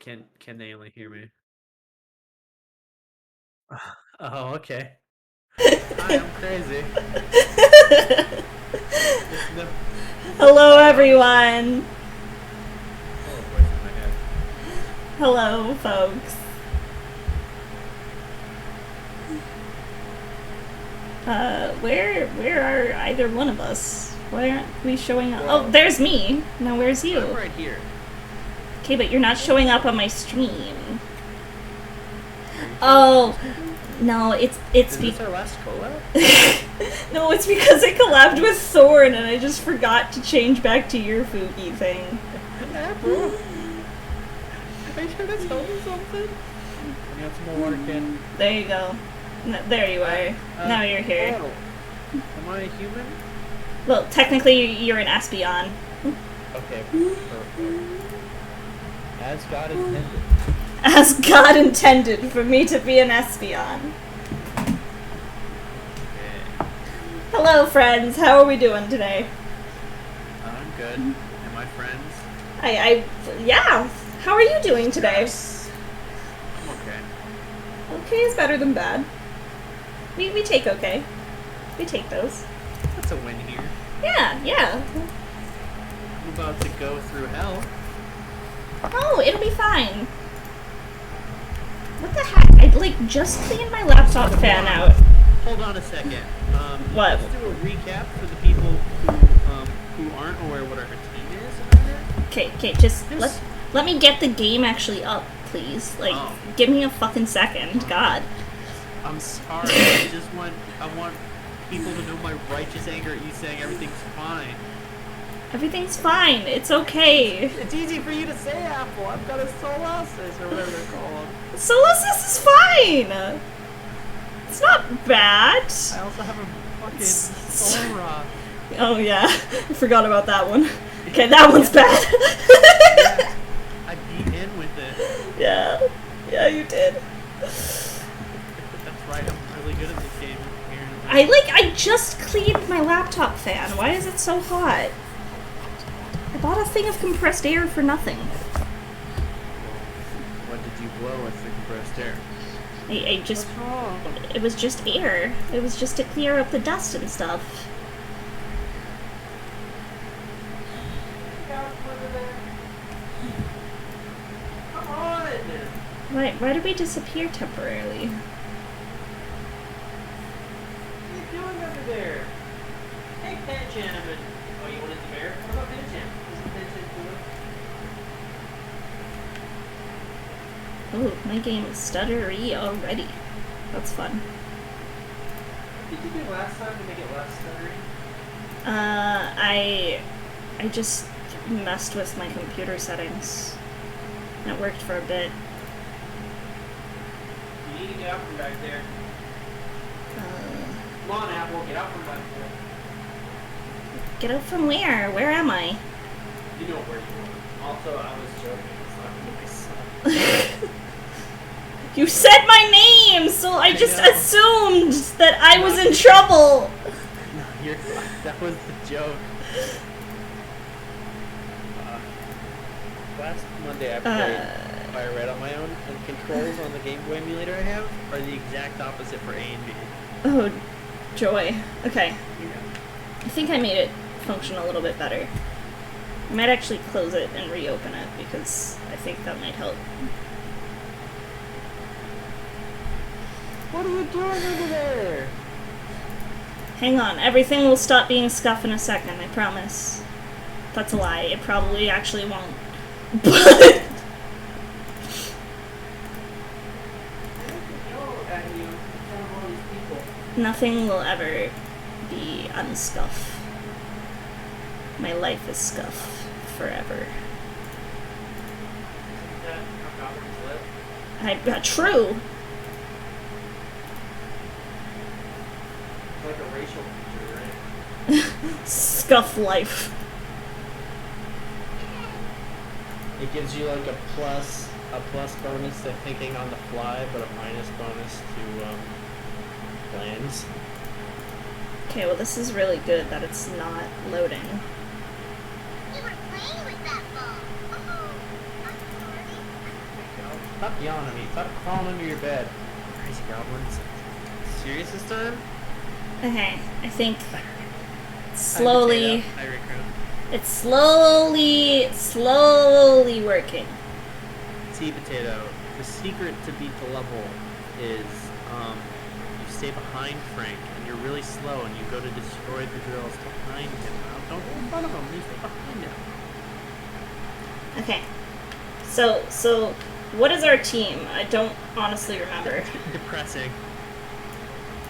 Can they only hear me? Oh, okay. Hi, I'm crazy. Hello, everyone. Oh, voice in my head. Hello, folks. Where are either one of us? Why aren't we showing up? Well, oh, there's me. Now where's you? I'm right here. Okay, but you're not showing up on my stream. Oh, no, it's Is this our last collab? No, it's because I collabed with Thorn and I just forgot to change back to your Fuki thing. Yeah, bro. Are you trying to tell me something? I got some more water can. There you go. There you are. Now you're here. Oh. Am I a human? Well, technically you're an Aspion. Okay, perfect. As God intended. As God intended for me to be an Espion. Okay. Hello, friends. How are we doing today? I'm good. And my friends? Yeah. How are you doing today? I'm okay. Okay is better than bad. We take okay. We take those. That's a win here. Yeah. I'm about to go through hell. Oh, it'll be fine. What the heck? I just cleaned my laptop fan out. Hold on a second. What? Let's do a recap for the people who aren't aware what our team is. Okay, just let me get the game actually up, please. Give me a fucking second. God. I'm sorry. I want people to know my righteous anger at you saying everything's fine. Everything's fine. It's okay. It's easy for you to say, Apple. I've got a Solasis or whatever they're called. Solasis is fine. It's not bad. I also have a fucking Sora. Oh yeah, I forgot about that one. Okay, that one's bad. Yeah, I beat in with it. Yeah, you did. That's right. I'm really good at this game. I just cleaned my laptop fan. Why is it so hot? I bought a thing of compressed air for nothing. What did you blow with the compressed air? I just... What's wrong? It was just air. It was just to clear up the dust and stuff. Come on! Why did we disappear temporarily? What are you doing over there? Hey, Penchan! Oh, you wanted the bear? What about Penchan? Isn't Penchan cool? Oh, my game is stuttery already. That's fun. What did you do last time to make it less stuttery? I just messed with my computer settings. It worked for a bit. You need to get out from back there. Come on, Apple, get out from back there. Get out from where? Where am I? You know where you are. Also, I was joking. It's not gonna be so. You said my name, so I just assumed that I was in trouble. No, you're fine. That was the joke. Last Monday I played Fire Red on my own, and controls on the Game Boy emulator I have are the exact opposite for A and B. Oh, joy. Okay. Yeah. I think I made it function a little bit better. I might actually close it and reopen it, because I think that might help. What are you doing over there? Hang on, everything will stop being scuff in a second, I promise. That's a lie, it probably actually won't. But... Nothing will ever be unscuff. My life is scuff forever. True. It's like a racial feature, right? Scuff life. It gives you like a plus bonus to thinking on the fly, but a minus bonus to plans. Okay, well this is really good that it's not loading. You were playing with that ball. Oh, I'm sorry. Stop yelling at me. Stop crawling under your bed. Crazy goblins. Serious this time? Okay, I think slowly. Hi, Recruit. It's slowly working. See, Potato, the secret to beat the level is you stay behind Frank and you're really slow and you go to destroy the drills behind him. Don't go in front of him, you stay behind him. Okay. So what is our team? I don't honestly remember. Depressing.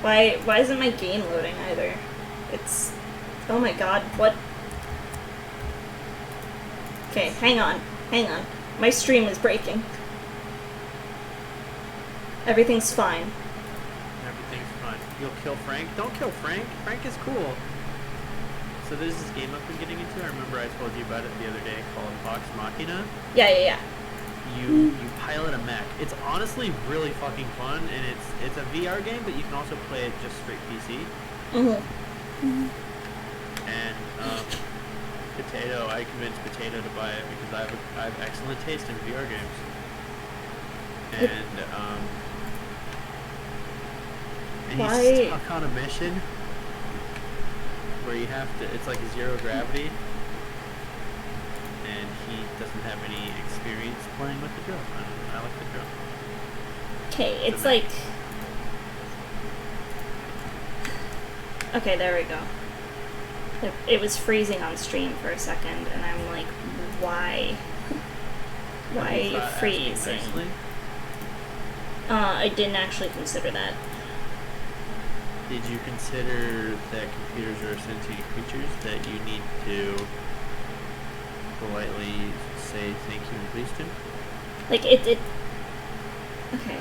Why isn't my game loading either? It's... Oh my god, what? Okay, hang on. My stream is breaking. Everything's fine. Everything's fine. You'll kill Frank? Don't kill Frank. Frank is cool. So there's this game I've been getting into. I remember I told you about it the other day called Vox Machina. Yeah. You pilot a mech. It's honestly really fucking fun, and it's a VR game, but you can also play it just straight PC. And Potato, I convinced Potato to buy it because I have excellent taste in VR games. And he's stuck on a mission where you have to. It's like zero gravity. And he doesn't have any experience playing with the drill. I like the drill. Okay, it's like... Okay, there we go. It was freezing on stream for a second, and I'm like, why? Why are you freezing? I didn't actually consider that. Did you consider that computers are sentient creatures that you need to politely say thank you and please to? Like, it... Okay.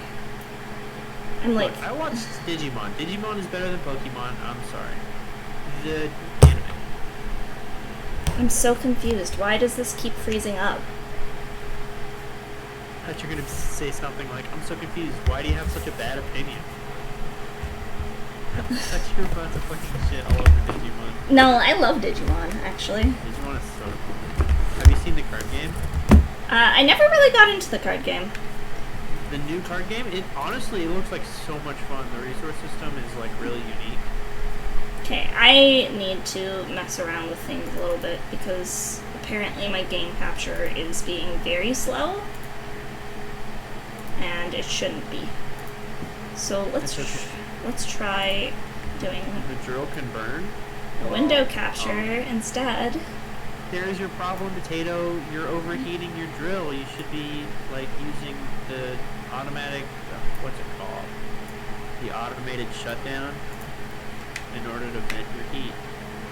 I'm like... Look, I watched Digimon. Digimon is better than Pokemon. I'm sorry. The anime. I'm so confused. Why does this keep freezing up? I thought you were going to say something like, I'm so confused. Why do you have such a bad opinion? I thought you were about to fucking shit all over Digimon. No, I love Digimon, actually. Digimon is so cool. Have you seen the card game? I never really got into the card game. The new card game, it looks like so much fun. The resource system is like really unique. Okay, I need to mess around with things a little bit because apparently my game capture is being very slow. And it shouldn't be. So let's try doing the drill can burn. A window capture instead. There's your problem, Potato. You're overheating your drill. You should be like using the automatic, what's it called? The automated shutdown in order to vent your heat.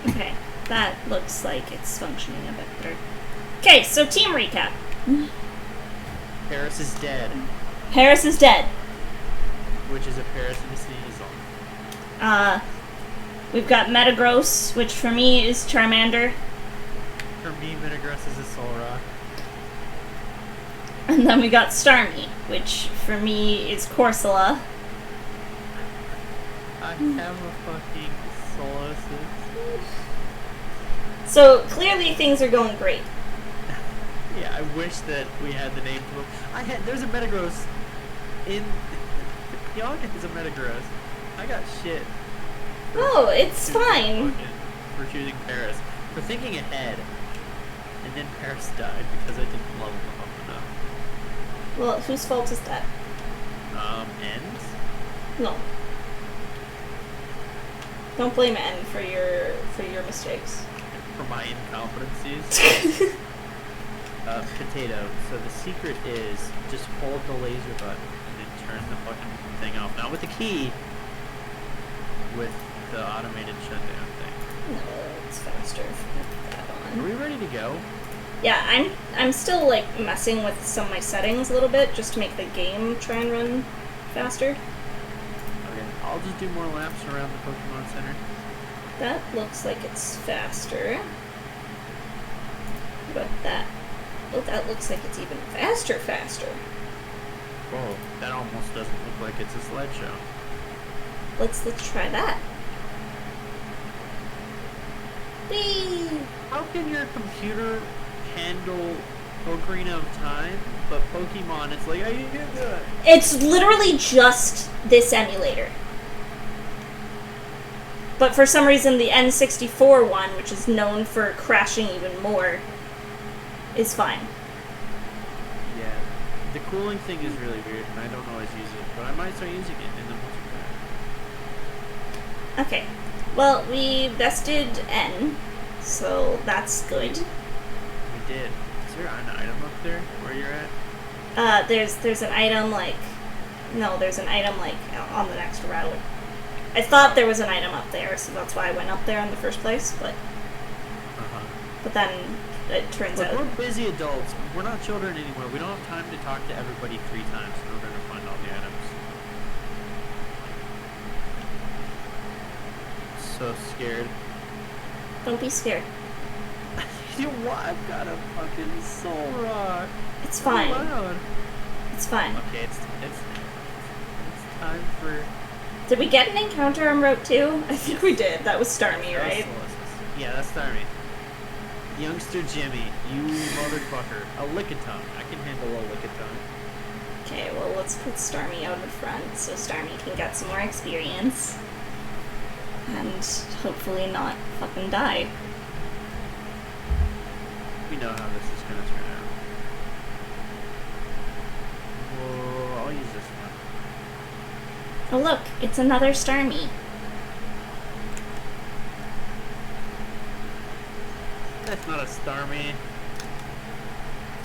Okay, that looks like it's functioning a bit better. Okay, so team recap. Paris is dead. Paris is dead. Which is a Paris and a sneasel. We've got Metagross, which for me is Charmander. For me, Metagross is a Solrock. And then we got Starmie, which for me is Corsola. I have a fucking Solosis. So clearly things are going great. Yeah, I wish that we had the name to them. There's a Metagross in... Yoga is a Metagross. I got shit. Oh, it's fine. For choosing Paris. For thinking ahead. And then Paris died because I didn't love him enough. Well, whose fault is that? Ends? No. Don't blame N for your mistakes. For my incompetencies. Potato. So the secret is just hold the laser button and then turn the fucking thing off. Not with the key. With the automated shutdown thing. No, it's faster if you put that on. Are we ready to go? Yeah, I'm still like messing with some of my settings a little bit just to make the game try and run faster. Okay, I'll just do more laps around the Pokemon Center. That looks like it's faster. What about that? Oh, that looks like it's even faster. Whoa, that almost doesn't look like it's a slideshow. Let's try that. Whee! How can your computer handle Ocarina of Time, but Pokemon, it's like, how you do that? It's literally just this emulator. But for some reason, the N64 one, which is known for crashing even more, is fine. Yeah. The cooling thing is really weird, and I don't always use it, but I might start using it in the multiplayer. Okay. Well, we bested N, so that's good. We did. Is there an item up there where you're at? There's an item like... No, there's an item like on the next route. I thought there was an item up there, so that's why I went up there in the first place, but... But then it turns out... We're busy adults. We're not children anymore. We don't have time to talk to everybody 3 times in order to find all the items. So scared. Don't be scared. You know what? I've got a fucking soul rock. It's fine. Loud. It's fine. Okay, it's time for... Did we get an encounter on Route 2? I think we did. That was Starmie, right? Yeah, that's Starmie. Youngster Jimmy, you motherfucker. A Lickitung. I can handle a Lickitung. Okay, well, let's put Starmie out in front so Starmie can get some more experience. And hopefully not fucking die. We know how this is gonna turn out. Whoa, I'll use this one. Oh look, it's another Starmie. That's not a Starmie.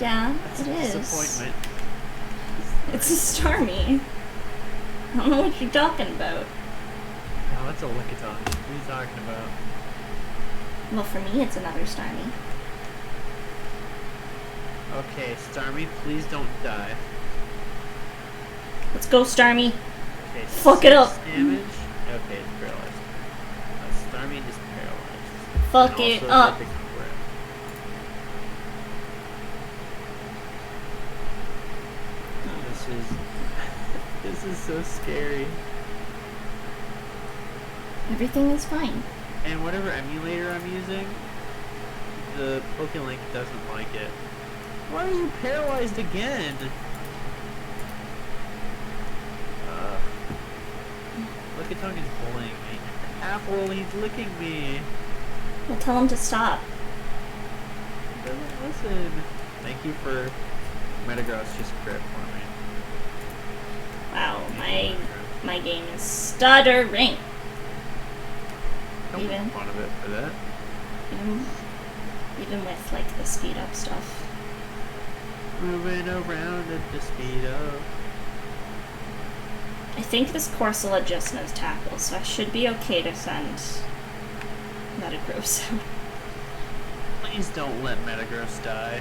Yeah, That's it a is. disappointment. It's a Starmie. I don't know what you're talking about. No, that's a Lickitung. What are you talking about? Well, for me, it's another Starmie. Okay, Starmie, please don't die. Let's go, Starmie. Okay, Fuck it up. 6 damage. Okay, it's paralyzed. Starmie is paralyzed. Fuck And it also up. the big breath. This is so scary. Everything is fine. And whatever emulator I'm using, the PokeLink doesn't like it. Why are you paralyzed again? Lickitung is bullying me. Apple, he's licking me. We'll tell him to stop. He doesn't listen. Thank you for Metagross just crit for me. Wow, my game is stuttering. Don't Even- make fun of it for that. Even with like the speed up stuff. Moving around at the speed of... I think this Corsola just knows tackle, so I should be okay to send Metagross out. Please don't let Metagross die.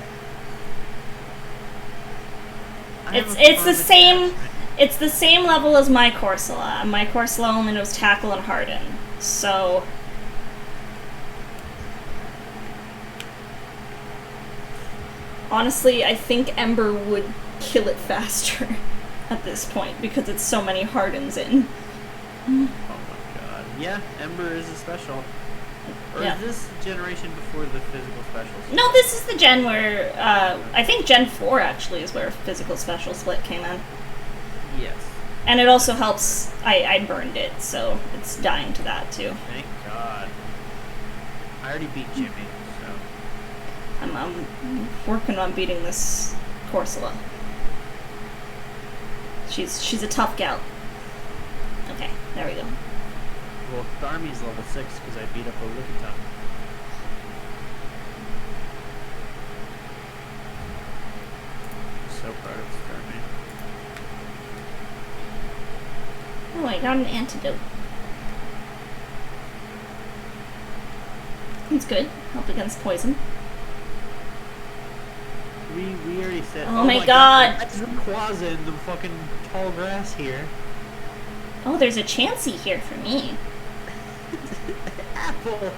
I It's have a the firm same. attachment. It's the same level as my Corsola. My Corsola only knows tackle and harden, so. Honestly, I think Ember would kill it faster at this point because it's so many hardens in. Oh my god. Yeah, Ember is a special. Or Yeah. is this generation before the physical specials? No, this is the gen where, I think Gen 4 actually is where physical special split came in. Yes. And it also helps, I burned it, so it's dying to that too. Thank god. I already beat Jimmy, so... I'm working on beating this Corsola. She's a tough gal. Okay, there we go. Well, Starmie's level 6 because I beat up a Lickitung. I'm so proud of Starmie. Oh, I got an antidote. It's good. Help against poison. We already said... Oh my god. That's Rayquaza in the fucking tall grass here. Oh, there's a Chansey here for me. Apple!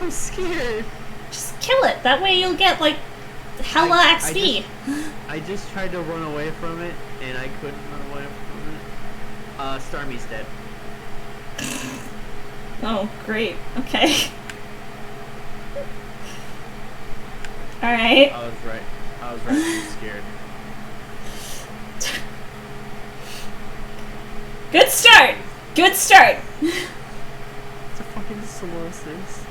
I'm scared. Just kill it. That way you'll get, like, hella XP. I just tried to run away from it, and I couldn't run away from it. Starmie's dead. Oh, great. Okay. Alright. I was right. I was right to be scared. Good start! Good start! It's a fucking Solosis.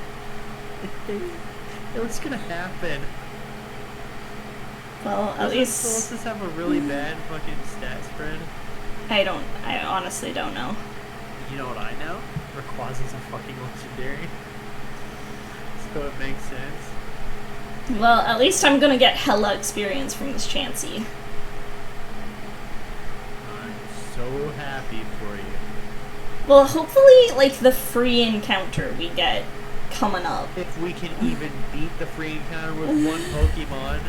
What's gonna happen? Well, at Doesn't least... Solosis have a really bad fucking stat spread? I honestly don't know. You know what I know? Rayquaza's a fucking legendary. So it makes sense. Well, at least I'm gonna get hella experience from this Chansey. I'm so happy for you. Well, hopefully, like, the free encounter we get coming up. If we can even beat the free encounter with one Pokemon.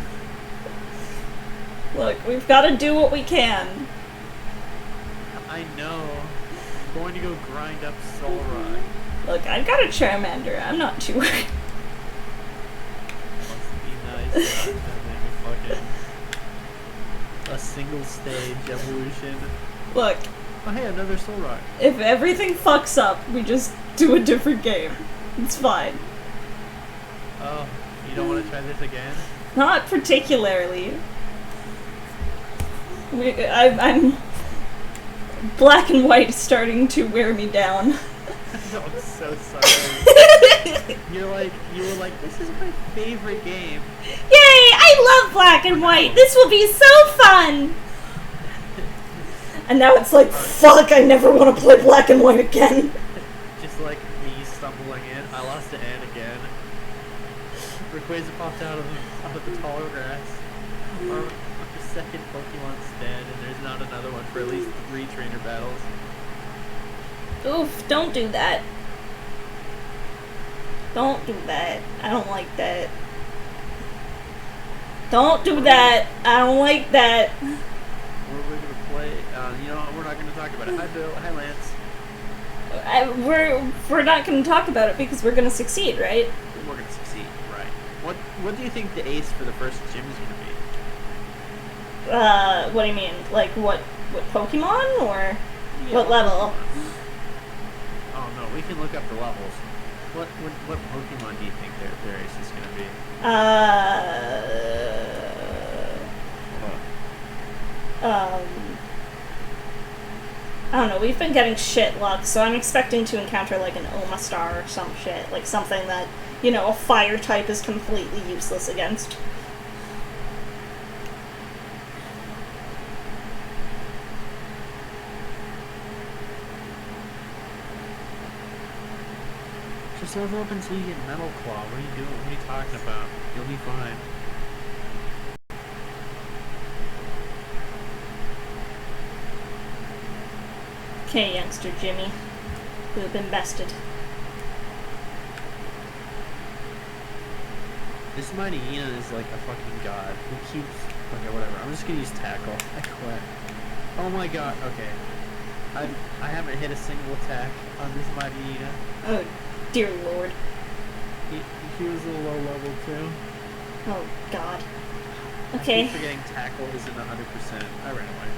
Look, we've gotta do what we can. I know. I'm going to go grind up Solrock. Look, I've got a Charmander. I'm not too worried. Must be nice not having fucking a single stage evolution. Look, Oh hey, another Solrock. if everything fucks up, we just do a different game. It's fine. Oh, you don't want to try this again? Not particularly. I'm black and white starting to wear me down. I'm so sorry. You were like, this is my favorite game. Yay! I love black and white. This will be so fun. And now it's like, fuck! I never want to play black and white again. Just like me stumbling in, I lost the N again. Rayquaza popped out of the tall grass. Our second Pokemon's dead, and there's not another one for at least 3 trainer battles. Oof! Don't do that. Don't do that. I don't like that. Don't do that. I don't like that. We're going to play. You know what? We're not going to talk about it. Hi, Bill. Hi, Lance. We're not going to talk about it because we're going to succeed, right? We're going to succeed, right? What do you think the ace for the first gym is going to be? What do you mean? Like what Pokemon or Yeah, what level? Pokemon? Oh no, we can look up the levels. What Pokemon do you think their ace is going to be? I don't know, we've been getting shit luck, so I'm expecting to encounter like an Omastar or some shit, like something that, you know, a fire type is completely useless against. Just level up until you get Metal Claw. What are you doing? What are you talking about? You'll be fine. Okay, youngster Jimmy, who have been bested. This mighty Ian is like a fucking god who keeps. Okay, whatever. I'm just gonna use Tackle. I quit. Oh my god. Okay. I haven't hit a single attack on this mighty Ian. Oh, dear lord. He was a low level too. Oh, God. I Okay. keep forgetting Tackle isn't 100%. I ran away.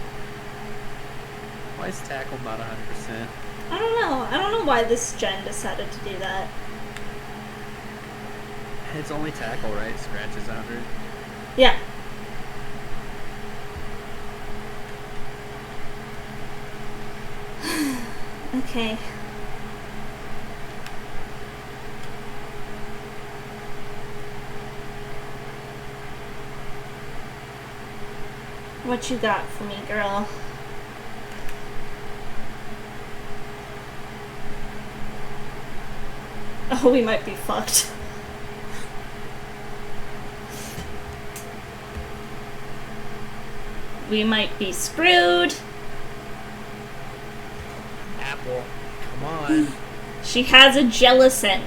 Why is Tackle not 100%? I don't know. I don't know why this gen decided to do that. It's only Tackle, right? Scratch is 100. Yeah. Okay. What you got for me, girl? Oh, we might be fucked. We might be screwed. Apple, come on. She has a Jellicent.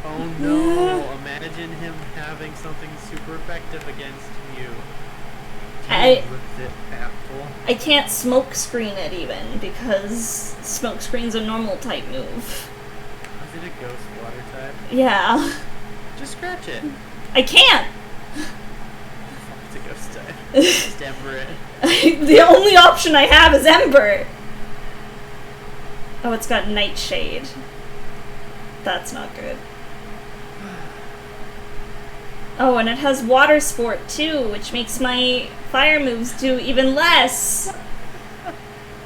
Oh no, imagine him having something super effective against you. With it, Apple. I can't smoke screen it even because smoke screen's a normal type move. Is it a ghost water type? Yeah. Just scratch it. I can't. It's a ghost type. Just Ember it. The only option I have is Ember. Oh, it's got Nightshade. That's not good. Oh, and it has water sport too, which makes my fire moves do even less.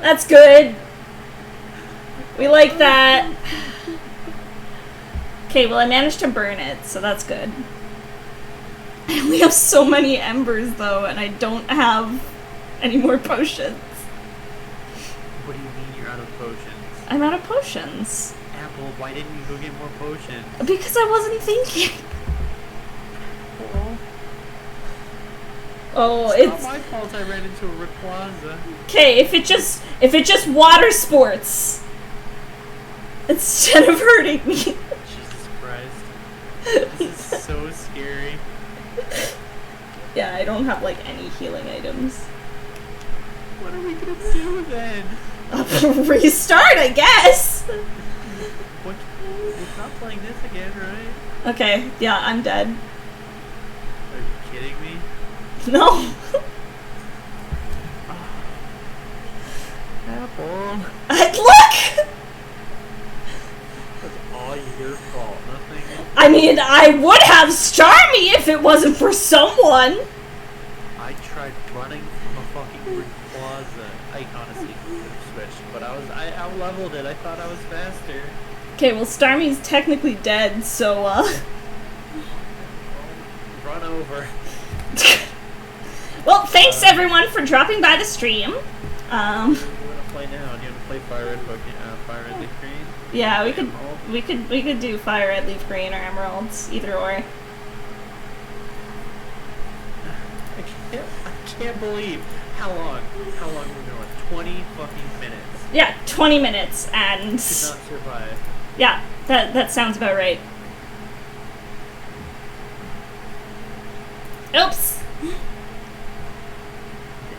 That's good. We like that. Okay, well I managed to burn it, so that's good. I only have so many embers though, and I don't have any more potions. What do you mean you're out of potions? I'm out of potions. Apple, why didn't you go get more potions? Because I wasn't thinking. Oh, it's it's not my fault I ran into a Rayquaza. Okay, if it just water sports instead of hurting me. Jesus Christ. This is so scary. Yeah, I don't have like any healing items. What are we gonna do then? Restart, I guess. What? We're not playing this again, right? Okay, yeah, I'm dead. Are you kidding me? No. Apple. Look! That's all your fault, nothing. I mean, I would have Starmie if it wasn't for someone. I tried running from a fucking Rayquaza. I honestly could have switched, but I out-leveled it. I thought I was faster. Okay, well, Starmie's technically dead, so, Run over. Well, thanks everyone for dropping by the stream. What do you want to play now? Do you want to play Fire Red Leaf Green? Yeah, we could do Fire Red Leaf Green or Emeralds, either or. I can't believe how long we're going. 20 fucking minutes. Yeah, 20 minutes and Did not survive. yeah, that sounds about right. Oops.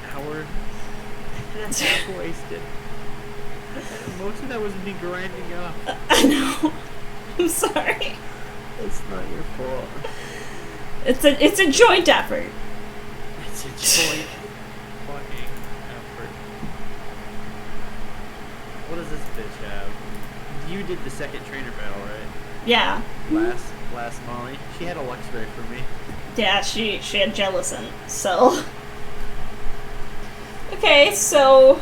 Howard. That's half wasted. Most of that was me grinding up. I know. I'm sorry. It's not your fault. It's a joint effort. It's a joint fucking effort. What does this bitch have? You did the second trainer battle, right? Yeah. Last Molly. She had a Luxray for me. Yeah, she had Jellicent, so. Okay, so.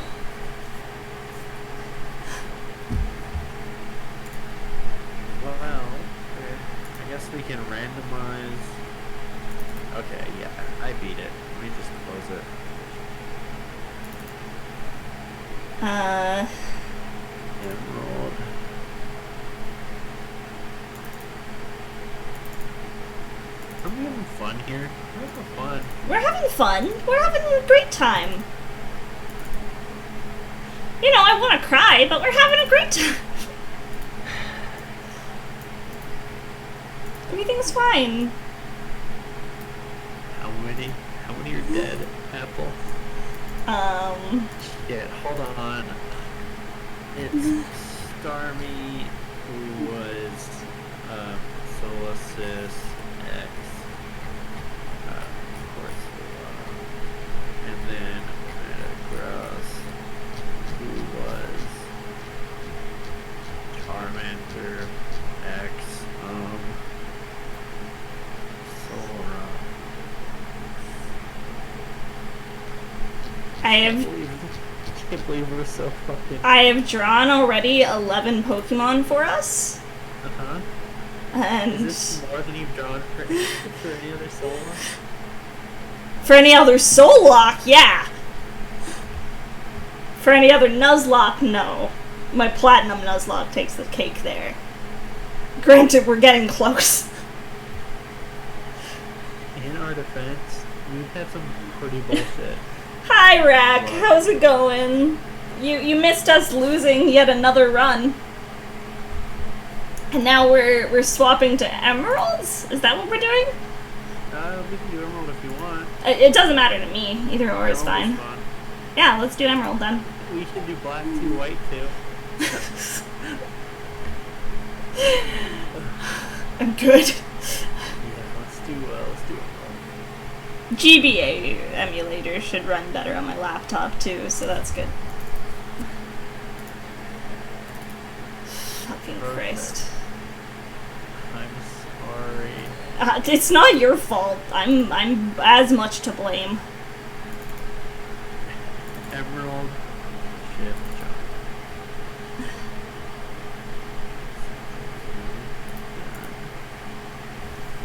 Well, I guess we can randomize. Okay, yeah, I beat it. Let me just close it. Emerald. Are we having fun here? We're having fun. We're having fun. We're having a great time. You know, I want to cry, but we're having a great time. Everything's fine. How many are dead, Apple? Shit, hold on. It's Starmie, who was, Solstice X. Of course, and then Metagross, who was Charmander X, Sora. I can't believe we're so fucking... I have drawn already 11 Pokemon for us. Uh-huh. And... Is this more than you've drawn for any other Soul Lock? For any other Soul Lock, yeah. For any other Nuzlocke, no. My Platinum Nuzlocke takes the cake there. Granted, we're getting close. In our defense, we've had some pretty bullshit. Hi, Rack. How's it going? You missed us losing yet another run. And now we're swapping to Emeralds? Is that what we're doing? We can do Emerald if you want. It doesn't matter to me. Either or is fine. Fun. Yeah, let's do Emerald then. We can do Black 2, White 2. I'm good. Yeah, let's do Emerald. GBA emulator should run better on my laptop too, so that's good. Fucking Perfect. Christ. I'm sorry. It's not your fault. I'm as much to blame. Emerald ship jump.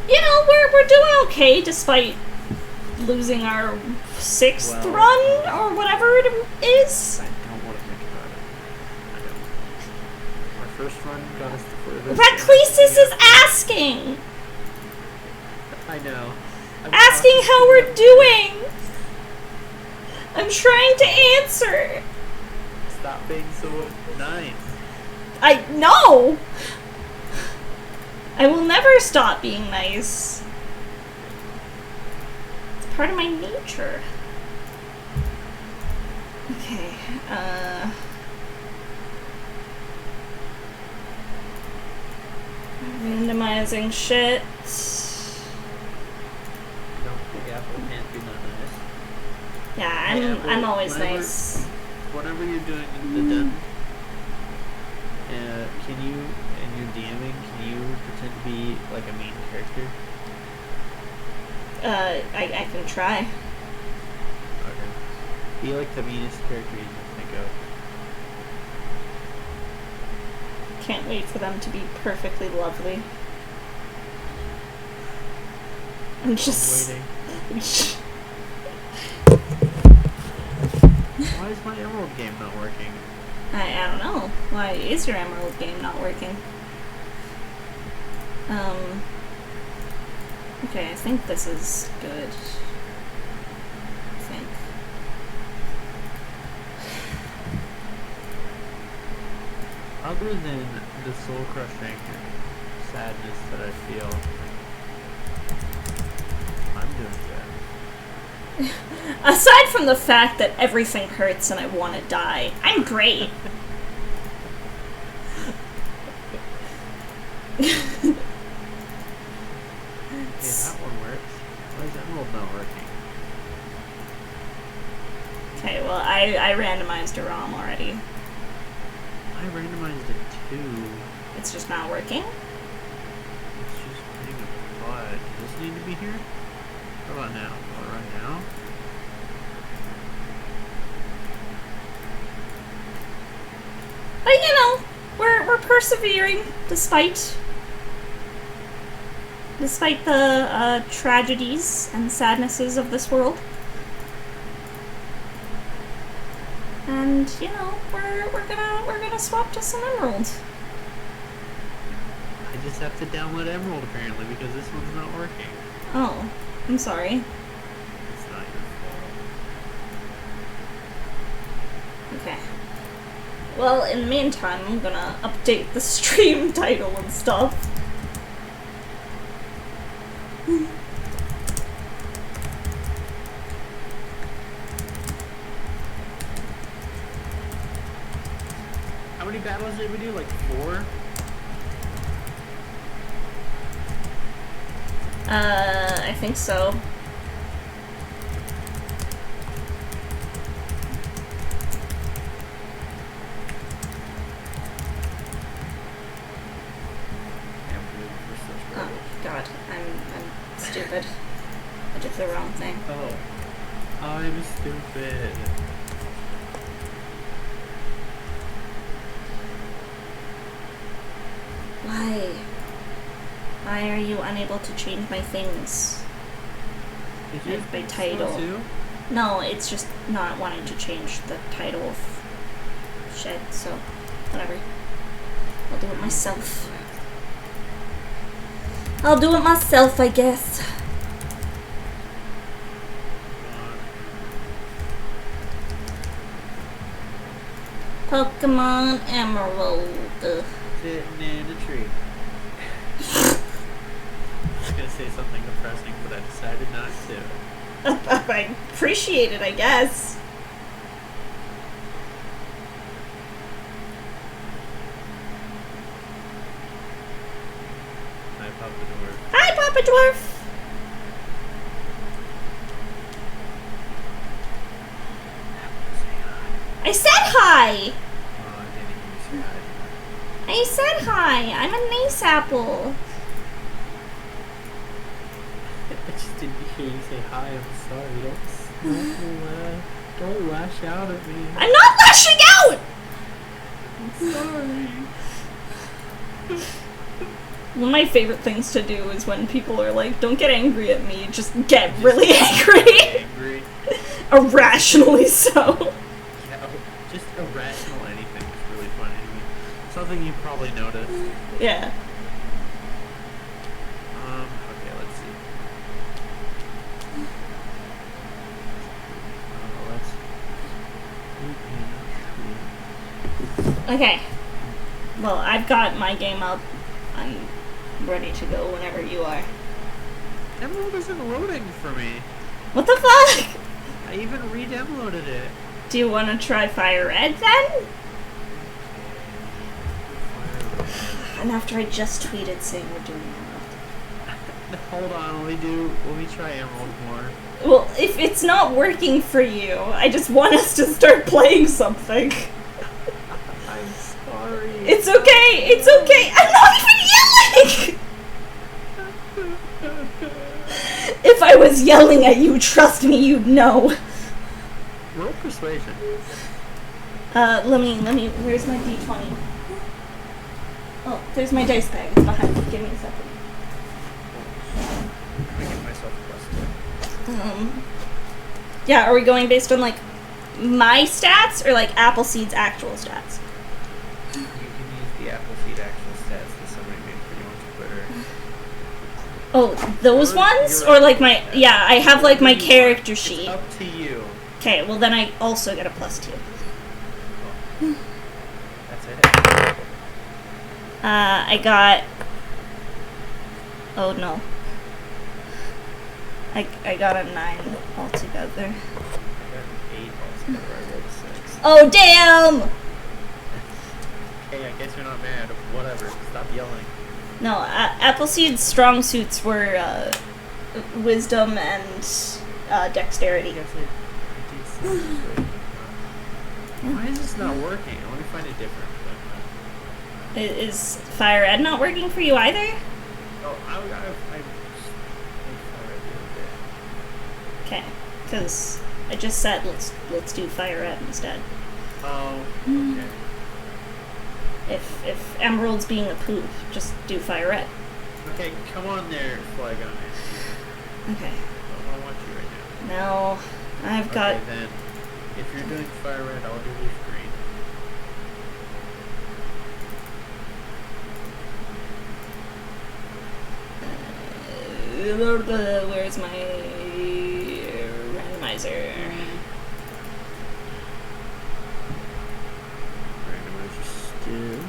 You know, we're doing okay despite losing our 6th run or whatever it is. I don't want to think about it. I don't. Our first run got us the furthest. Reclesis is asking! I know. Asking how we're doing! I'm trying to answer! Stop being so nice. I know! I will never stop being nice. It's part of my nature. Okay, randomizing shit. Don't think Apple can't be not nice. Yeah, I'm always nice. Whatever you're doing in the den, can you, in your DMing, can you pretend to be like a main character? I can try. Okay. Be like the meanest character you can think of. Can't wait for them to be perfectly lovely. I'm just waiting. Why is my Emerald game not working? I don't know. Why is your Emerald game not working? Okay, I think this is good. I think. Other than the soul-crushing sadness that I feel, I'm doing good. Aside from the fact that everything hurts and I want to die, I'm great. Hey, that one works. Why is Emerald not working? Okay, well, I randomized a ROM already. I randomized it too. It's just not working? It's just being a butt. Does this need to be here? How about now? Will it run now? But you know, we're persevering despite the tragedies and sadnesses of this world. And you know, we're gonna swap to some Emerald. I just have to download Emerald apparently because this one's not working. Oh, I'm sorry. It's not your fault. Okay. Well, in the meantime, I'm gonna update the stream title and stuff. How many battles did we do? Like 4? I think so. Oh God, I'm stupid. I did the wrong thing. Oh, I'm stupid. Why? Why are you unable to change my things? Like my title. No, it's just not wanting to change the title of shit, so whatever. I'll do it myself. I'll do it myself, I guess. Pokemon Emerald. Sitting in a tree. I was gonna say something depressing, but I decided not to. I appreciate it, I guess. Hi, Papa Dwarf. Hi, Papa Dwarf! I said hi! Oh, I didn't hear you say hi. I said hi. I'm a nice apple. I just didn't hear you say hi. I'm sorry. Don't lash out at me. I'm not lashing out! I'm sorry. One of my favorite things to do is when people are like, don't get angry at me, just get really angry. Angry. Irrationally so. Yeah, just irrational anything is really funny to me. Something you probably noticed. Yeah. Okay, let's see. Okay. Well, I've got my game up. I'm ready to go whenever you are. Emerald isn't loading for me. What the fuck? I even re-downloaded it. Do you want to try Fire Red then? And after I just tweeted saying we're doing Emerald. Hold on, let me try Emerald more. Well, if it's not working for you, I just want us to start playing something. I'm sorry. It's okay, it's okay. I'm not even yelling! If I was yelling at you, trust me, you'd know. Roll persuasion. Let me, where's my D20? Oh, there's my dice bag. It's behind me. Give me a second. I give myself a plus 2. Yeah, are we going based on, like, my stats or, like, Appleseed's actual stats? You can use the Appleseed actual stats that somebody made for you on Twitter. Oh, those ones? Or, like, my... Yeah, I have, like, my character sheet. It's up to you. Okay, well, then I also get a +2. Oh. That's it. I got... Oh, no. I got a 9 altogether. I got an 8 altogether. I rolled a 6. Oh, damn! Hey, I guess you're not mad. Whatever. Stop yelling. No, Appleseed's strong suits were, wisdom and, dexterity. I guess I did say why is this not working? Let me find it different. Is Fire Red not working for you either? Oh, I tried it the other Okay, because I just said let's do Fire Red instead. day. Oh, okay. If Emerald's being a poop, just do Fire Red. Okay, come on there, Flygon. Okay. I want you right now. Now I've got. Okay, then. If you're doing Fire Red, I'll do leaf green. Where's my randomizer? Randomizer stiff.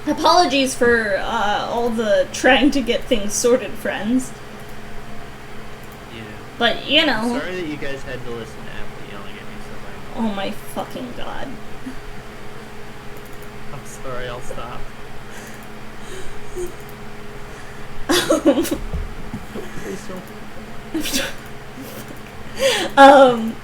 Apologies for all the trying to get things sorted, friends. Yeah. But you know. Sorry that you guys had to listen to Apple yelling at me so much. Oh my fucking god. I'm sorry, I'll stop. Please don't.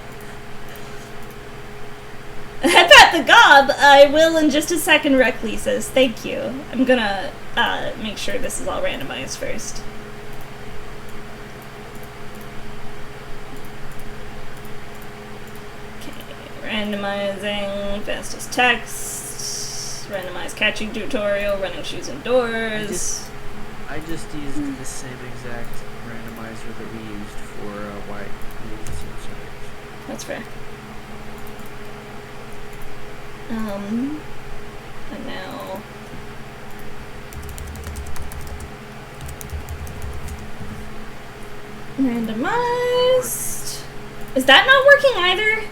Headpat the Gob, I will in just a second, Reckley says. Thank you. I'm gonna make sure this is all randomized first. Okay, randomizing, fastest text, randomized catching tutorial, running shoes indoors. I just used the same exact randomizer that we used for white search. That's fair. And now randomized. Is that not working either?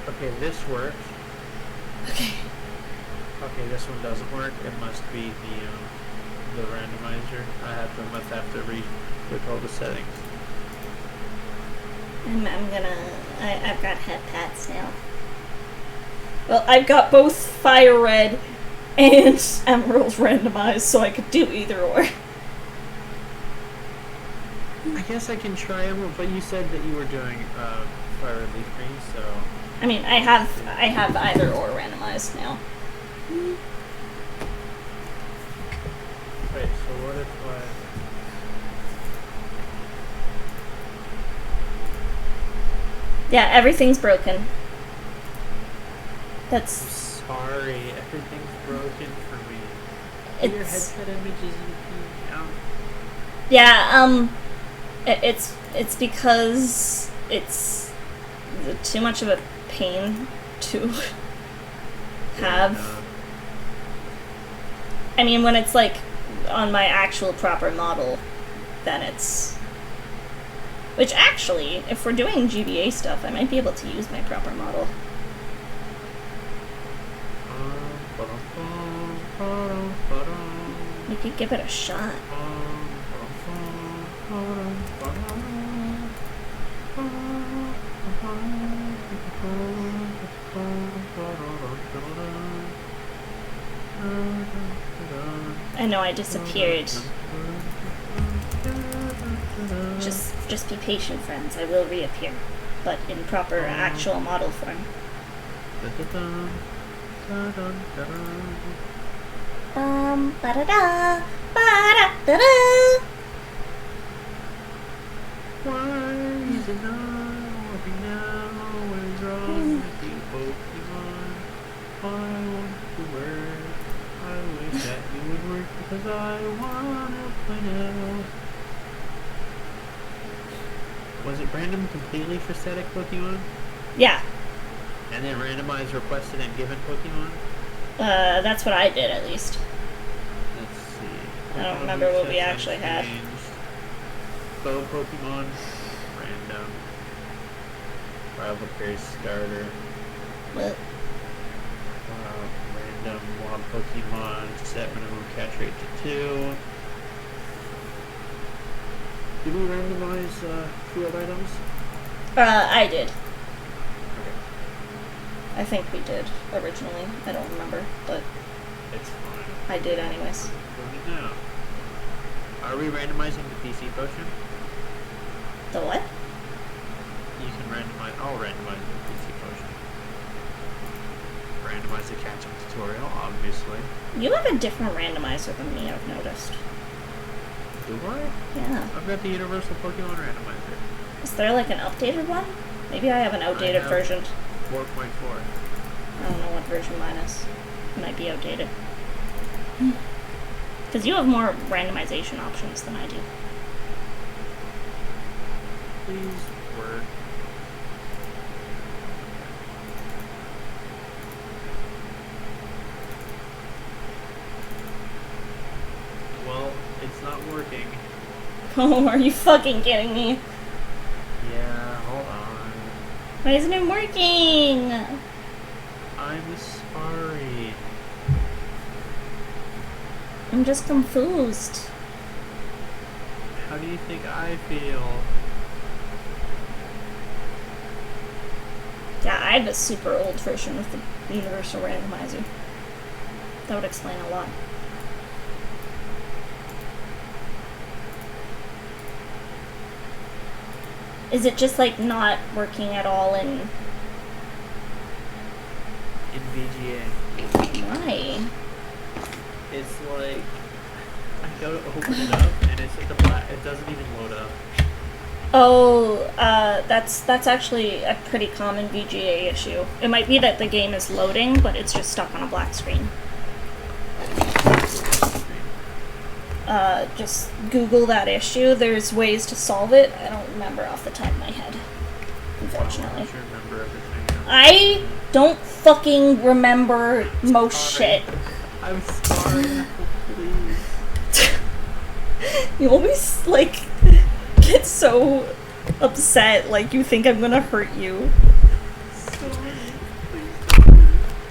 Okay, this works. Okay. Okay, this one doesn't work. It must be the randomizer. Must have to re-click all the settings. I've got head pats now. Well, I've got both Fire Red and Emerald randomized, so I could do either or. I guess I can try Emerald, but you said that you were doing Fire Red Leaf Green, so... I mean, I have either or randomized now. Wait, so what if Yeah, everything's broken. That's... I'm sorry, everything's broken for me. Your It's... headset image isn't out. Yeah, it's because it's too much of a pain to have. I mean, when it's like on my actual proper model, then it's... Which actually, if we're doing GBA stuff, I might be able to use my proper model. We could give it a shot. I know I disappeared. Just be patient, friends. I will reappear, but in proper actual model form. Ba-da-da, ba-da-da-da. Why is it not working now? What is wrong with you, Pokemon? I want to work. I wish that you would work because I wanna play now. Was it random completely for static Pokemon? Yeah. And then randomized requested and given Pokemon? That's what I did, at least. Let's see. I don't remember what we actually had. Bow Pokemon, random. Rival Pair starter. What? Random Wild Pokemon, set minimum catch rate to 2. Did we randomize field items? I did. Okay. I think we did, originally. I don't remember, but It's fine. I did anyways. Doing it now. Are we randomizing the PC potion? The what? You can randomize. I'll randomize the PC potion. Randomize the catch-up tutorial, obviously. You have a different randomizer than me, I've noticed. Do I? Yeah. I've got the Universal Pokemon Randomizer. Is there like an updated one? Maybe I have an outdated version. 4.4. I don't know what version mine is. It might be outdated. Because you have more randomization options than I do. Please work. Well, it's not working. Oh, are you fucking kidding me? Yeah, hold on. Why isn't it working? I'm sorry. I'm just confused. How do you think I feel? Yeah, I have a super old version of the Universal Randomizer. That would explain a lot. Is it just like not working at all in VGA. why? It's like I go to open it up and it's at the black. It doesn't even load up. Oh, that's actually a pretty common VGA issue. It might be that the game is loading, but it's just stuck on a black screen. Just Google that issue. There's ways to solve it. I don't remember off the top of my head, unfortunately. I should remember everything. I don't fucking remember most shit. I'm sorry. Please. You always, like, get so upset, like you think I'm gonna hurt you. Sorry.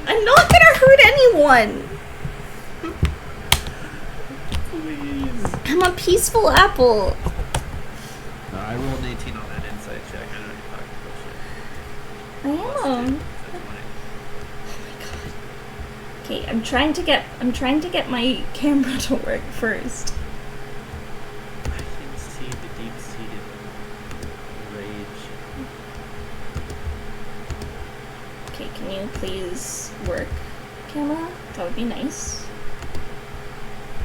I'm not gonna hurt anyone! Please. I'm a peaceful apple. No, I rolled an 18 on that insight check. I know you're talking bullshit. I am. Okay, I'm trying to get my camera to work first. I can see the deep-seated rage. Okay, can you please work, camera? That would be nice.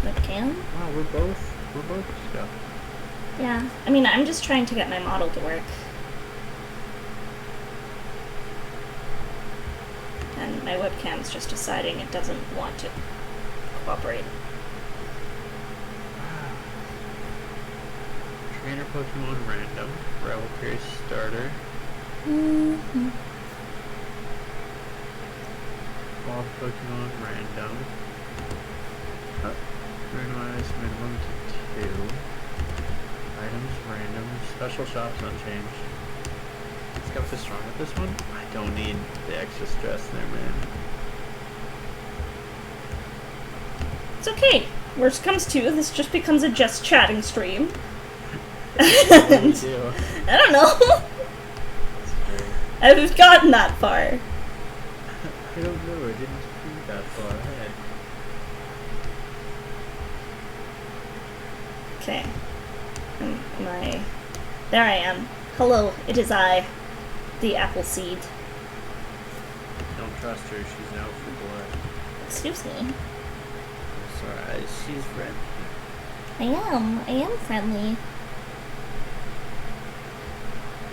Webcam? Wow, we're both stuck. Yeah. I mean, I'm just trying to get my model to work. My webcam's just deciding it doesn't want to cooperate. Trainer Pokemon random. Reliquary starter. Wild Pokemon random. Randomized minimum to 2. Items random. Special shops unchanged. Scuff is strong with this one. I don't need the extra stress there, man. It's okay. Worst comes to, this just becomes a just chatting stream. What do we do? I don't know. I haven't gotten that far. I don't know. I didn't think that far ahead. Okay. Am I... There I am. Hello, it is I, the apple seed. Don't trust her. She's out for blood. Excuse me. I'm sorry. She's friendly. I am friendly.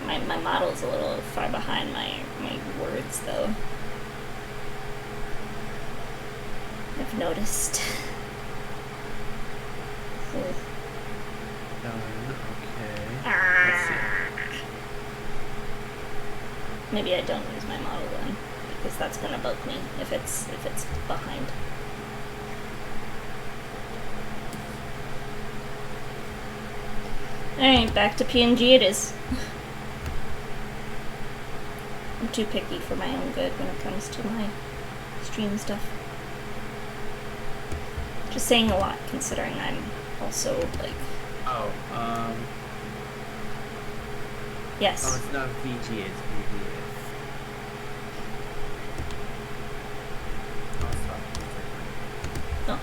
My model's a little far behind my words, though. I've noticed. Okay. Let's see. Maybe I don't use my model then, because that's gonna bug me if it's behind. Alright, back to PNG it is. I'm too picky for my own good when it comes to my stream stuff. Just saying a lot, considering I'm also, like... Oh, Yes. Oh, it's not VG, it's VG. Oh.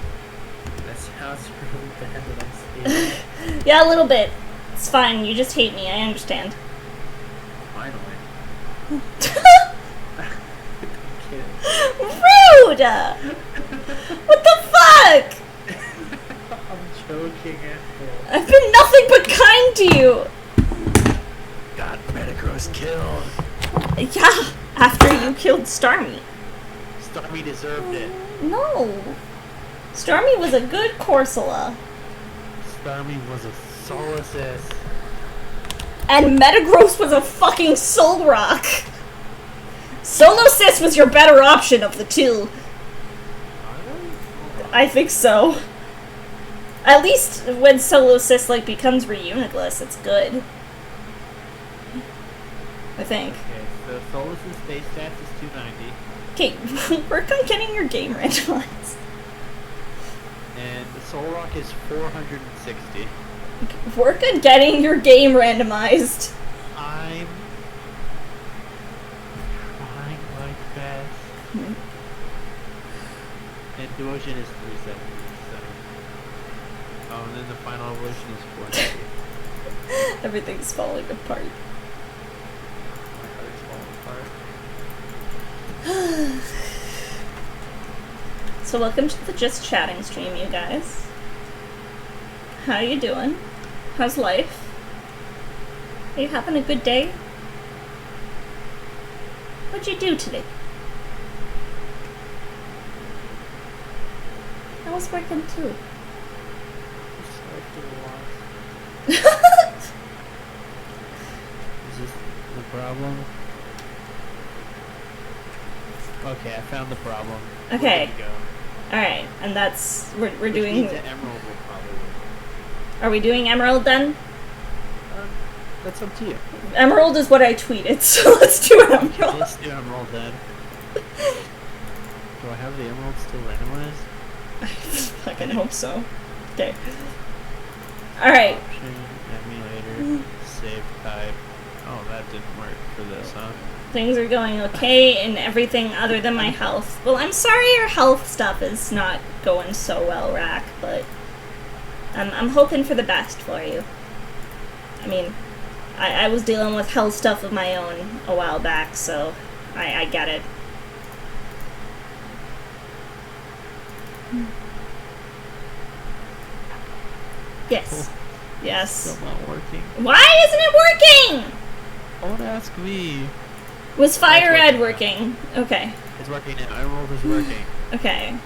That sounds really bad when I say it. Yeah, a little bit. It's fine, you just hate me, I understand. Finally. Rude! I'm What the fuck? joking, asshole. I've been nothing but kind to you! Got Metagross killed. Yeah, after you killed Starmie. Starmie deserved it. No. Starmie was a good Corsola. Starmie was a Solosis. And Metagross was a fucking Solrock. Solosis was your better option of the two. I think so. At least when Solosis, like, becomes Reunigless, it's good. I think. Okay, so Solus's base stats is 290. Okay, work on getting your game randomized. And the Solrock is 460. Work on getting your game randomized. I'm trying my best. And Duosion is 370, so... Oh, and then the final evolution is 490. Everything's falling apart. My heart's falling apart. So welcome to the Just Chatting stream, you guys. How you doing? How's life? Are you having a good day? What'd you do today? I was working too. Sorry for the loss. Is this the problem? Okay, I found the problem. Okay. We're good to go. Alright, and that's... We're Which doing... means that Emerald will probably win. Are we doing Emerald then? That's up to you. Emerald is what I tweeted, so let's do Emerald. Let's do Emerald then. Do I have the Emerald still randomized? I fucking hope so. Okay. Alright. Option, emulator, save type. Oh, that didn't work for this, huh? Things are going okay in everything other than my health. Well, I'm sorry your health stuff is not going so well, Rack, but I'm hoping for the best for you. I mean, I was dealing with health stuff of my own a while back, so I get it. Yes. Yes. Still not working. Why isn't it working? Don't ask me. Was Fire That's Red working? Okay. It's working now. Emerald is working. Okay.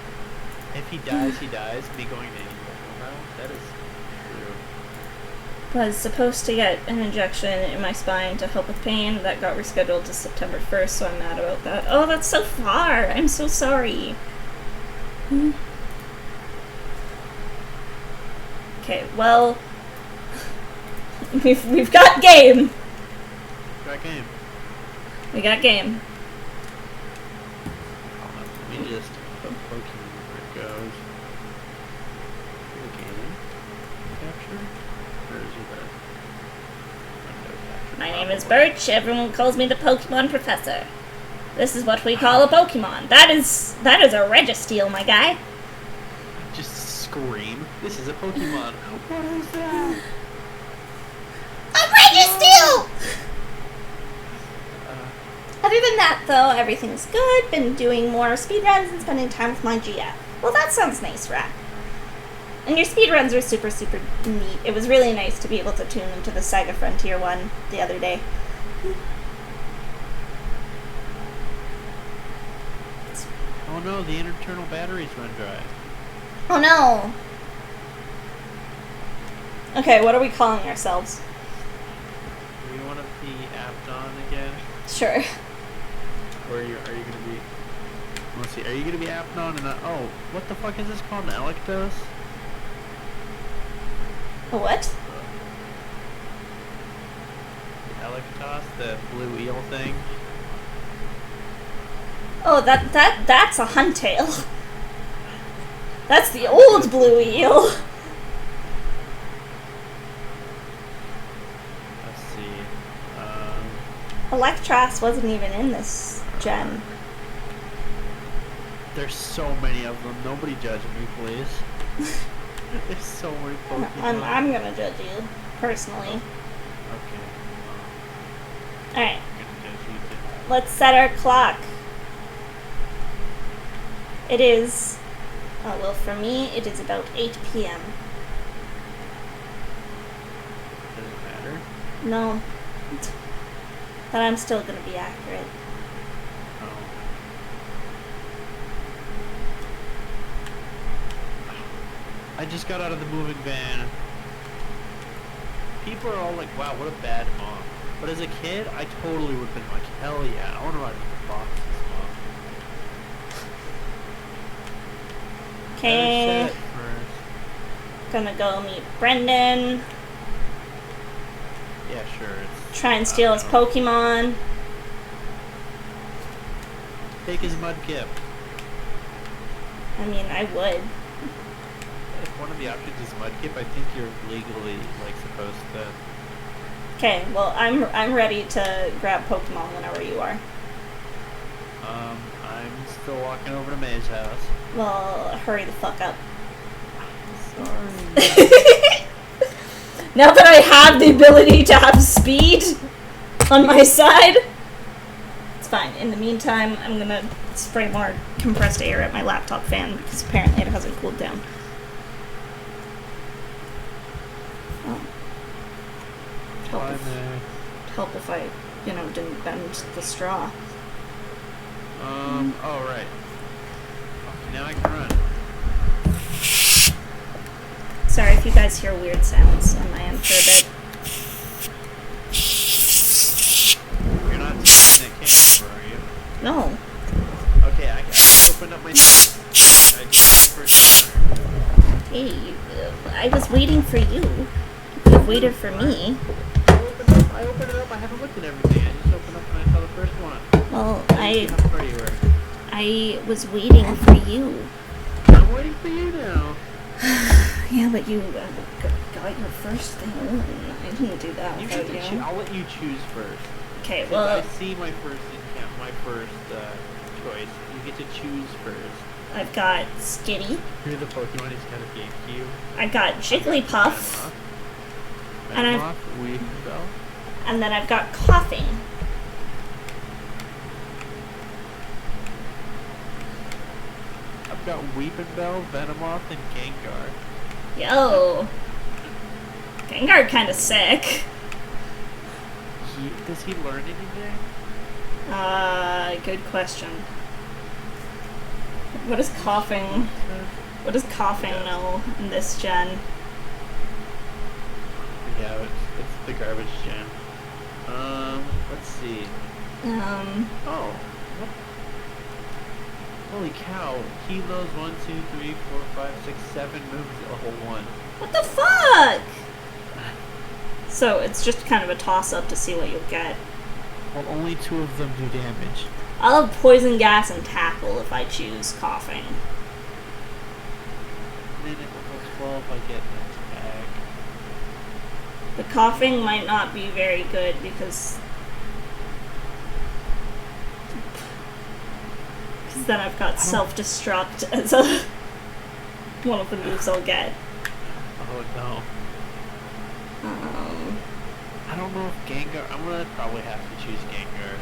If he dies, he dies. Me going to Emerald. That is true. Was supposed to get an injection in my spine to help with pain. That got rescheduled to September 1st, so I'm mad about that. Oh, that's so far! I'm so sorry. Okay, well... We've got game! Got game. We got game. Let me just put Pokemon where it goes. The game capture? Where is it? Window capture. My name is Birch. Everyone calls me the Pokemon Professor. This is what we call a Pokemon. That is a Registeel, my guy. Just scream. This is a Pokemon. What is that? A Registeel! Other than that, though, everything's good. Been doing more speedruns and spending time with my GF. Well, that sounds nice, Rat. And your speedruns are super, super neat. It was really nice to be able to tune into the Saga Frontier one the other day. Oh no, the internal batteries run dry. Oh no! Okay, what are we calling ourselves? Do you want to be Arknon again? Sure. Or are you gonna be... Let's see, are you gonna be Arknon and oh, what the fuck is this called? An Electos? A what? The Electos, the blue eel thing? Oh, that's a Huntail. That's the old blue eel. Let's see. Electros wasn't even in this gen. There's so many of them. Nobody judge me, please. There's so many Pokemon. I'm gonna judge you, personally. Okay. Alright, I'm gonna judge you too. let's set our clock. It is, oh well, for me, it is about 8 p.m. Does it matter? No. But I'm still gonna be accurate. Oh. I just got out of the moving van. People are all like, wow, what a bad mom. But as a kid, I totally would have been like, hell yeah, I want to ride with the boxes, mom. Okay. Gonna go meet Brendan. Yeah, sure. Try and steal his Pokemon. Take his Mudkip. I mean, I would. If one of the options is Mudkip, I think you're legally like supposed to. Okay, well, I'm ready to grab Pokemon whenever you are. I'm still walking over to May's house. Well, hurry the fuck up. Sorry. Now that I have the ability to have speed on my side, it's fine. In the meantime, I'm gonna spray more compressed air at my laptop fan because apparently it hasn't cooled down. Oh. Help if I, didn't bend the straw. Oh, right. Okay, now I can run. Sorry if you guys hear weird sounds on my end for a bit. You're not taking that camera, are you? No. Okay, I opened up my... I just first time. Hey, I was waiting for you. You could have waited for me. I opened it up, I haven't looked at everything. I just opened up and I saw the first one. Well, How far you were. I was waiting for you. I'm waiting for you now. Yeah, but you got your first thing. I didn't do that without you. I'll let you choose first. Okay, Since well... I see my first choice. You get to choose first. I've got Skitty. Here are the Pokemon he's got a GameCube. I've got Jigglypuff. Venomoth, Weavile. And then I've got Coughing. I've got Weepinbell, Venomoth, and Gengar. Yo. Gengar kinda sick. Does he learn anything? Good question. What does coughing? What does coughing Yeah. know in this gen? Yeah, it's the garbage gen. Let's see. Oh, what? Holy cow! He knows 1, 2, 3, 4, 5, 6, 7 moves a whole one. What the fuck? So it's just kind of a toss-up to see what you'll get. Well, only 2 of them do damage. I'll have poison gas and tackle if I choose coughing. Then at level 12, I get an attack. The coughing might not be very good because then I've got self-destruct as a one of the moves I'll get. Oh no. I don't know if Gengar. I'm gonna probably have to choose Gengar.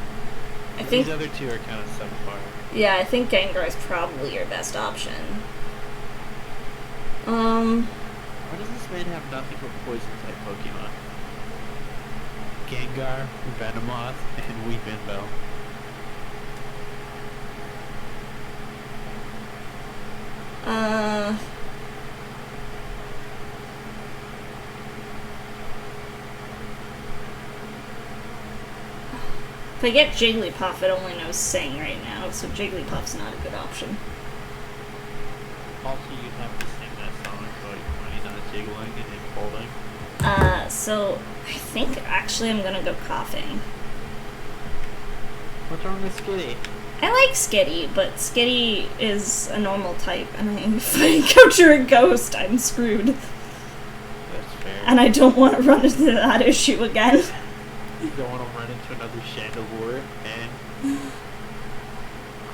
I think These other 2 are kind of subpar. yeah, I think Gengar is probably your best option. Why does this man have nothing but poison type Pokemon? Gengar, Venomoth, and Weepinbell. If I get Jigglypuff, it only knows Sing right now, so Jigglypuff's not a good option. Also, you'd have to sing that song when he's not jiggling and he's holding. So I think actually I'm gonna go coughing. What's wrong with Skitty? I like Skitty, but Skitty is a normal type, and if I encounter a ghost, I'm screwed. That's fair. And I don't want to run into that issue again. You don't want to run into another Chandelure, and...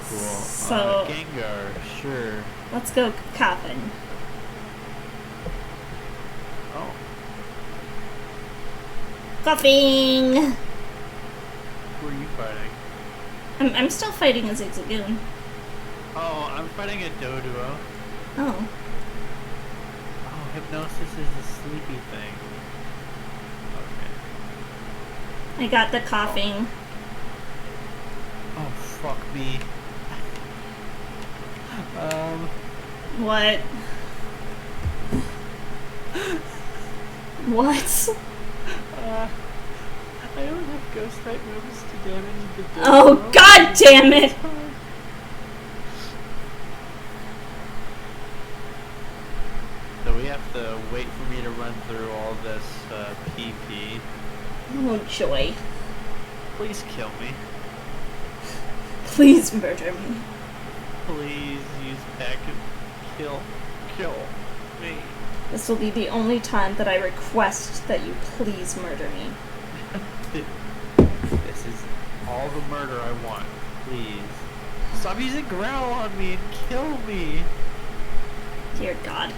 Cool. So- Gengar, sure. Let's go coughing. Oh. Coughing! Who are you fighting? I'm still fighting a Zigzagoon. Oh, I'm fighting a Doduo. Oh. Oh, Hypnosis is the sleepy thing. Okay. I got the coughing. Oh, fuck me. What? What? I don't have ghost type moves to damage the Doduo. Oh, god damn it! So we have to wait for me to run through all this PP. Oh, joy. Please kill me. Please murder me. Please use pack and kill me. This will be the only time that I request that you please murder me. This is all the murder I want. Please. Stop using growl on me and kill me. Dear God.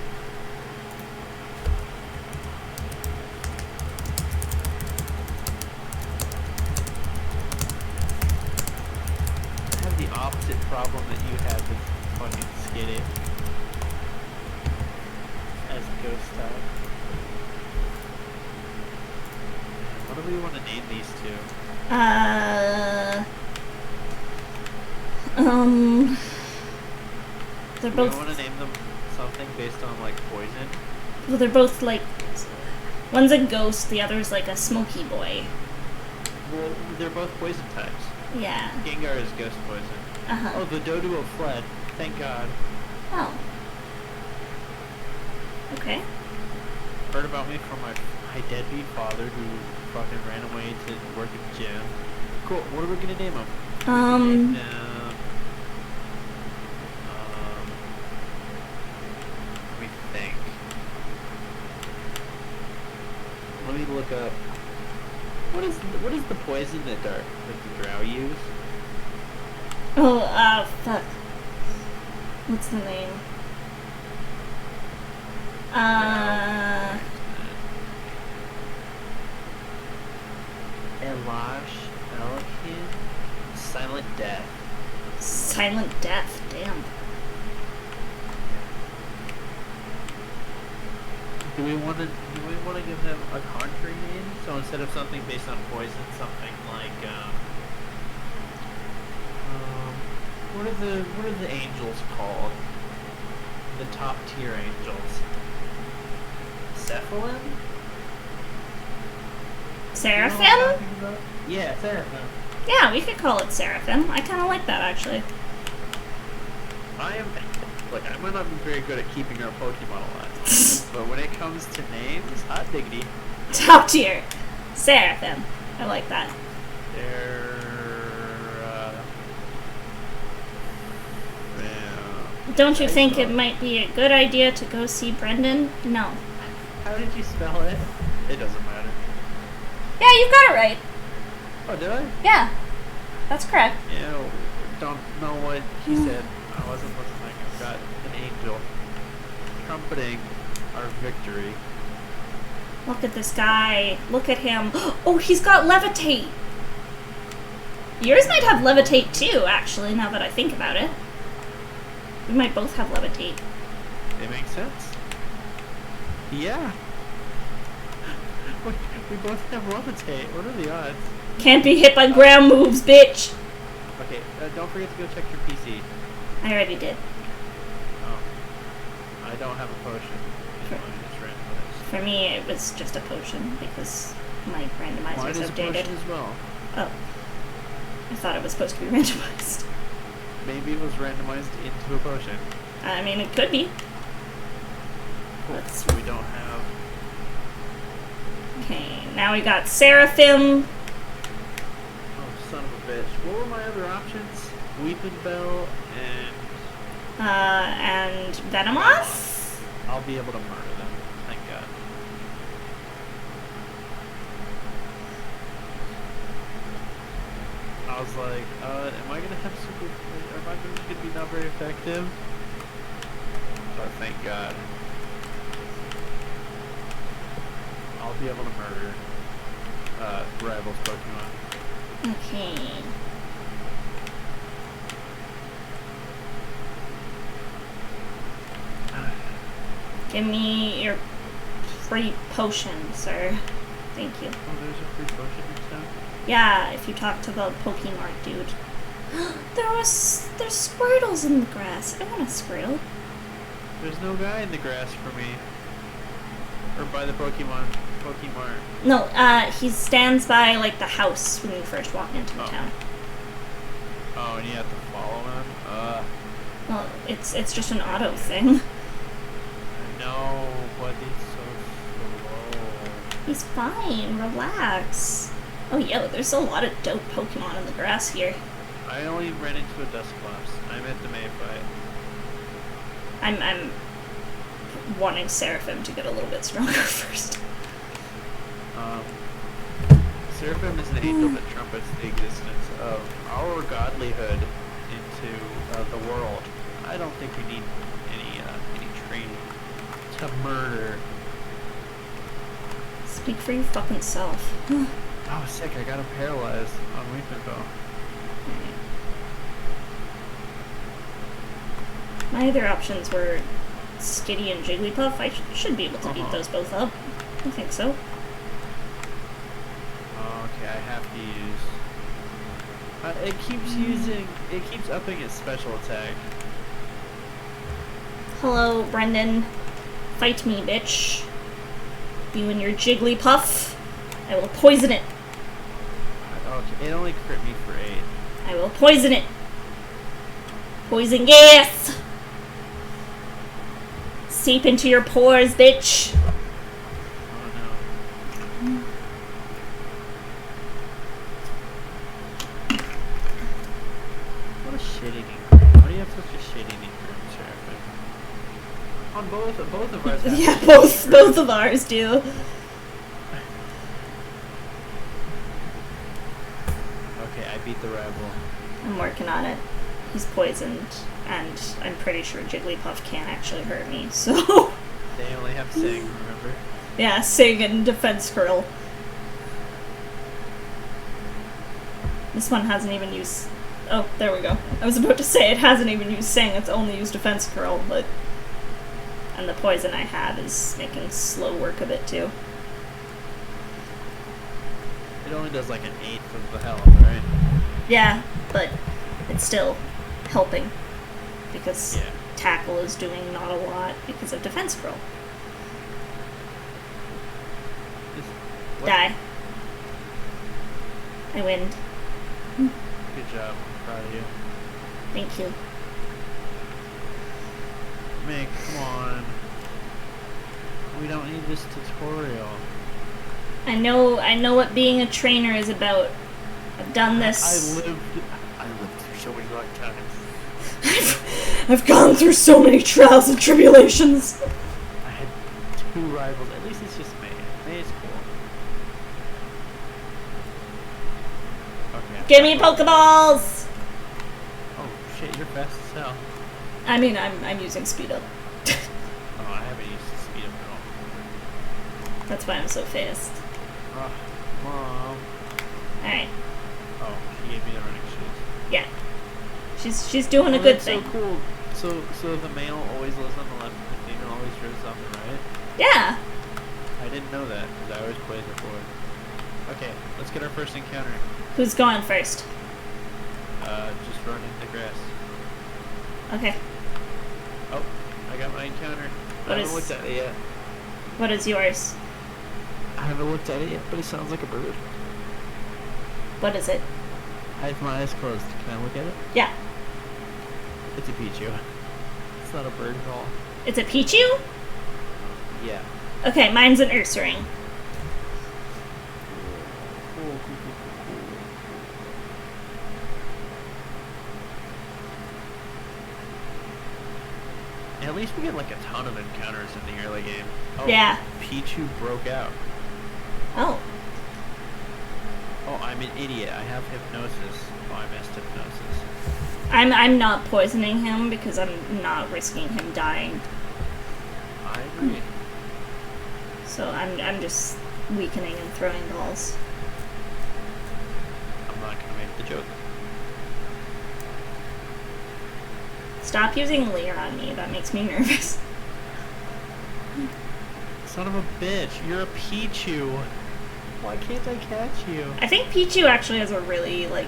I have the opposite problem that you had with fucking Skitty. As ghost type. What do we want to name these 2? They're Do we both, want to name them something based on like poison? well, they're both like, one's a ghost, the other's like a smoky boy. Well, they're both poison types. Yeah. Gengar is ghost poison. Uh-huh. Oh, the Doduo fled. Thank God. Oh. Okay. Heard about me from my deadbeat father who fucking ran away to work at the gym. Cool. What are we gonna name him? Name them, let me think. Let me look up. What is the poison that the drow use? Oh, fuck. What's the name? Elash, Elikin, Silent Death. Silent Death, damn. Do we want to give them a country name? So instead of something based on poison, something like what are the angels called? The top tier angels. Cephalin? Seraphim? Yeah, Seraphim. Yeah, we could call it Seraphim. I kind of like that, actually. Look, I might not be very good at keeping our Pokemon alive, but when it comes to names, hot diggity. Top tier. Seraphim. I like that. They're, yeah. Don't you think it might be a good idea to go see Brendan? No. How did you spell it? It doesn't matter. Yeah, you got it right. Oh, did I? Yeah. That's correct. Yeah, don't know what he said. I wasn't listening. I've got an angel trumpeting our victory. Look at this guy. Look at him. Oh, he's got levitate. Yours might have levitate too, actually, now that I think about it. We might both have levitate. It makes sense. Yeah. We both have levitate. What are the odds? Can't be hit by ground moves, bitch. Okay, don't forget to go check your PC. I already did. Oh. I don't have a potion. Mine is randomized. For me, it was just a potion because my randomizer Mine is is a outdated. potion as well. Oh. I thought it was supposed to be randomized. Maybe it was randomized into a potion. I mean, it could be. Cool. Let's... So we don't have... Okay, now we got Seraphim. Oh, son of a bitch. What were my other options? Weeping Bell And Venomoth? I'll be able to murder them. Thank God. I was like, am I gonna have super... Am I gonna be not very effective? Oh, thank God. I'll be able to murder, Rival's Pokemon. Okay. Give me your free potion, sir. Thank you. Oh, there's a free potion next time? Yeah, if you talk to the Pokemon dude. There's Squirtles in the grass. I want a Squirtle. There's no guy in the grass for me. Or by the Pokemon. No, he stands by, like, the house when you first walk into the town. Oh, and you have to follow him? Well, it's just an auto thing. I know, but he's so slow. He's fine. Relax. Oh, yeah, there's a lot of dope Pokemon in the grass here. I only ran into a Dusclops. I'm at the May fight. I'm wanting Seraphim to get a little bit stronger first. Seraphim is an angel that trumpets the existence of our godlyhood into the world. I don't think we need any training to murder. Speak for your fucking self. Oh, sick! I got him paralyzed on Weeping Bell. My other options were Skitty and Jigglypuff. I should be able to beat those both up. I think so. Okay, I have to use... it keeps upping its special attack. Hello, Brendan. Fight me, bitch. You and your Jigglypuff. I will poison it. Okay, it only crit me for 8. I will poison it. Poison gas! Seep into your pores, bitch. Oh no. What a shit-eating cream. Why do you have such a shit-eating cream, Seraphim? On both of ours have Yeah, both of ours do. Okay, I beat the rival. I'm working on it. He's poisoned, and I'm pretty sure Jigglypuff can't actually hurt me, so... They only have Sing, remember? Yeah, Sing and Defense Curl. This one hasn't even used... Oh, there we go. I was about to say it hasn't even used Sing, it's only used Defense Curl, but... And the poison I have is making slow work of it, too. It only does like an 1/8 of the health, right? Yeah, but it's still helping. Because Yeah. tackle is doing not a lot because of defense scroll. What? Die. I win. Good job. I'm proud of you. Thank you. Mick, come on. We don't need this tutorial. I know what being a trainer is about. I've done this. I lived through so many lifetimes. I've gone through so many trials and tribulations. I had 2 rivals. At least it's just May. May is cool. Okay. Give me Pokeballs! Oh shit, you're fast as hell. I mean, I'm using speed up. Oh, I haven't used the speed up at all. That's why I'm so fast. Oh, Mom. Alright. Oh, she gave me the running shoes. Yeah. She's doing a good That's thing. so cool. So the male always lives on the left and the female always lives on the right? Yeah. I didn't know that, because I always played the board. Okay, let's get our first encounter. Who's going first? Just run in the grass. Okay. Oh, I got my encounter. What I is- haven't looked at it yet. What is yours? I haven't looked at it yet, but it sounds like a bird. What is it? I have my eyes closed. Can I look at it? Yeah. It's a Pichu. It's not a bird at all. It's a Pichu? Yeah. Okay, mine's an Ursaring. Cool. At least we get like a ton of encounters in the early game. Oh, Yeah. Pichu broke out. Oh. Oh, I'm an idiot. I have hypnosis. Oh, I missed hypnosis. I'm not poisoning him because I'm not risking him dying. I agree. So I'm just weakening and throwing balls. I'm not gonna make the joke. Stop using Leer on me, that makes me nervous. Son of a bitch, you're a Pichu. Why can't I catch you? I think Pichu actually has a really, like,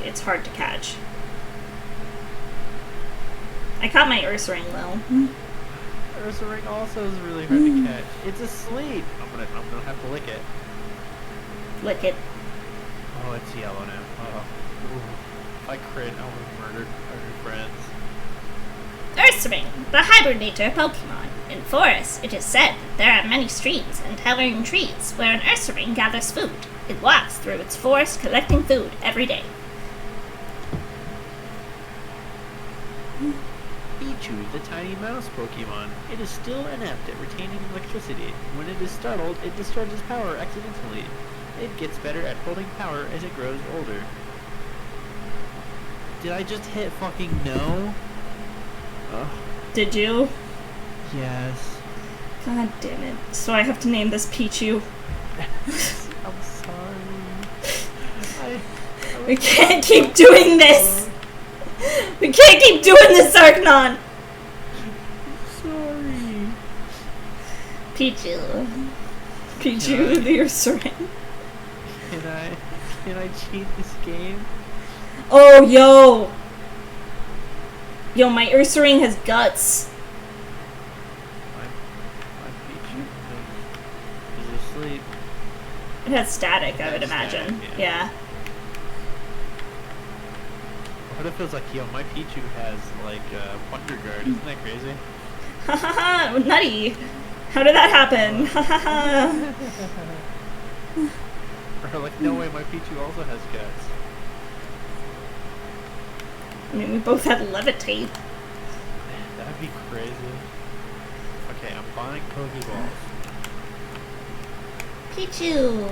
it's hard to catch. I caught my Ursaring though. Ursaring also is really hard to catch. It's asleep. I'm gonna have to lick it. Lick it. Oh, it's yellow now. Oh. Ooh. If I crit, I would have murdered our new friends. Ursaring, the hibernator Pokemon. In forests, it is said there are many streams and towering trees where an Ursaring gathers food. It walks through its forest collecting food every day. Pichu, the tiny mouse Pokemon. It is still inept at retaining electricity. When it is startled, it discharges power accidentally. It gets better at holding power as it grows older. Did I just hit fucking no? Ugh. Did you? Yes. God damn it. So I have to name this Pichu. I'm sorry. We can't keep doing this! We can't keep doing this, Arknon! Sorry. Pichu. Pichu the Ursaring. Can I cheat this game? Oh, yo! Yo, my Ursaring has guts. My Pichu is asleep. It has static, I It would has imagine. static, Yeah. What if it feels like, yo, my Pichu has, like, Wonder Guard. Isn't that crazy? Ha ha ha! Nutty! How did that happen? Ha ha ha! Or like, no way, my Pichu also has guts. I mean, we both had levitate. That'd be crazy. Okay, I'm buying Pokeballs. Pichu!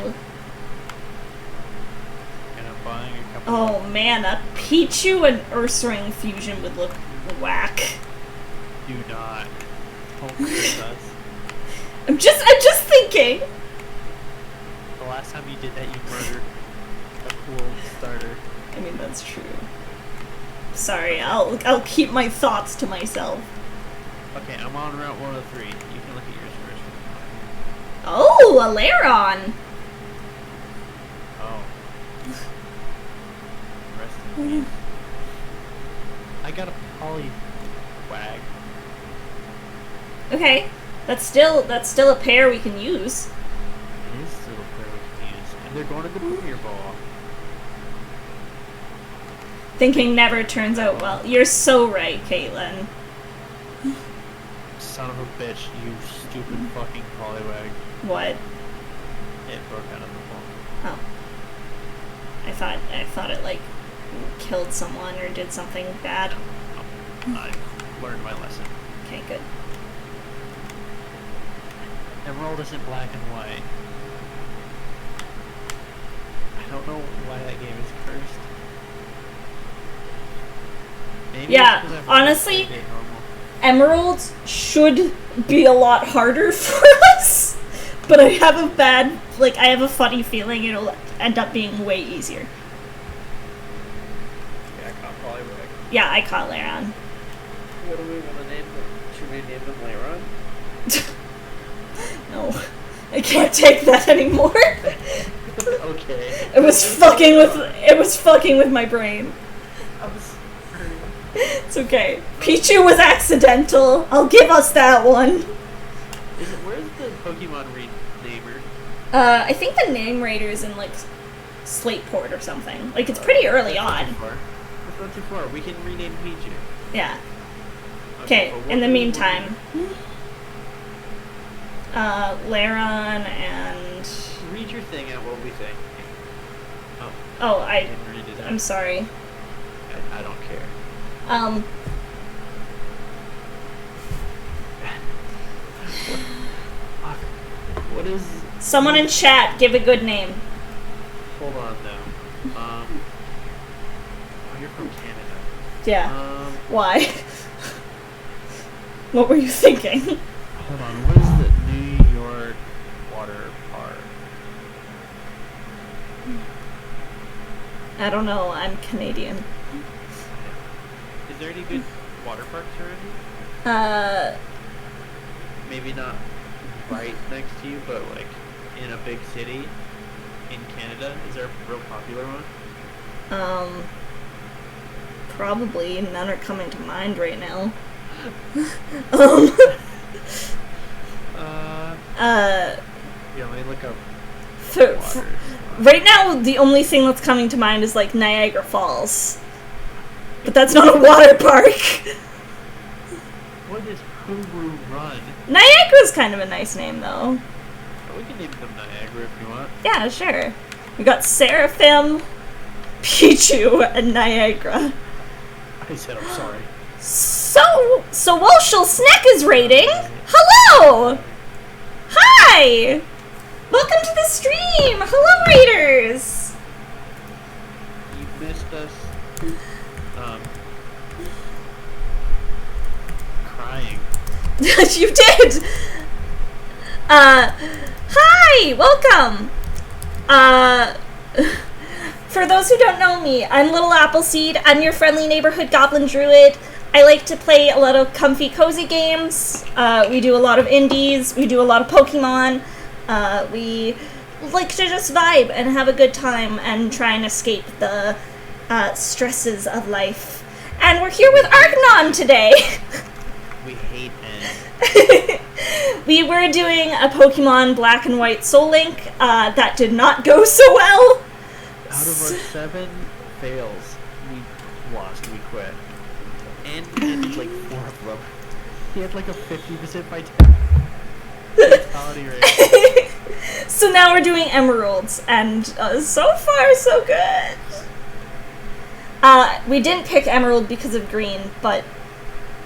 And I'm buying a couple Oh man, a Pichu and Ursaring fusion would look whack. Do not. Don't curse us. I'm just thinking. The last time you did that, you murdered a cool starter. I mean, that's true. Sorry, I'll keep my thoughts to myself. Okay, I'm on Route 103. You can look at yours first. Oh, a Lairon! Oh. Rest in peace. I got a Poliwag. Okay, that's still a pair we can use. It is still a pair we can use, and they're going to the Premier Ball. Thinking never turns out well. You're so right, Caitlin. Son of a bitch, you stupid fucking Poliwag. What? It broke out of the ball. Oh. I thought it, like, killed someone or did something bad. Oh, I learned my lesson. Okay, good. Emerald isn't black and white. I don't know why that game is cursed. Maybe Yeah, it's 'cause I've honestly, played it normal. Emeralds should be a lot harder for us, but I have a funny feeling it'll end up being way easier. Yeah, I caught Poliwag. Yeah, I caught Laron. What do we want to name them? Should we name them Laron? No, I can't take that anymore. Okay. It was fucking with my brain. I'm sorry. It's okay. Pichu was accidental. I'll give us that one. Where's the Pokemon renamer? I think the name rater is in like Slateport or something. Like it's pretty early on. That's not too far. We can rename Pichu. Yeah. Okay. In the meantime, Laron and. Read your thing out. What we think. Oh, I didn't read it out. I'm sorry. I don't care. What is? Someone in chat give a good name. Hold on though. Oh, you're from Canada. Yeah. Why? What were you thinking? Hold on. What is the New York water park? I don't know. I'm Canadian. Is there any good water parks around here? Maybe not right next to you, but like in a big city in Canada. Is there a real popular one? Probably. None are coming to mind right now. Yeah, let me look up. Right now, the only thing that's coming to mind is like Niagara Falls. But that's not a water park. What is Hooroo Run? Niagara's kind of a nice name, though. Oh, we can name them Niagara if you want. Yeah, sure. We got Seraphim, Pichu, and Niagara. I said I'm sorry. So Walshall Snack is rating. Hello! Hi! Welcome to the stream! Hello, raiders! You missed us. Crying. You did! Hi! Welcome! For those who don't know me, I'm Little Appleseed. I'm your friendly neighborhood goblin druid. I like to play a lot of comfy, cozy games. We do a lot of indies. We do a lot of Pokemon. We like to just vibe and have a good time and try and escape the stresses of life. And we're here with Arknon today. We hate N. We were doing a Pokemon Black and White Soul Link. That did not go so well. Out of our 7 fails, we lost. We quit. And he did like 4 of them. He had like a 50% vitality rate. So now we're doing Emeralds, and so far so good. We didn't pick Emerald because of green, but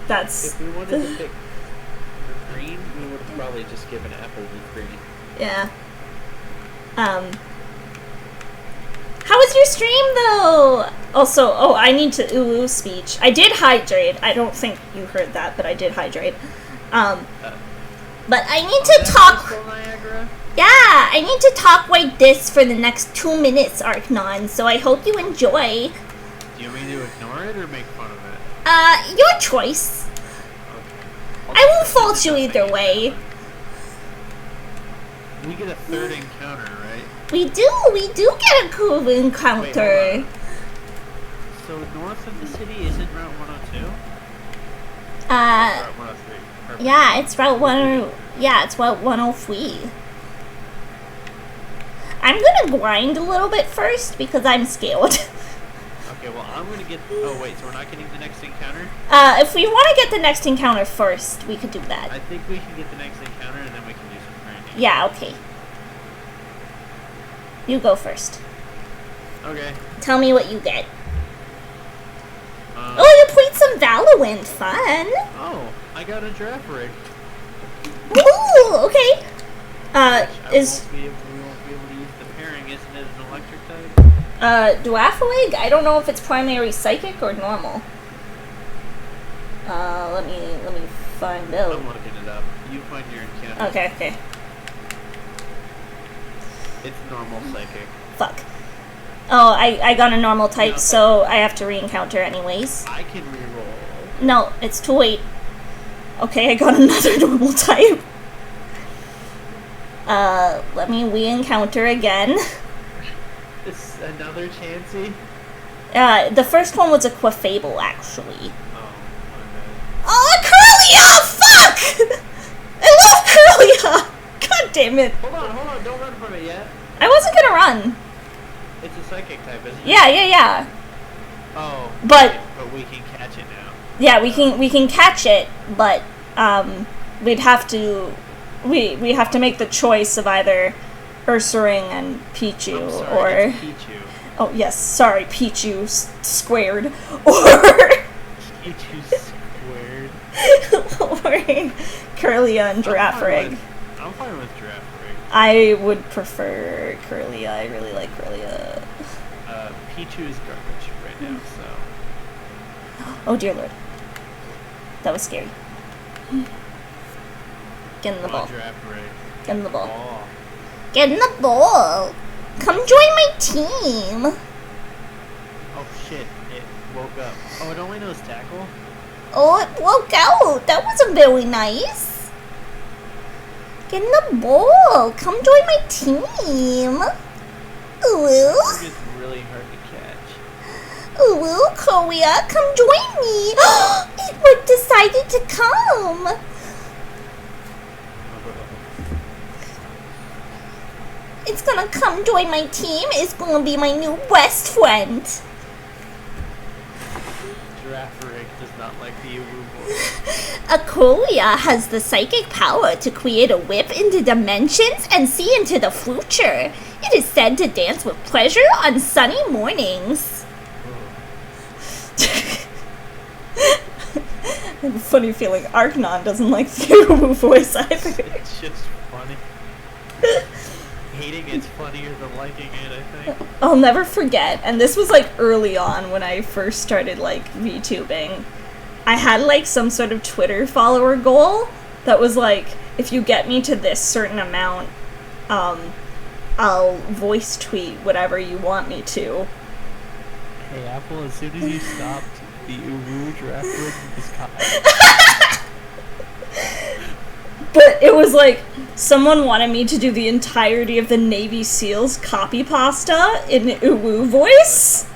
that's... If we wanted to pick green, we would have probably just given Apple with green. Yeah. How was your stream, though? Also, I need to ooh speech. I did hydrate. I don't think you heard that, but I did hydrate. But I need to talk... Niagara? Yeah, I need to talk like this for the next 2 minutes, Arknon, so I hope you enjoy. Do you want me to ignore it or make fun of it? Your choice. Okay. I won't fault you either way. We get a 3rd encounter, right? We do get a cool encounter. Wait, hold on. So north of the city isn't Route 102? Route 103. Perfect. Yeah, it's Route 1. Yeah, it's Route 103. I'm gonna grind a little bit first because I'm scared. Okay, well, I'm gonna get... Oh, wait, so we're not getting the next encounter? If we want to get the next encounter first, we could do that. I think we can get the next encounter and then we can do some grinding. Yeah, okay. You go first. Okay. Tell me what you get. Oh, you played some Valorant. Fun. Oh, I got a giraffe rig. Ooh, okay. We won't be able to use the pairing. Isn't it an electric type? Giraffe rig? I don't know if it's primary psychic or normal. Let me find out. I'm looking it up. You find your encounter. Okay. It's normal psychic. Fuck. Oh, I got a normal type, No, so I have to re-encounter anyways. I can reroll. No, it's too late. Okay, I got another normal type. Let me re-encounter again. It's another Chansey? The first one was a Quafable, actually. Oh, my bad. Oh, Curlia! Fuck! I love Curlia! God damn it. Hold on, don't run from it yet. I wasn't gonna run. It's a psychic type, isn't it? Yeah. Oh, But we can catch it now. yeah, we can catch it, but we'd have to we have to make the choice of either Ursaring and Pichu I'm sorry, or it's Pichu. oh yes, sorry, Pichu squared or Pichu squared. or Curlia and Giraffe Rig. I'm fine with Giraffe Rig. I would prefer Curlia. I really like Curlia. Pichu is garbage right now, so... Oh dear lord. That was scary. Get in the ball. Giraffe Rig. Get in the ball. Oh. Get in the ball. Come join my team. Oh shit, it woke up. Oh, it only knows tackle? Oh, it woke out. That wasn't very nice. Get in the ball. Come join my team. Ooh. It's really hard to catch. Ooh, Korea, come join me. It decided to come. It's gonna come join my team. It's gonna be my new best friend. Giraffe Rig does not like the Uwu voice. Akolia has the psychic power to create a whip into dimensions and see into the future. It is said to dance with pleasure on sunny mornings. I have a funny feeling Arknon doesn't like the Uwu voice either. It's just funny. Hating it's funnier than liking it, I think. I'll never forget, and this was like early on when I first started like VTubing. I had like some sort of Twitter follower goal that was like, if you get me to this certain amount, I'll voice tweet whatever you want me to. Hey Apple, as soon as you stopped the Uwu Giraffe Rig was caught. But it was like, someone wanted me to do the entirety of the Navy SEALs copy pasta in Uwu voice.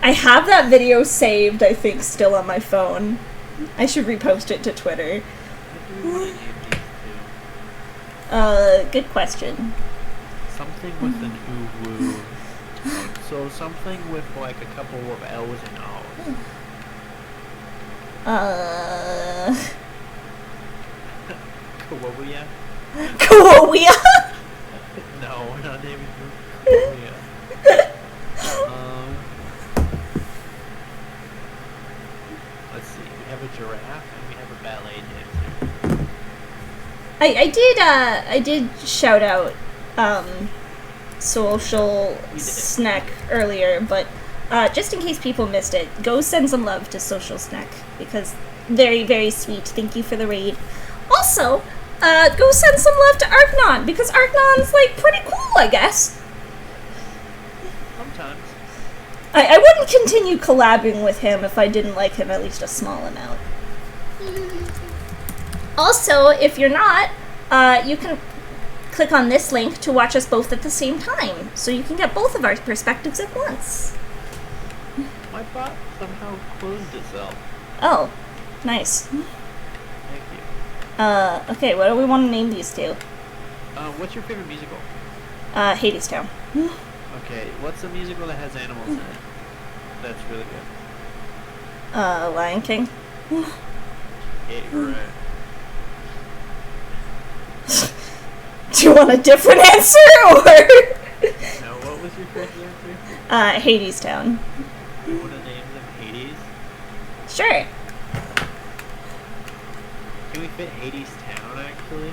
I have that video saved, I think, still on my phone. I should repost it to Twitter. Good question. Something with an Uwu. So something with like a couple of L's and O's. Kawawia? Kawawia? No, we're not naming her Kawawia. Let's see. We have a giraffe and we have a ballet dancer. I did shout out Social Snack earlier, but just in case people missed it, go send some love to Social Snack because very, very sweet. Thank you for the raid. Also, go send some love to Arknon because Arknon's like pretty cool, I guess. Sometimes. I wouldn't continue collabing with him if I didn't like him at least a small amount. Also, if you're not, you can click on this link to watch us both at the same time, so you can get both of our perspectives at once. My bot somehow closed itself. Oh, nice. Thank you. Okay, what do we want to name these two? What's your favorite musical? Hades Town. Okay, what's a musical that has animals in it? That's really good. Lion King. Yeah, you're right. Do you want a different answer, or? No, what was your first answer? Hades Town. You want to name them Hades? Sure. Can we fit Hades Town, actually?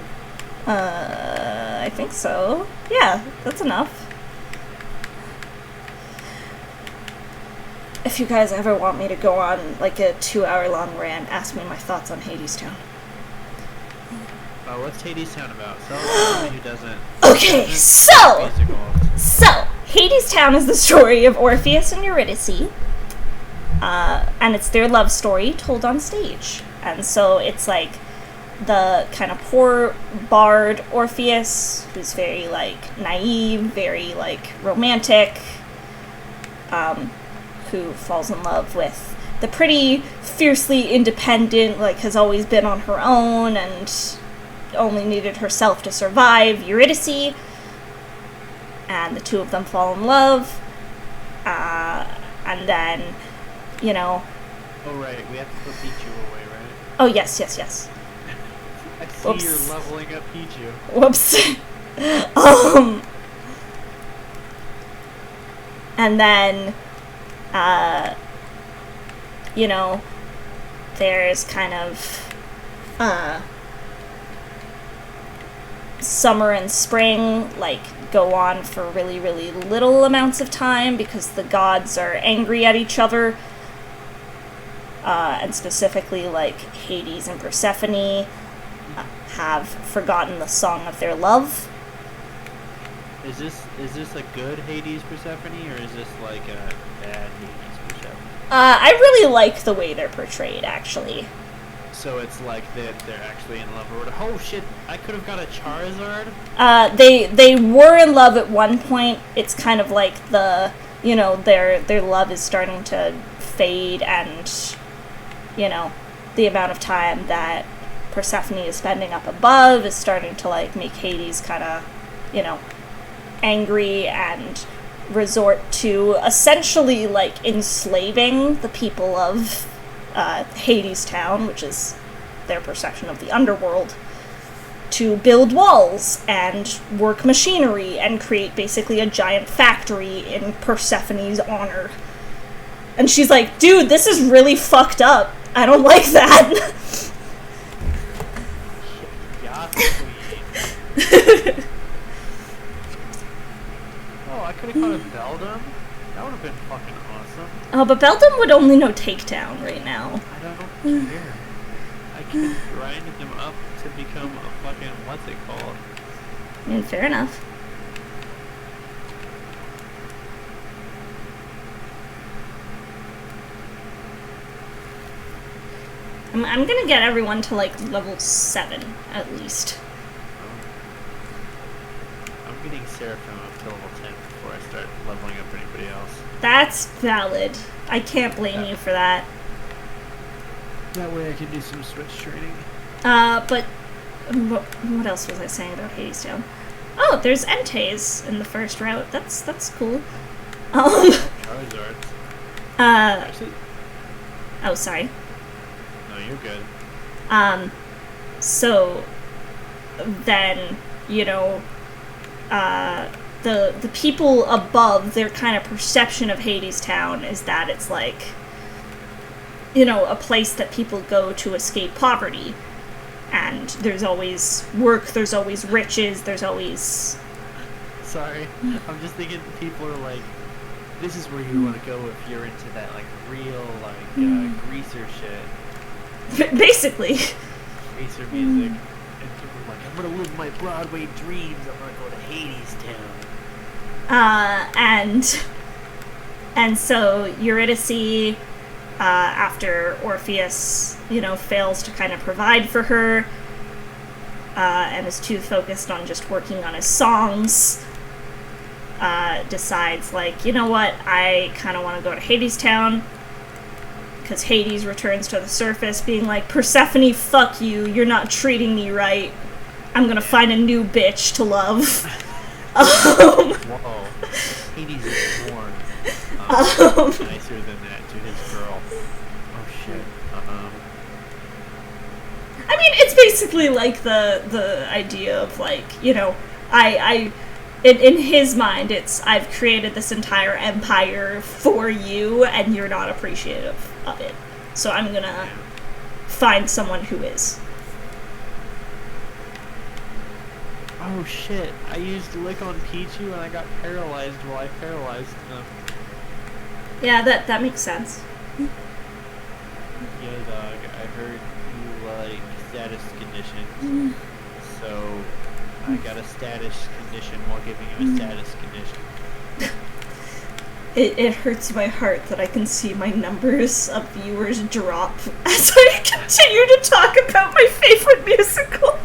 I think so. Yeah, that's enough. If you guys ever want me to go on, like, a 2-hour-long rant, ask me my thoughts on Hades Town. What's Hades Town about? So, somebody who doesn't... Okay, so, Hades Town is the story of Orpheus and Eurydice, and it's their love story told on stage. And so it's like the kind of poor bard Orpheus, who's very, like, naive, very, like, romantic, who falls in love with the pretty fiercely independent, like, has always been on her own and only needed herself to survive, Eurydice, and the two of them fall in love, and then, you know... Oh, right, we have to put Pichu away, right? Oh, yes. I see Whoops. you're leveling up Pichu. Whoops. And then, you know, there's kind of, summer and spring, like, go on for really, really little amounts of time because the gods are angry at each other. And specifically, like, Hades and Persephone have forgotten the song of their love. Is this a good Hades Persephone, or is this like a bad Hades Persephone? I really like the way they're portrayed, actually. So it's like they're actually in love, or oh shit, I could have got a Charizard? They were in love at one point. It's kind of like their love is starting to fade, and, you know, the amount of time that Persephone is spending up above is starting to, like, make Hades kind of, you know, angry and resort to essentially, like, enslaving the people of Hades Town, which is their perception of the underworld, to build walls and work machinery and create basically a giant factory in Persephone's honor. And she's like, dude, this is really fucked up. I don't like that. Yeah, oh, I could have caught a Beldum? That would have been fucking awesome. Oh, but Beldum would only know Takedown right now. I don't care. I can grind them up to become a fucking, what's it called? I mean, fair enough. I'm gonna get everyone to, like, level 7, at least. I'm getting Seraphim up to level 10 before I start leveling up anybody else. That's valid. I can't blame you for that. That way I can do some switch training. But what else was I saying about Hades Town? Oh, there's Entei in the first route. That's cool. Charizards. Actually, Oh, sorry. no, you're good. So then, you know, the people above, their kind of perception of Hades Town is that it's like, you know, a place that people go to escape poverty. And there's always work, there's always riches, there's always... Sorry, I'm just thinking people are like, this is where you want to go if you're into that, like, real, like, greaser shit. Basically. Greaser music. And people are like, I'm gonna live my Broadway dreams, I'm gonna go to Hades Town. And so Eurydice, after Orpheus, you know, fails to kind of provide for her, and is too focused on just working on his songs, decides, like, you know what, I kind of want to go to Hades Town, because Hades returns to the surface being like, Persephone, fuck you, you're not treating me right, I'm gonna find a new bitch to love. Whoa. Hades is born nicer than that to his girl. Oh shit. I mean, it's basically like the idea of, like, you know, in his mind, it's, I've created this entire empire for you, and you're not appreciative of it. So I'm gonna find someone who is. Oh shit, I used Lick on Pichu and I got paralyzed while I paralyzed them. Yeah, that makes sense. Yo dog, I heard you like status conditions. So I got a status condition while giving you a status condition. It hurts my heart that I can see my numbers of viewers drop as I continue to talk about my favorite musical.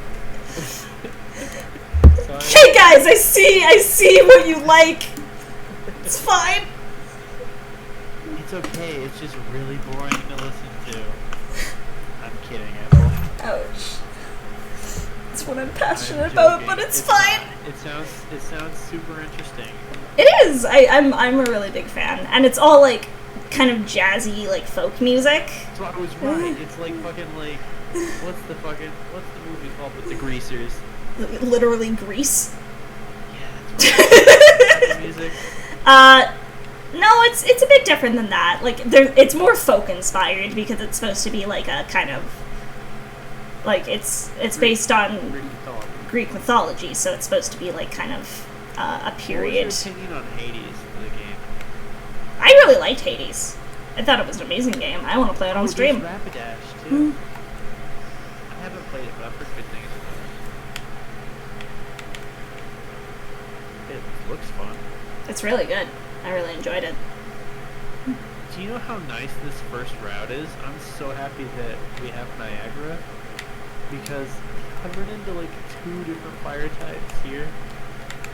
Hey guys, I see what you like. It's fine. It's okay, it's just really boring to listen to. I'm kidding, Apple. Ouch. That's what I'm passionate about, but it's fine. It sounds super interesting. It is. I'm a really big fan, and it's all like kind of jazzy, like folk music. That's what I was right. It's like fucking like what's the movie called with the greasers? Literally Grease. Yeah, that's right. Music. No, it's a bit different than that. Like it's more folk inspired because it's supposed to be like a kind of like it's based on Greek mythology, so it's supposed to be like kind of a period. What was your opinion on Hades for the game? I really liked Hades. I thought it was an amazing game. I want to play it on stream. Rapidash too. I haven't played it, but I've heard good things about it. It looks fun. It's really good. I really enjoyed it. Do you know how nice this first route is? I'm so happy that we have Niagara, because I've run into like 2 different fire types here.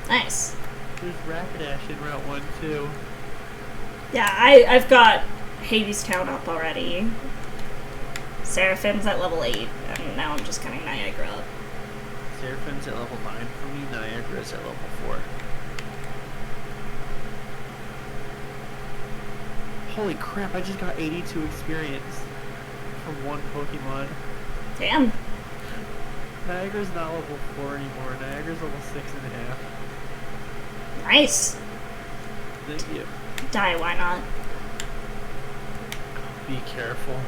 Nice. There's Rapidash in Route 1 too. Yeah, I've got Hades Town up already. Seraphim's at level 8, and now I'm just getting Niagara up. Seraphim's at level 9 for me, Niagara's at level 4. Holy crap, I just got 82 experience from one Pokemon. Damn. Niagara's not level 4 anymore, Niagara's level 6.5. Nice. Thank you. Die, why not? Be careful.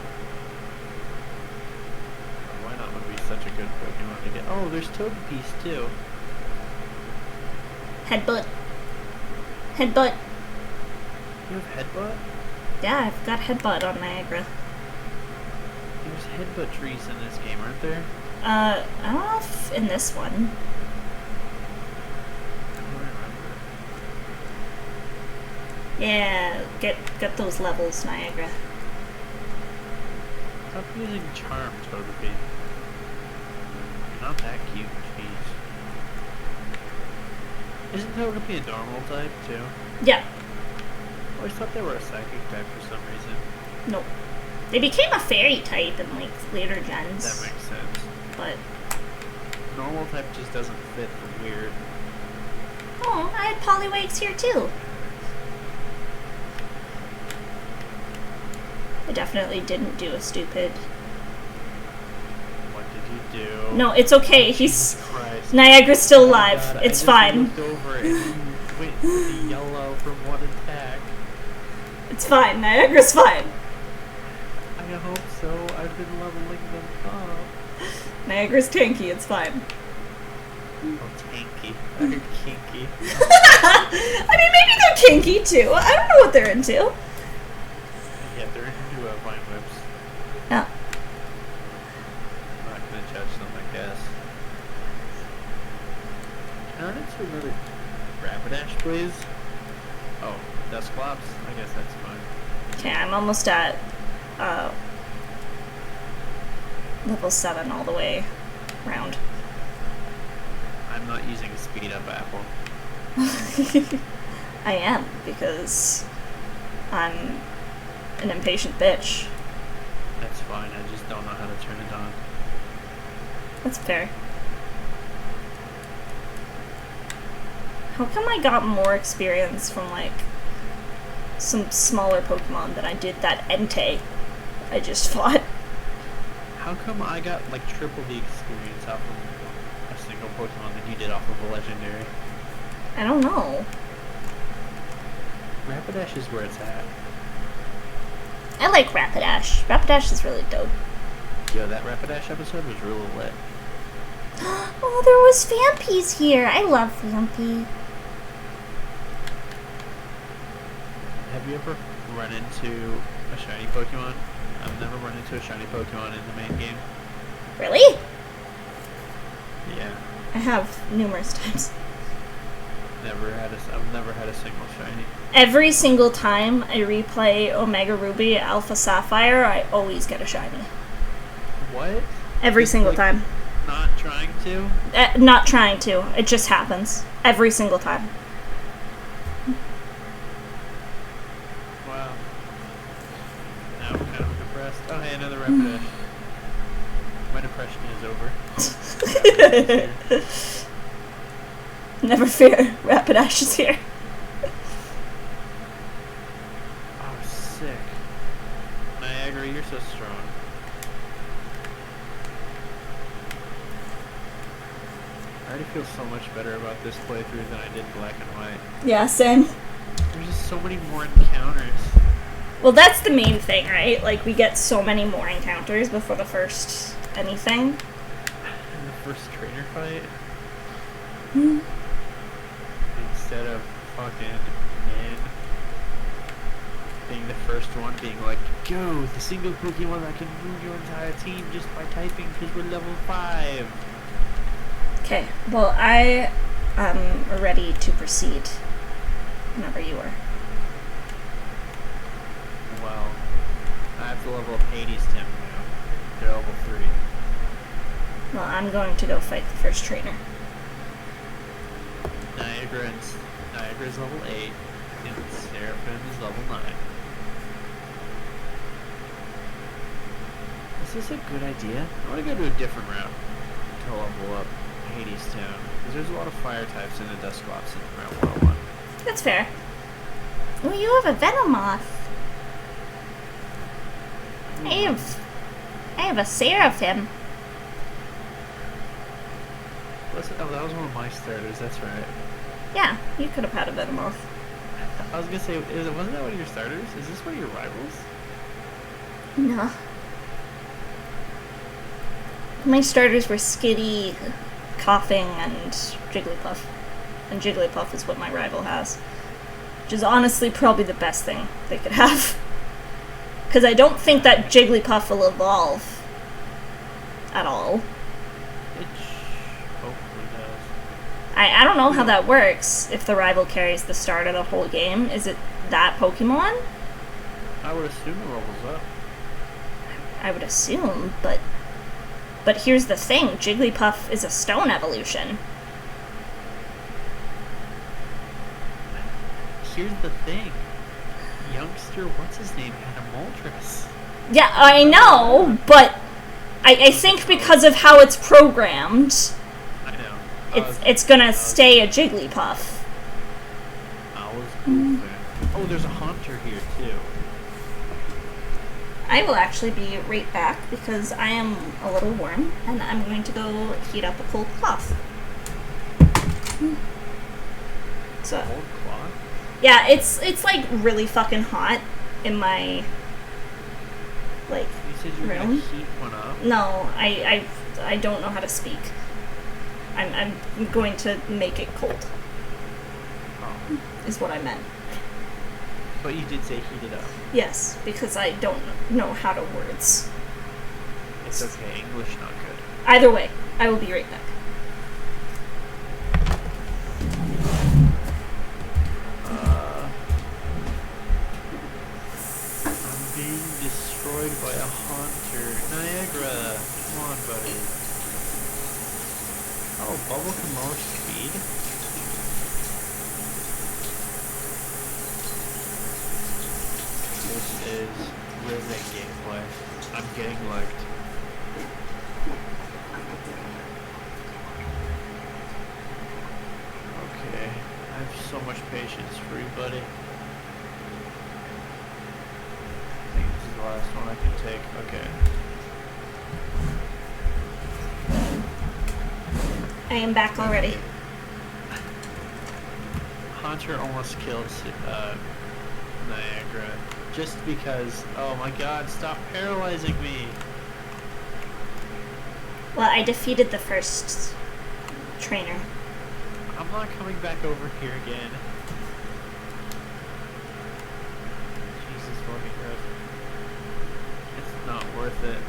Why not would be such a good Pokemon to get. Oh, there's Togepiece too. Headbutt. Headbutt. You have Headbutt? Yeah, I've got Headbutt on Niagara. There's Headbutt trees in this game, aren't there? I don't know if in this one. I don't remember. Yeah, get those levels, Niagara. Stop using Charm, Togepi. You're not that cute, jeez. Isn't Togepi a normal type, too? Yeah. I always thought they were a psychic type for some reason. Nope. They became a fairy type in, like, later gens. That makes sense. But... Normal type just doesn't fit the weird. Oh, I had Poliwags here, too. I definitely didn't do a stupid... What did you do? No, it's okay. Jesus Christ. Niagara's still alive. God, It's I fine. Looked over and you went to the yellow from one attack. It's fine. Niagara's fine. I hope so. I've been leveling them up. Niagara's tanky. It's fine. Oh, tanky. I heard kinky. I mean, maybe they're kinky, too. I don't know what they're into. Yeah, they're into vine whips. Yeah. I'm not gonna judge them, I guess. Can I run into another Rapidash, please? Oh, Dusclops? I guess that's fine. Okay, I'm almost at level 7 all the way around. I'm not using a speed up apple. I am, because I'm an impatient bitch. That's fine, I just don't know how to turn it on. That's fair. How come I got more experience from, like, some smaller Pokemon than I did that Entei I just fought? How come I got, like, triple the experience off of a single Pokemon than you did off of a legendary? I don't know. Rapidash is where it's at. I like Rapidash. Rapidash is really dope. Yo, that Rapidash episode was really lit. Oh, there was Vampys here. I love Vampy. Have you ever run into a shiny Pokemon? I've never run into a shiny Pokemon in the main game. Really? Yeah. I have numerous times. I've never had a single shiny. Every single time I replay Omega Ruby, Alpha Sapphire, I always get a shiny. What? Every single time. Not trying to? Not trying to. It just happens. Every single time. Wow. Now I'm kind of depressed. Oh, hey, another Rapidash. My depression is over. Never fear. Rapidash is here. Oh, sick. Niagara, you're so strong. I already feel so much better about this playthrough than I did Black and White. Yeah, same. There's just so many more encounters. Well, that's the main thing, right? Like, we get so many more encounters before the first anything. In the first trainer fight? Hmm. Instead of fucking being the first one, being like, go, the single Pokemon that can move your entire team just by typing because we're level 5. Okay, well, I am ready to proceed whenever you are. Well, I have to level up Hades' Tim now. They're level 3. Well, I'm going to go fight the first trainer. Niagara's level 8, and Seraphim is level 9. Is this a good idea? I want to go to a different route to level up Hades Town, because there's a lot of fire types in the Dusclops in Route 101. That's fair. Oh, you have a Venomoth. I have a Seraphim. Oh, that was one of my starters, that's right. Yeah, you could have had a Venomoth. I was gonna say, wasn't that one of your starters? Is this one of your rivals? No. My starters were Skitty, Coughing, and Jigglypuff. And Jigglypuff is what my rival has. Which is honestly probably the best thing they could have. Because I don't think that Jigglypuff will evolve at all. It hopefully does. I don't know how that works, if the rival carries the start of the whole game. Is it that Pokemon? I would assume it levels up. I would assume, but here's the thing, Jigglypuff is a stone evolution. Here's the thing. Youngster, what's his name, had a Moltres. Yeah, I know, but I think because of how it's programmed, I know. it's gonna stay a Jigglypuff. I was goofing. Oh, there's a Haunter here, too. I will actually be right back because I am a little warm and I'm going to go heat up a cold cloth. So, Cold cloth? yeah, it's like really fucking hot in my like You said you were room. gonna heat one up? No, I don't know how to speak. I'm going to make it cold. Oh. Is what I meant. But you did say heat it up. Yes, because I don't know how to words. It's okay, English not good. Either way, I will be right back. I'm being destroyed by a Haunter. Niagara, come on, buddy. Oh, Bubble can lower speed? This is riveting gameplay. I'm getting liked. Okay, I have so much patience for you, buddy. I think this is the last one I can take. Okay. I am back already. Hunter almost killed Niagara just because. Oh my God! Stop paralyzing me. Well, I defeated the first trainer. I'm not coming back over here again. Jesus fucking Christ. It's not worth it.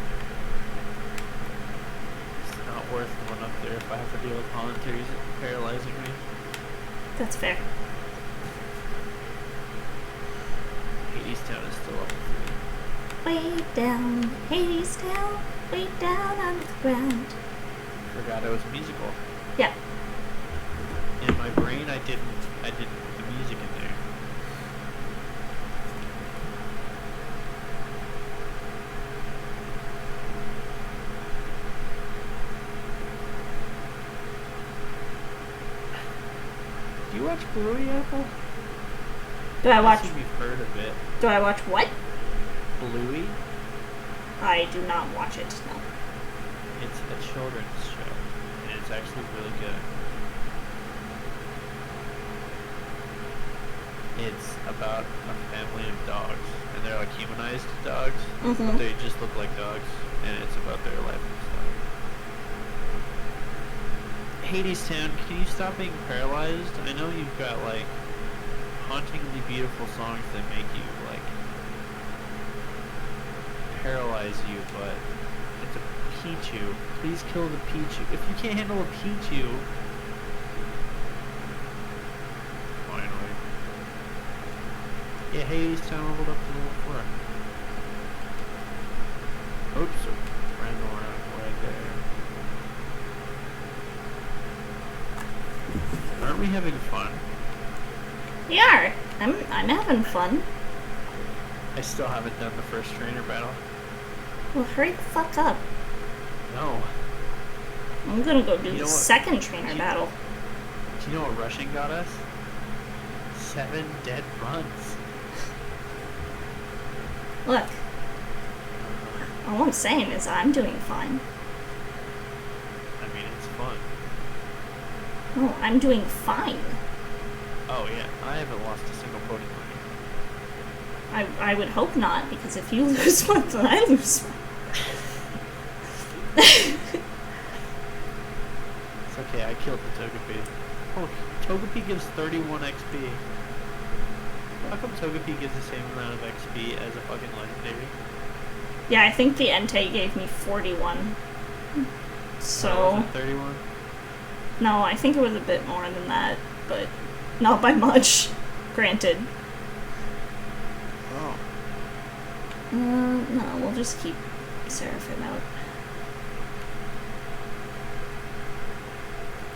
It's not worth going up there if I have to deal with volunteers paralyzing me. That's fair. Hades Town is still up for me. Way down, Hades down, way down on the ground. Forgot it was a musical. Yeah. In my brain, I didn't put the music in there. Do you watch Bluey Apple? Do I watch? I assume you've heard of it. Do I watch what? Bluey? I do not watch it. No. It's a children's show, and it's actually really good. It's about a family of dogs, and they're like humanized dogs, but they just look like dogs, and it's about their life and stuff. Hades Town, can you stop being paralyzed? I know you've got like hauntingly beautiful songs that make you like paralyze you, but it's a Pichu. Please kill the Pichu. If you can't handle a Pichu, finally. Yeah, Hades Town leveled up to level 4. Oops, ran around right there. Aren't we having fun? We are. I'm having fun. I still haven't done the first trainer battle. Well, hurry the fuck up. No. I'm gonna go do You know the what? second trainer battle. Do you know what rushing got us? 7 dead runs. Look, all I'm saying is I'm doing fine. I mean, it's fun. No, I'm doing fine. Oh yeah, I haven't lost a single Pokemon. I would hope not, because if you lose one, then I lose one. It's okay, I killed the Togepi. Oh, Togepi gives 31 XP. How come Togepi gives the same amount of XP as a fucking legendary? Yeah, I think the Entei gave me 41. So... was it 31? No, I think it was a bit more than that, but not by much. Granted. Oh. No, we'll just keep Seraphim out.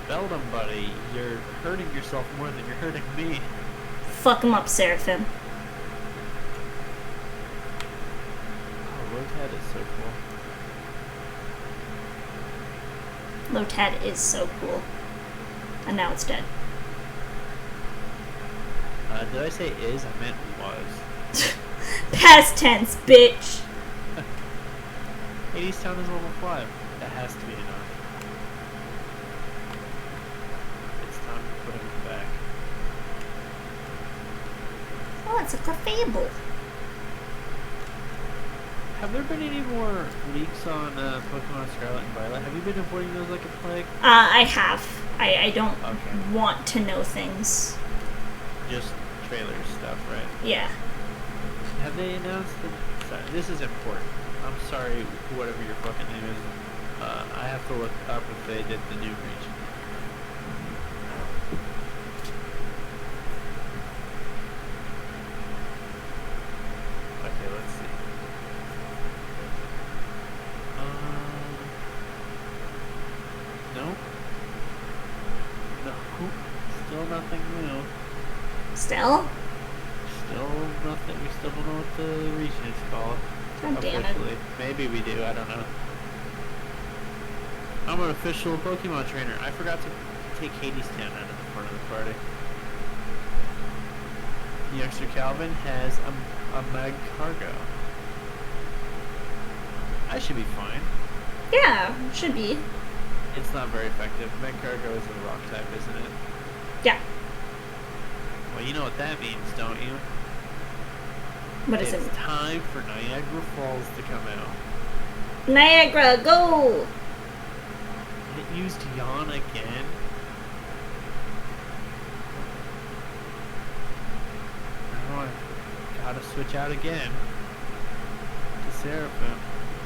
Beldum, buddy, you're hurting yourself more than you're hurting me. Fuck him up, Seraphim. Oh, Lotad is so cool. Lotad is so cool. And now it's dead. Did I say is? I meant was. Past tense, bitch! Hades Town is level 5. That has to be enough. It's time to put him back. Oh, it's a Clefable. Have there been any more leaks on Pokemon Scarlet and Violet? Have you been avoiding those like a plague? I have. I don't Okay. want to know things. Just trailers stuff, right? Yeah. Have they announced the... Sorry, this is important. I'm sorry, whatever your fucking name is. I have to look up if they did the new region. Okay, let's see. Nope. No. Still nothing new. Still? Still nothing. We still don't know what the region is called. God damn it. Officially. Maybe we do. I don't know. I'm an official Pokemon trainer. I forgot to take Hades Town out of the front of the party. Youngster Calvin has a Mag Cargo. I should be fine. Yeah, should be. It's not very effective. Mag Cargo is a rock type, isn't it? Yeah. Well, you know what that means, don't you? What is It's it? time for Niagara Falls to come out. Niagara, go! It used Yawn again. Now I gotta switch out again to Seraphim.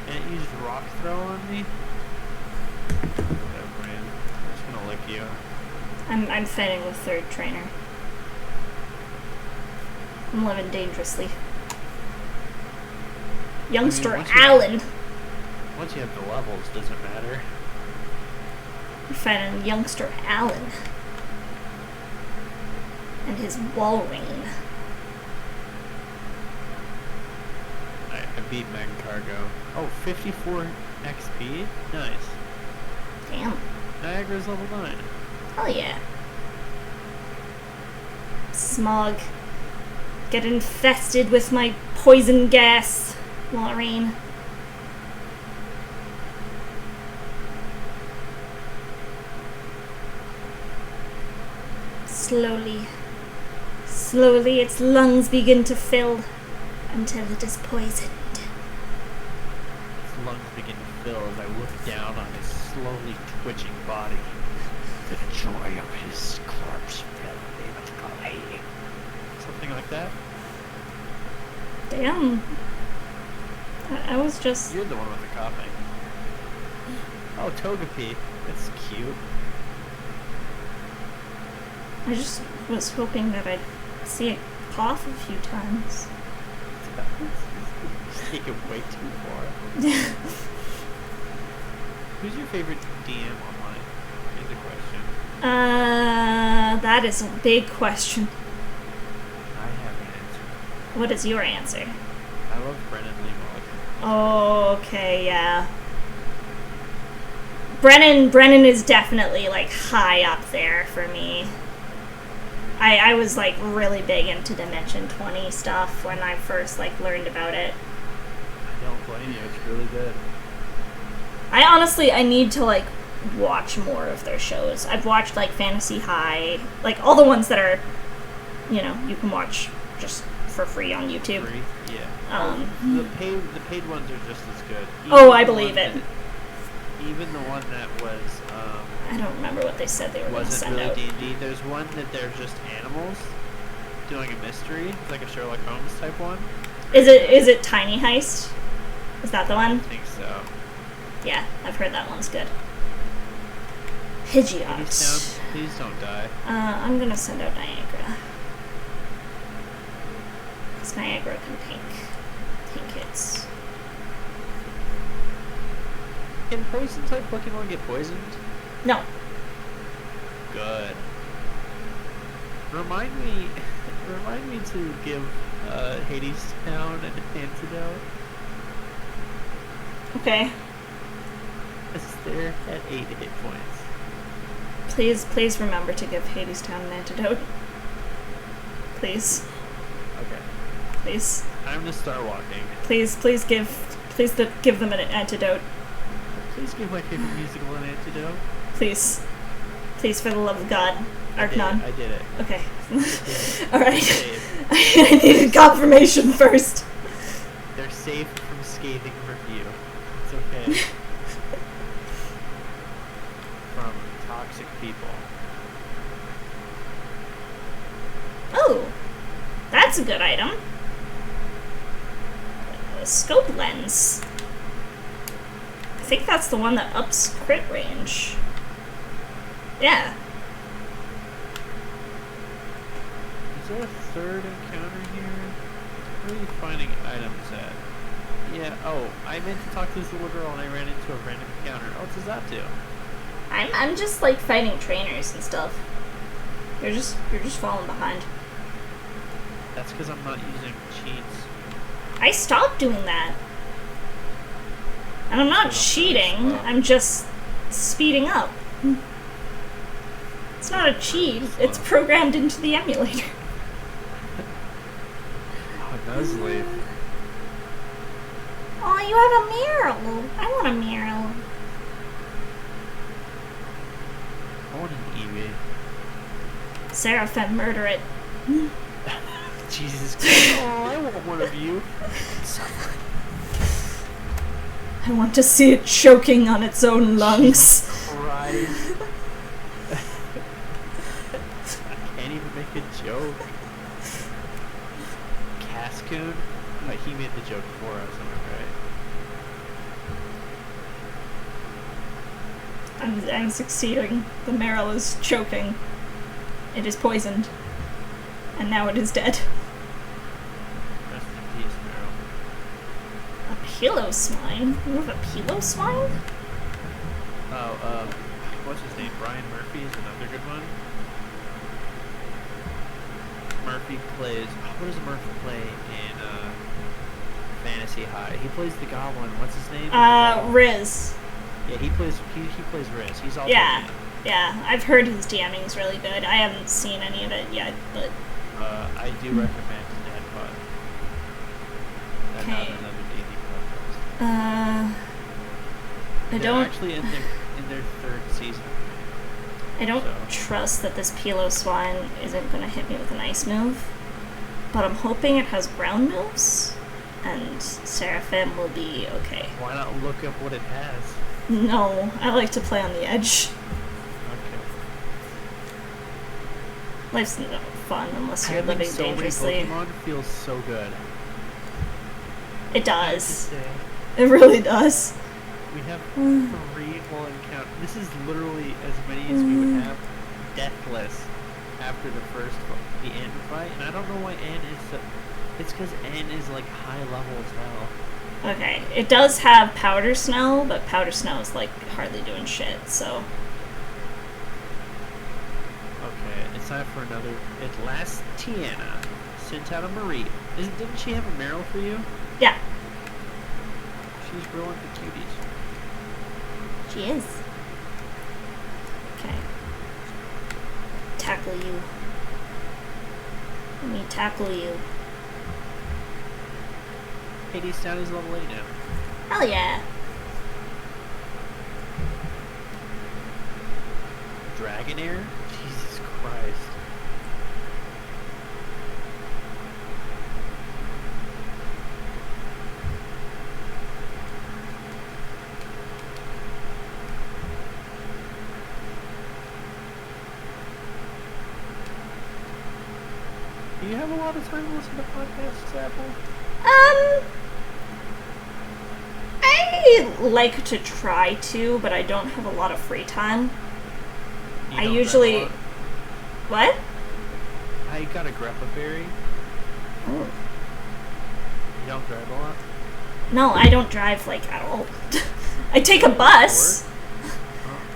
And it used Rock Throw on me. Whatever, man. I'm just gonna lick you. I'm fighting with third trainer. I'm living dangerously. Youngster once you- Allen. Once you have the levels, doesn't matter. We're fighting youngster Allen. And his Walrein. I beat Mag Cargo. Oh, 54 XP? Nice. Damn. Niagara's level 9. Hell yeah. Smog. Get infested with my poison gas, Walrein. Slowly, slowly its lungs begin to fill until it is poisoned. His lungs begin to fill as I look down on his slowly twitching body. The joy of his corpse filled me with glee. Something like that? Damn. I was just... You're the one with the coughing. Oh, Togepi. That's cute. I just was hoping that I'd see it cough a few times. It's taken way too far. Who's your favorite DM online? Is the question. That is a big question. I have an answer. What is your answer? I love Brennan Lee Okay, yeah. Brennan is definitely, like, high up there for me. I was, like, really big into Dimension 20 stuff when I first, like, learned about it. I don't blame you. It's really good. I need to, like, watch more of their shows. I've watched, like, Fantasy High, like, all the ones that are, you know, you can watch just for free on YouTube. Free? Yeah. The paid ones are just as good. Oh, I believe it. Even the one that was I don't remember what they said they were going to wasn't send really out. D&D. There's one that they're just animals doing a mystery. It's like a Sherlock Holmes type one. Is it Tiny Heist? Is that the I one? think so. Yeah, I've heard that one's good. Please Pidgeot. don't die. I'm gonna send out Niagara. Because Niagara can tank hits. Can poison type Pokemon get poisoned? No. Good. Remind me to give Hades Town an antidote. Okay. It's there at 8 hit points. Please remember to give Hades Town an antidote. Please. Okay. Please. Time to start walking. Please give them an antidote. Please give my favorite musical an antidote. Please. Please, for the love of God. Arknon. I did it. Okay. Yeah. Alright. Safe. I needed confirmation first. They're safe from scathing review. It's okay. From toxic people. Oh. That's a good item. A scope lens. I think that's the one that ups crit range. Yeah. Is there a third encounter here? Where are you finding items at? Yeah, oh, I meant to talk to this little girl and I ran into a random encounter. Oh, what does that do? I'm just like fighting trainers and stuff. You're just falling behind. That's because I'm not using cheats. I stopped doing that. And I'm not cheating, I'm just speeding up. It's not a cheat, it's programmed into the emulator. Oh, Nuzlocke. Oh, you have a mural. I want a mural. I want an Eevee. Seraphim, murder it. Jesus Christ. Oh, I want one of you. I want to see it choking on its own lungs. Christ. I can't even make a joke. Cascoon? He made the joke for us, am I right? I'm succeeding. The marrow is choking. It is poisoned. And now it is dead. Rest in peace, Meryl. A Piloswine? You have a Piloswine? Oh, what's his name? Brian Murphy is another good one. Murphy plays... what does Murphy play in, Fantasy High? He plays the goblin. What's his name? Riz. Yeah, he plays Riz. He's also yeah, yeah. I've heard his DMing is really good. I haven't seen any of it yet, but... I do recommend Dead Pod. Okay. Another D&D podcast. They're actually in their third season. I don't trust that this Piloswine isn't going to hit me with an ice move, but I'm hoping it has ground moves, and Seraphim will be okay. Why not look up what it has? No, I like to play on the edge. Okay. Life's not fun unless you're living dangerously. Having so many Pokemon feels so good. It does. It really does. We have 3 whole encounters. This is literally as many as we would have deathless after the N fight, and I don't know why N is so... It's because N is like high level as hell. Okay, it does have Powder Snow, but Powder Snow is like hardly doing shit, so... Okay, it's time for another... At last, Tiana sent out a Marie. Didn't she have a Meryl for you? Yeah. She's growing the cuties. She is. Okay. Tackle you. Let me tackle you. Hades down is level 8 now. Hell yeah. Dragonair? Jesus Christ. Do you have a lot of time to listen to podcasts, Apple? I like to try to, but I don't have a lot of free time. I usually... What? I got a grappa berry. Oh. You don't drive a lot? No, I don't drive, like, at all. I take a bus.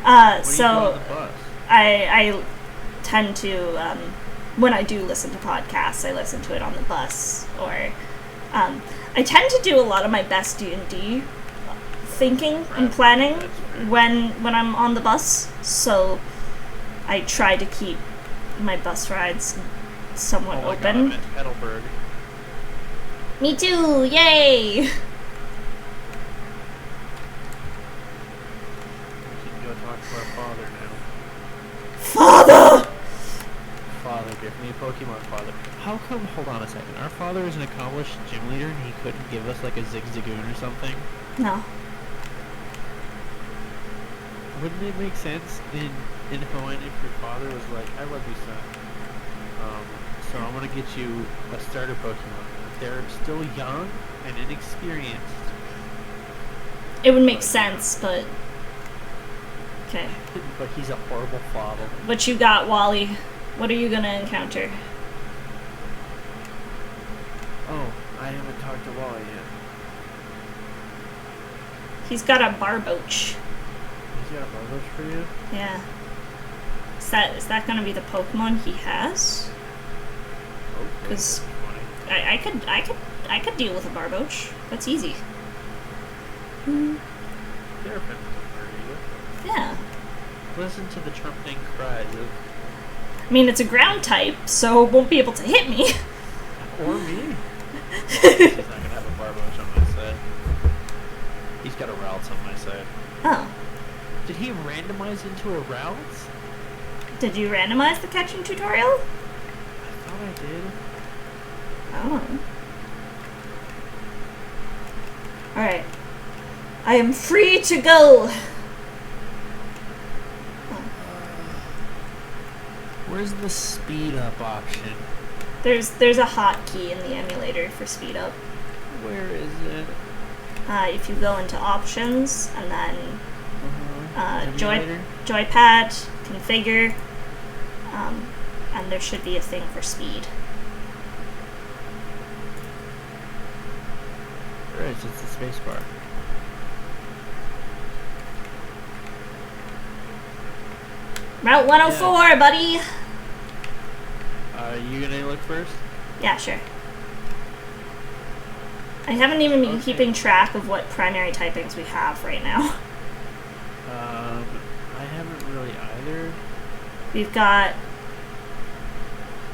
When so you go on the bus? I tend to, when I do listen to podcasts, I listen to it on the bus, or, I tend to do a lot of my best D&D thinking and planning when I'm on the bus, so I try to keep my bus rides somewhat open. God, I'm at Heidelberg. Me too! Yay! We can go talk to our father now. Father! Father, give me a Pokemon, father. How come, hold on a second, our father is an accomplished gym leader and he couldn't give us like a Zigzagoon or something? No. Wouldn't it make sense in Hoenn if your father was like, I love you, son. So I'm gonna get you a starter Pokemon. They're still young and inexperienced. It would make sense, but... Okay. But he's a horrible father. What you got, Wally? What are you gonna encounter? Oh, I haven't talked to Wally yet. He's got a Barboach. He's got a Barboach for you? Yeah. Is that gonna be the Pokemon he has? Okay, that's funny. I could deal with a barboach. That's easy. Seraphim doesn't hurt you. Yeah. Listen to the trumpeting cries of... I mean, it's a ground type, so it won't be able to hit me. Or me. He's not gonna have a barboach on my side. He's got a Ralts on my side. Oh. Did he randomize into a Ralts? Did you randomize the catching tutorial? I thought I did. Oh. Alright. I am free to go! Where's the speed up option? There's a hotkey in the emulator for speed up. Where is it? If you go into options and then Emulator? joypad, configure, and there should be a thing for speed. Where is it? It's the space bar. Route 104, buddy! You gonna look first? Yeah, sure. I haven't even been keeping track of what primary typings we have right now. I haven't really either. We've got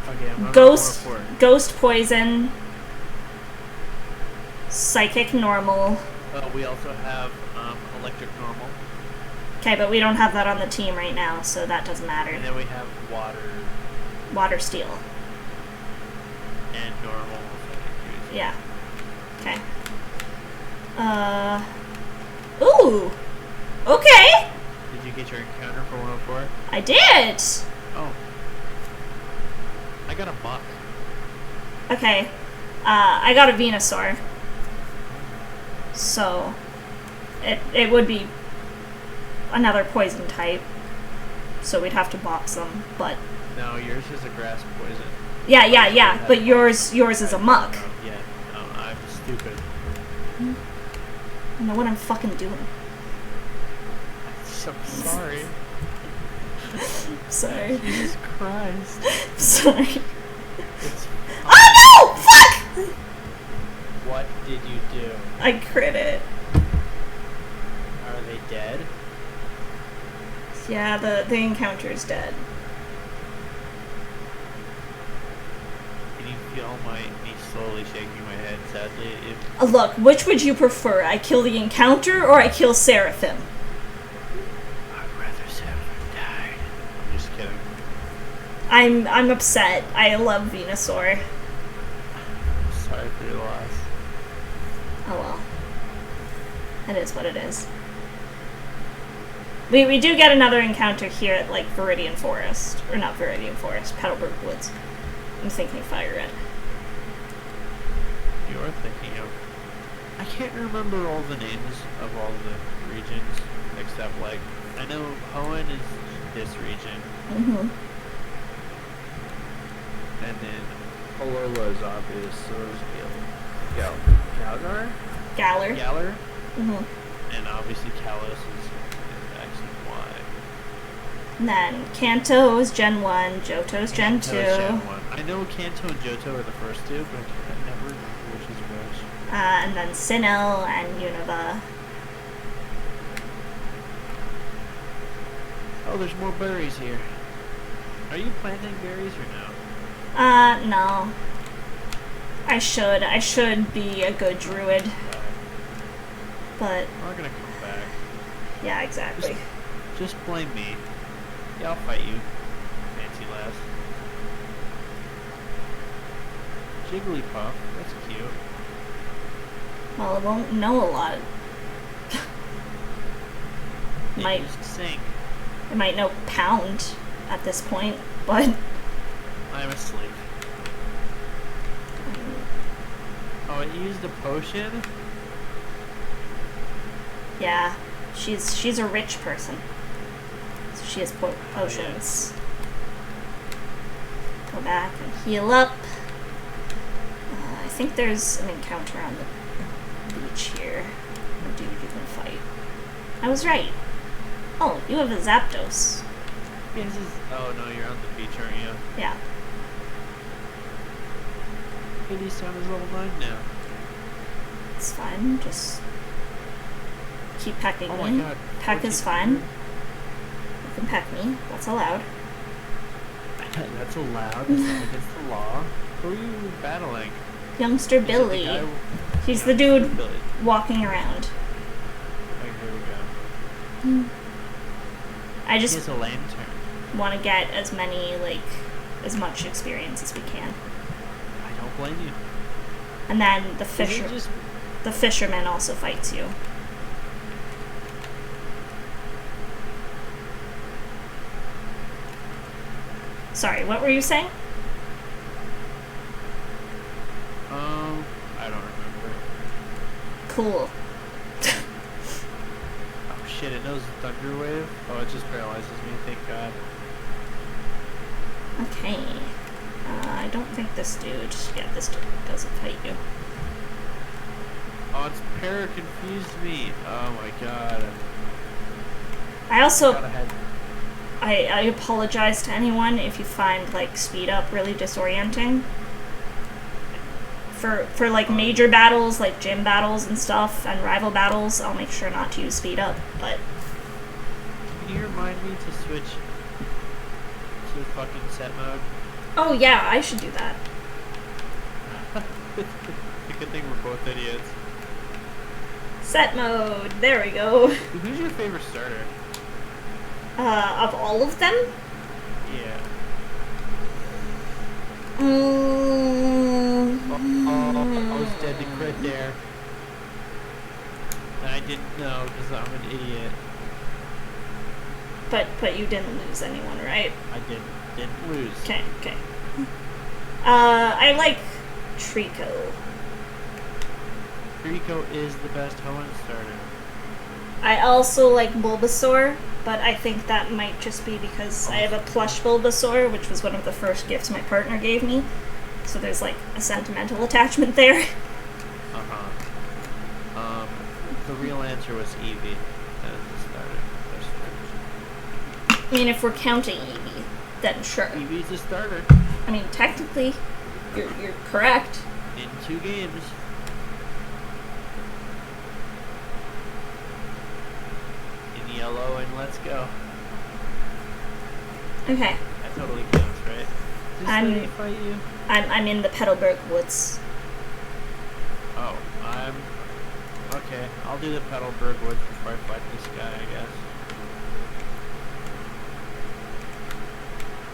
Okay, I'm ghost poison, psychic normal. We also have electric normal. Okay, but we don't have that on the team right now, so that doesn't matter. And then we have Water steel. And normal. Yeah. Okay. Ooh! Okay! Did you get your encounter for 104? I did! Oh. I got a muck. Okay. I got a Venusaur. So, it would be another poison type. So we'd have to box them, but... No, yours is a grass poison. Yeah, but yours is a muck. Yeah, no, I'm stupid. I know what I'm fucking doing. I'm sorry. Sorry. Jesus Christ. Sorry. It's... Oh no! Fuck! What did you do? I crit it. Are they dead? Yeah, the encounter's dead. Can you feel me slowly shaking my head sadly? Look, which would you prefer? I kill the encounter or I kill Seraphim? I'd rather Seraphim died. I'm just kidding. I'm upset. I love Venusaur. I'm sorry for your loss. Oh well. It is what it is. We do get another encounter here at, like, Viridian Forest. Or not Viridian Forest, Petalburg Woods. I'm thinking Fire Red. You're thinking of... I can't remember all the names of all the regions, except, like, I know Hoenn is this region. Mm-hmm. And then Alola is obvious, so is Galgar? Galar. Galar? Mm-hmm. And obviously Kalos is X and Y. And then Kanto is Gen 1, Johto's Gen 2. Gen 1. I know Kanto and Johto are the first two, but I never remember which is which. And then Sinnoh and Unova. Oh, there's more berries here. Are you planting berries or no? No. I should be a good druid. But I'm not gonna come back. yeah, exactly. Just blame me. Yeah, I'll fight you. Fancy lass. Jigglypuff, that's cute. Well, it won't know a lot. It used to sing. It might know pound at this point, but I'm asleep. Oh, it used a potion? yeah, she's a rich person. So she has potions. Go back and heal up. I think there's an encounter on the beach here. A dude you can fight. I was right. Oh, you have a Zapdos. Yeah, this is... Oh, no, you're on the beach, aren't you? Yeah. Hades Town is level 9 now. It's fine. Just keep pecking Oh my me. god. Peck is fine. You can peck me. That's allowed. That's allowed. That's not against the law. Who are you battling? Youngster Billy. He's the dude Billy. walking around. Oh, here we go. I He just has a lantern. want to get as much experience as we can. I don't blame you. And then Isn't it just the fisherman also fights you. Sorry, what were you saying? I don't remember. Cool. Oh shit, it knows Thunder Wave? Oh, it just paralyzes me, thank god. Okay. I don't think this dude... Yeah, this dude doesn't fight you. Oh, it's confused me. Oh my god. I also... God, I apologize to anyone if you find, like, speed up really disorienting. For like, major battles, like gym battles and stuff, and rival battles, I'll make sure not to use speed up, but... Can you remind me to switch to fucking set mode? Oh yeah, I should do that. The good thing we're both idiots. Set mode, there we go. Who's your favorite starter? Of all of them? Yeah. I was dead to crit there. And I didn't know because I'm an idiot. But you didn't lose anyone, right? I didn't lose. Okay. I like Trico. Trico is the best Hoenn starter. I also like Bulbasaur, but I think that might just be because I have a plush Bulbasaur, which was one of the first gifts my partner gave me. So there's like a sentimental attachment there. The real answer was Eevee as the starter. I mean, if we're counting Eevee, then sure. Eevee's a starter. I mean, technically, you're correct. In 2 games. In yellow and let's go. Okay. That totally counts, right? Does Lady fight you? I'm in the Petalburg Woods. Oh, okay. I'll do the Petalburg Woods before I fight this guy, I guess.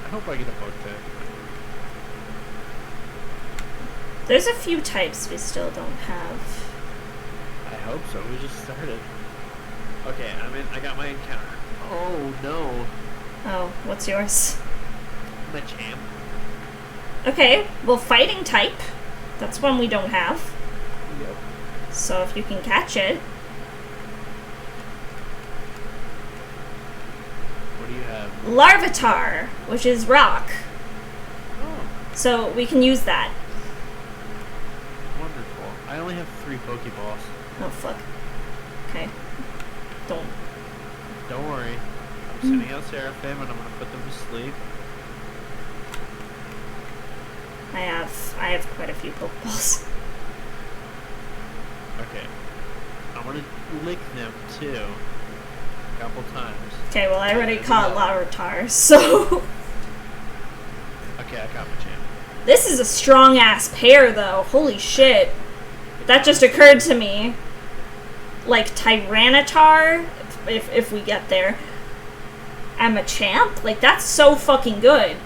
I hope I get a bug type. There's a few types we still don't have. I hope so. We just started. Okay, I got my encounter. Oh no. Oh, what's yours? Machamp. Okay, well, fighting type. That's one we don't have. Yep. So if you can catch it. What do you have? Larvitar, which is rock. Oh, So we can use that. wonderful. I only have 3 Pokeballs. Oh, fuck. Okay. Don't worry. I'm sending out Seraphim and I'm gonna put them to sleep. I have quite a few Pokeballs. Okay. I'm gonna lick them too. A couple times. Okay, well, I already caught Larvitar, so... Okay, I caught Machamp. This is a strong-ass pair, though. Holy shit. That just occurred to me. Like, Tyranitar, if we get there. And Machamp? Like, that's so fucking good.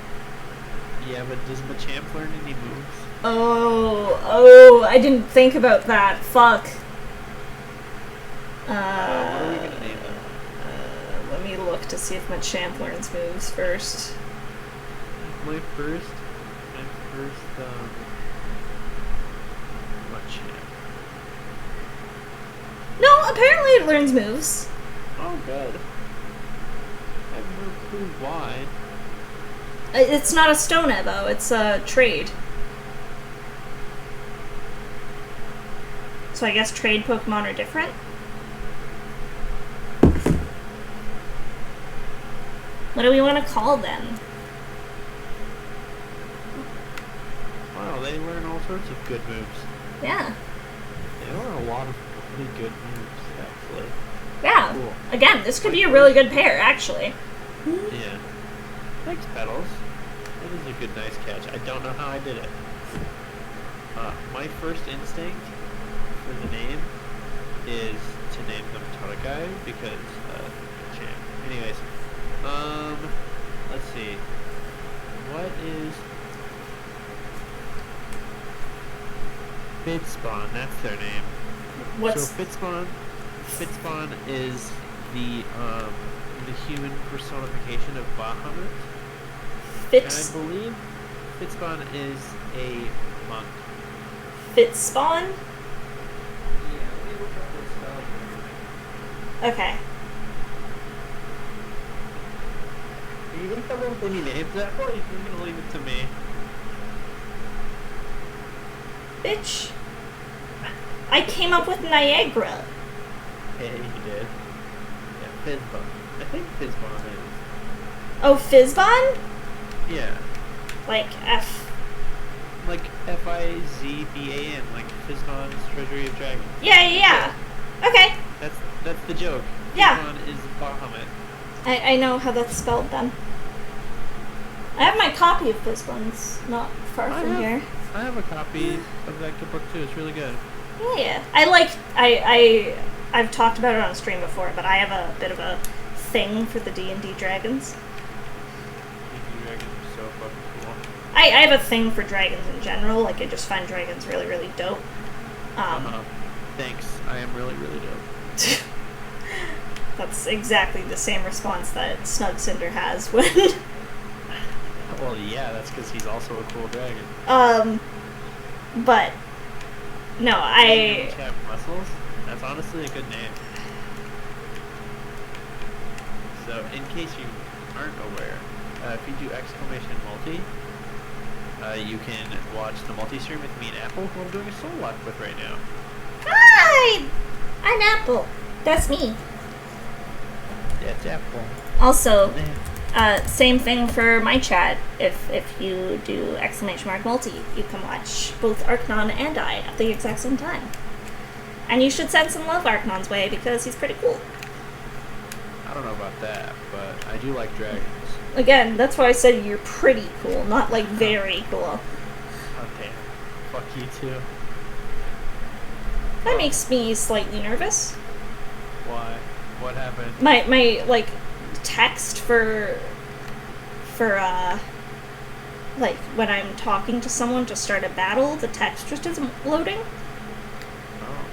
Yeah, but does Machamp learn any moves? Oh, I didn't think about that. Fuck. What are we gonna name them? Let me look to see if Machamp learns moves first. My first, Machamp. No, apparently it learns moves. Oh, good. I have no clue why. It's not a Stone Evo, it's a trade. So I guess trade Pokemon are different? What do we want to call them? Wow, they learn all sorts of good moves. Yeah. They learn a lot of really good moves, actually. Yeah. Cool. Again, this could be a really good pair, actually. Yeah. Thanks, Petals. That is a good, nice catch. I don't know how I did it. My first instinct for the name is to name them Tarakai because, champ. Anyways, let's see. What is... Fidspawn, that's their name. What's... So Fidspawn is the human personification of Bahamut. Fits... And I believe Fidspawn is a monk. Fitspawn? Yeah, let me look up the spelling and everything. Okay. Are you gonna come up with any names, Apple? Or are you gonna leave it to me? Bitch. I came up with Niagara. Yeah, you did. Yeah, Fizzbon. I think Fizzbon is. Oh, Fizzbon? Yeah. Like F. Like Fizban, like Fizzbon's Treasury of Dragons. Yeah. Okay. That's the joke. Yeah. Fizzbon is Bahamut. I know how that's spelled then. I have my copy of Fizzbon. It's not far from here. I have a copy of that good book too. It's really good. Yeah. I've talked about it on stream before, but I have a bit of a thing for the D&D dragons. D&D dragons are so fucking cool. I have a thing for dragons in general. Like, I just find dragons really, really dope. Thanks. I am really, really dope. That's exactly the same response that Snug Cinder has when... Well, yeah, that's because he's also a cool dragon. But... No, I... Have muscles? That's honestly a good name. So, in case you aren't aware, if you do !multi, you can watch the multi-stream with me and Apple, who I'm doing a soul lock with right now. Hi! I'm Apple. That's me. Yeah, it's Apple. Also, same thing for my chat. If you do !multi, you can watch both Arknon and I at the exact same time. And you should send some love Arknon's way because he's pretty cool. I don't know about that, but I do like dragons. Again, that's why I said you're pretty cool, not like very cool. Okay. Fuck you too. That makes me slightly nervous. Why? What happened? My like text for like when I'm talking to someone to start a battle, the text just isn't loading. Oh.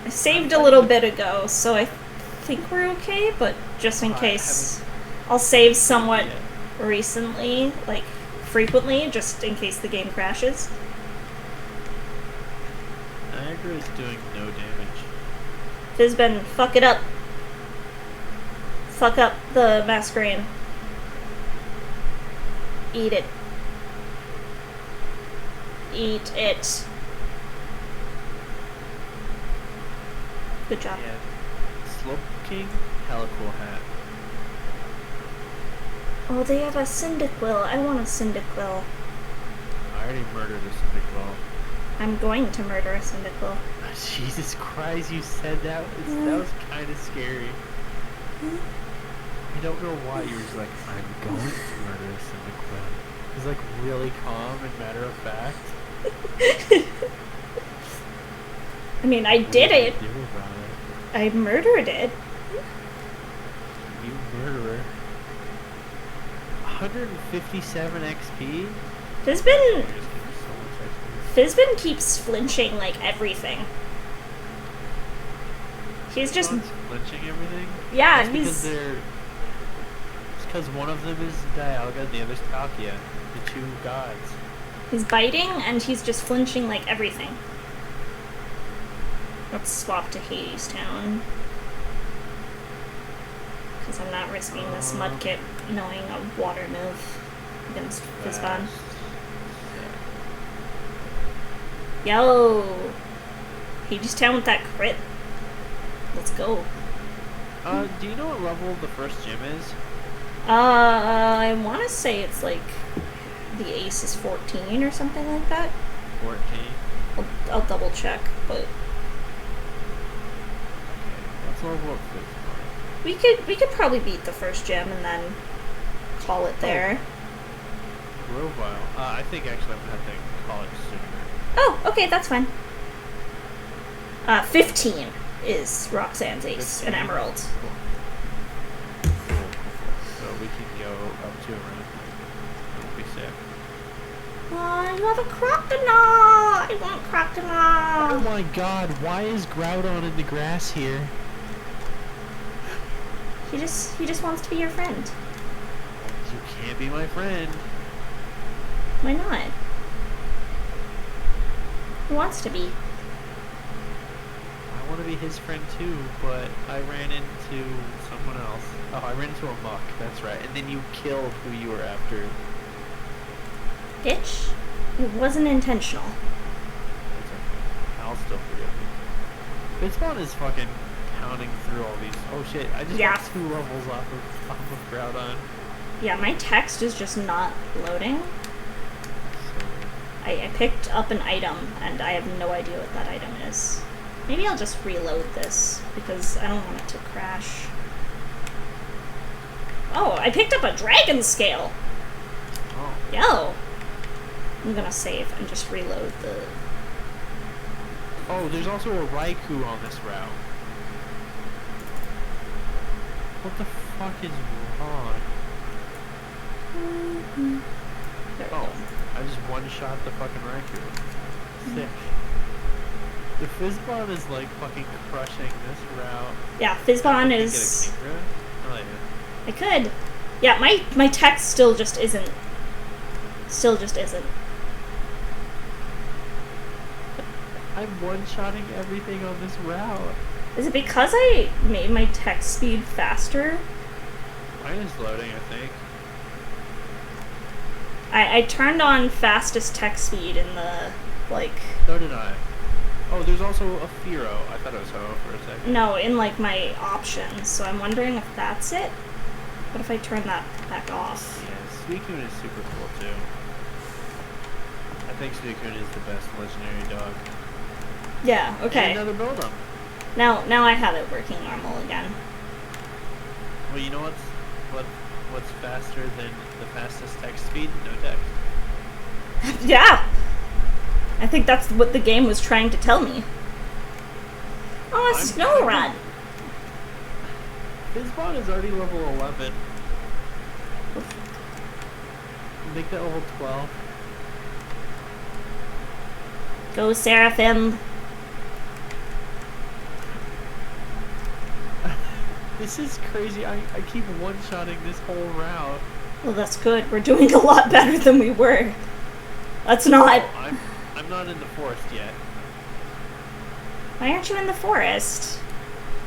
I saved a little bit ago, so I think we're okay, but just in case, I'll save somewhat recently, like frequently, just in case the game crashes. Niagara is doing no damage. Fizben, fuck it up. Fuck up the masquerade. Eat it. Eat it. Good job. Yeah. Slope King, hella cool hat. Oh, they have a Cyndaquil. I want a Cyndaquil. I already murdered a Cyndaquil. I'm going to murder a Cyndaquil. Jesus Christ, you said that? That was kind of scary. I don't know why you were just like, I'm going to murder a Cyndaquil. He's like really calm and matter of fact. I mean, I did it. What did you do about it? I murdered it. You murderer. 157 XP? Fizben keeps flinching like everything. He's just flinching everything? yeah. It's because one of them is Dialga and the other's Palkia, the two gods. He's biting and he's just flinching like everything. Let's swap to Hades Town. Because I'm not risking this Mudkip knowing a water move against Fizban. Yo! Hades Town with that crit. Let's go. Do you know what level the first gym is? I want to say it's like the ace is 14 or something like that. 14. I'll double check, but Okay, let's level up Fizzbot. we could probably beat the first gym and then call it there. Grovile. I think actually I'm gonna have to call it sooner. Oh, okay, that's fine. 15 is Roxanne's ace, 15? an emerald. Cool. So we can go up to around. That'll be sick. Oh, you have a crocodile! I want crocodile! Oh my god, why is Groudon in the grass here? He just wants to be your friend. You can't be my friend. Why not? He wants to be. I want to be his friend too, but I ran into someone else. Oh, I ran into a muck, that's right. And then you killed who you were after. Bitch. It wasn't intentional. It's okay. I'll still forgive you. Fizzbot is fucking pounding through all these. Oh shit, I just got 2 levels off of Groudon. Yeah, my text is just not loading. So, I picked up an item, and I have no idea what that item is. Maybe I'll just reload this, because I don't want it to crash. Oh, I picked up a dragon scale! oh. Yo! I'm gonna save and just reload the... Oh, there's also a Raikou on this route. What the fuck is wrong? There we Oh, go. I just one-shot the fucking Raikou. Sick. The Fizzbot is like fucking crushing this route. Yeah, Fizzbon Get a is... Kingdra? Oh yeah. I could. Yeah, my text still just isn't. Still just isn't. I'm one-shotting everything on this route. Is it because I made my text speed faster? Mine is loading, I think. I turned on fastest text speed in the, like... So did I. Oh, there's also a Fearow. I thought it was Ho for a second. No, in, like, my options. So I'm wondering if that's it? What if I turn that back off? Yeah, Suicune is super cool, too. I think Suicune is the best legendary dog. Yeah, okay. And another build-up. Now I have it working normal again. Well, you know what's faster than the fastest text speed? No text. Yeah! I think that's what the game was trying to tell me. Oh, a snow run! Fizzbot is already level 11. Make that level 12. Go, Seraphim! This is crazy. I keep one-shotting this whole route. Well, that's good. We're doing a lot better than we were. That's not... Oh, I'm not in the forest yet. Why aren't you in the forest?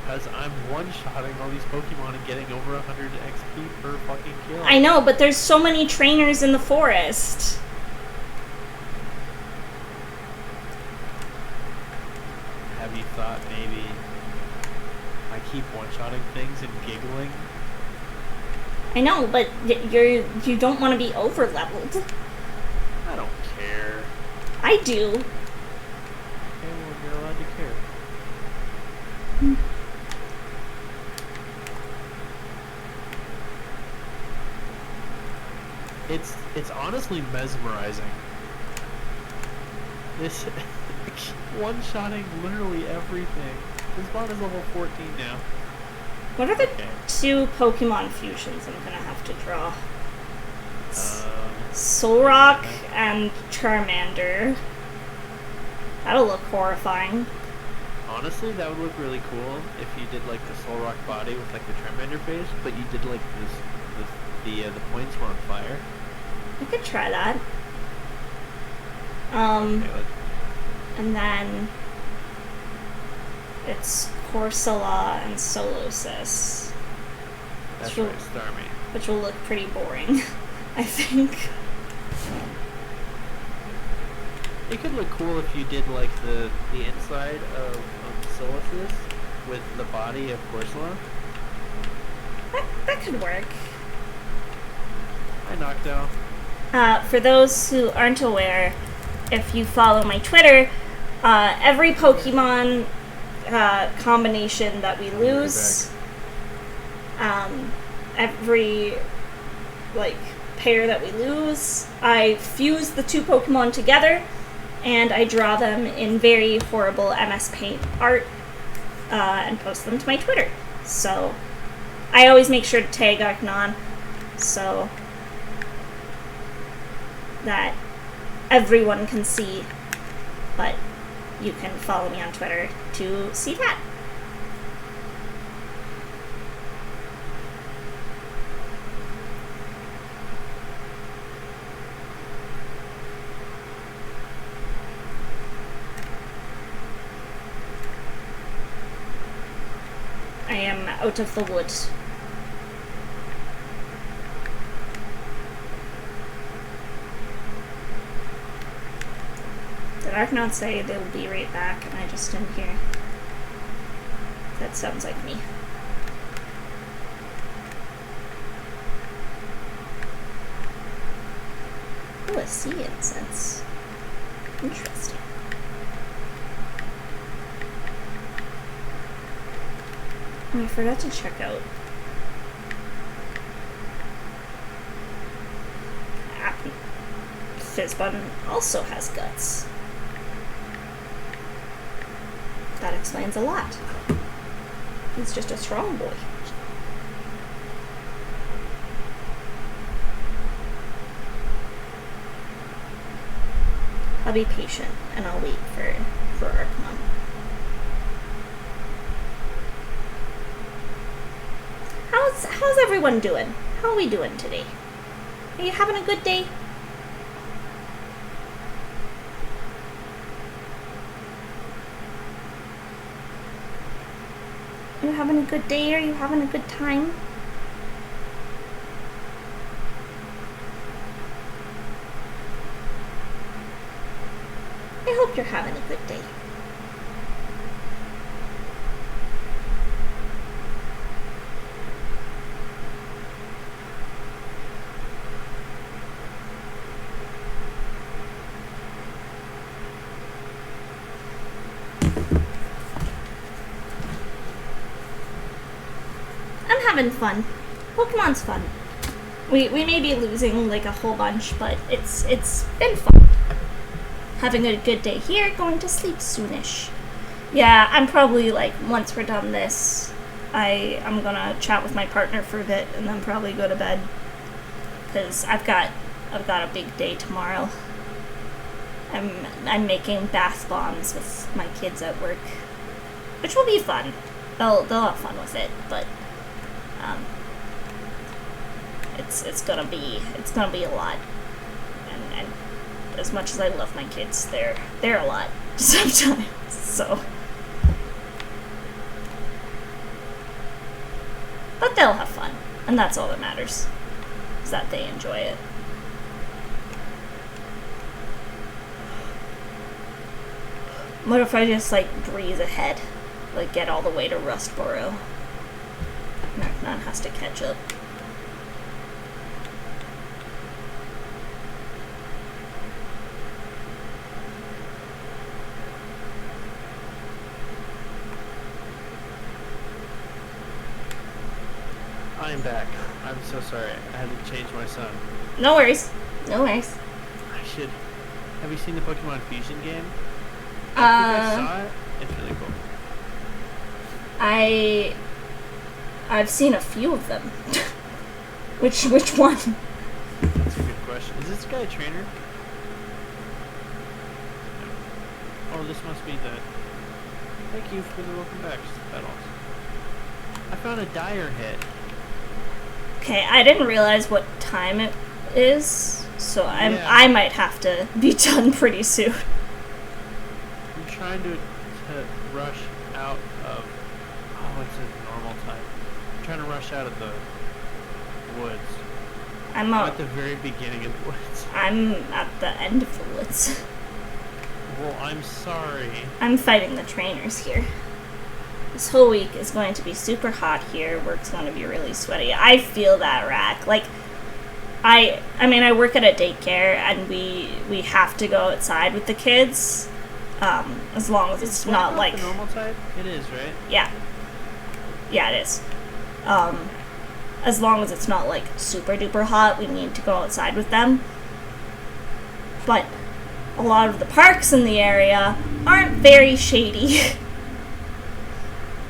Because I'm one-shotting all these Pokemon and getting over 100 XP per fucking kill. I know, but there's so many trainers in the forest. Have you thought maybe I keep one-shotting things and giggling? I know, but you don't want to be over-leveled. I don't care. I do. Okay, well, you're allowed to care. It's honestly mesmerizing. This one-shotting literally everything. This bot is level 14 now. What are the 2 Pokemon fusions I'm gonna have to draw? Solrock and Charmander. That'll look horrifying. Honestly, that would look really cool if you did like the Solrock body with like the Charmander face, but you did like the points were on fire. I could try that. Okay, And then it's Corsola and Solosis. that's right, Starmie. Which will look pretty boring, I think. It could look cool if you did like the inside of Solosis with the body of Corsola. That could work. I knocked out. For those who aren't aware, if you follow my Twitter, every Pokemon combination that we lose, every pair that we lose, I fuse the two Pokemon together and I draw them in very horrible MS Paint art and post them to my Twitter. So I always make sure to tag Arknon so that everyone can see, but you can follow me on Twitter to see that. I am out of the wood. Did Arknon say they'll be right back and I just didn't hear? That sounds like me. Oh, a sea incense. Interesting. Oh, I forgot to check out. Fizzbun also has guts. That explains a lot. He's just a strong boy. I'll be patient and I'll wait for Arknon. How's everyone doing? How are we doing today? Are you having a good day? Are you having a good day? Are you having a good time? I hope you're having a good day. Having fun. Pokemon's fun. We may be losing like a whole bunch, but it's been fun. Having a good day here, going to sleep soonish. Yeah, I'm probably like once we're done this, I'm gonna chat with my partner for a bit and then probably go to bed. Cause I've got a big day tomorrow. I'm making bath bombs with my kids at work, which will be fun. They'll have fun with it, but it's gonna be a lot, and as much as I love my kids, they're a lot sometimes. So, but they'll have fun, and that's all that matters, is that they enjoy it. What if I just like breeze ahead, like get all the way to Rustboro? Arknon has to catch up. I'm back. I'm so sorry. I had to change my son. No worries. No worries. I should. Have you seen the Pokemon Fusion game? I saw it. It's really cool. I've seen a few of them. Which one? That's a good question. Is this guy a trainer? Oh, this must be the... Thank you for the welcome back. Petals. I found a dire hit. Okay, I didn't realize what time it is, so I might have to be done pretty soon. I'm trying to rush out of... Oh, it's a normal time. I'm trying to rush out of the woods. I'm at the very beginning of the woods. I'm at the end of the woods. Well, I'm sorry. I'm fighting the trainers here. This whole week is going to be super hot here. Work's going to be really sweaty. I feel that, Rack. Like, I mean, I work at a daycare, and we have to go outside with the kids, as long as it's not like the normal type. It is, right? Yeah, it is. As long as it's not like super duper hot, we need to go outside with them. But a lot of the parks in the area aren't very shady.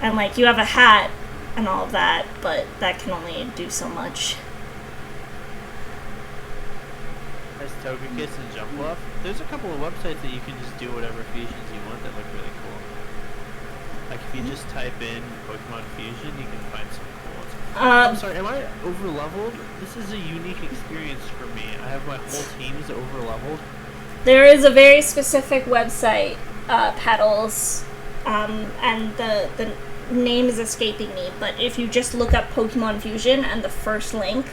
And like, you have a hat and all of that, but that can only do so much. There's Togekiss and Jumpluff. There's a couple of websites that you can just do whatever fusions you want that look really cool. Like if you just type in Pokemon Fusion, you can find some cool ones. I'm sorry, am I over leveled? This is a unique experience for me. I have my whole team's over leveled. There is a very specific website, Petals, and the name is escaping me, but if you just look up Pokemon Fusion and the first link,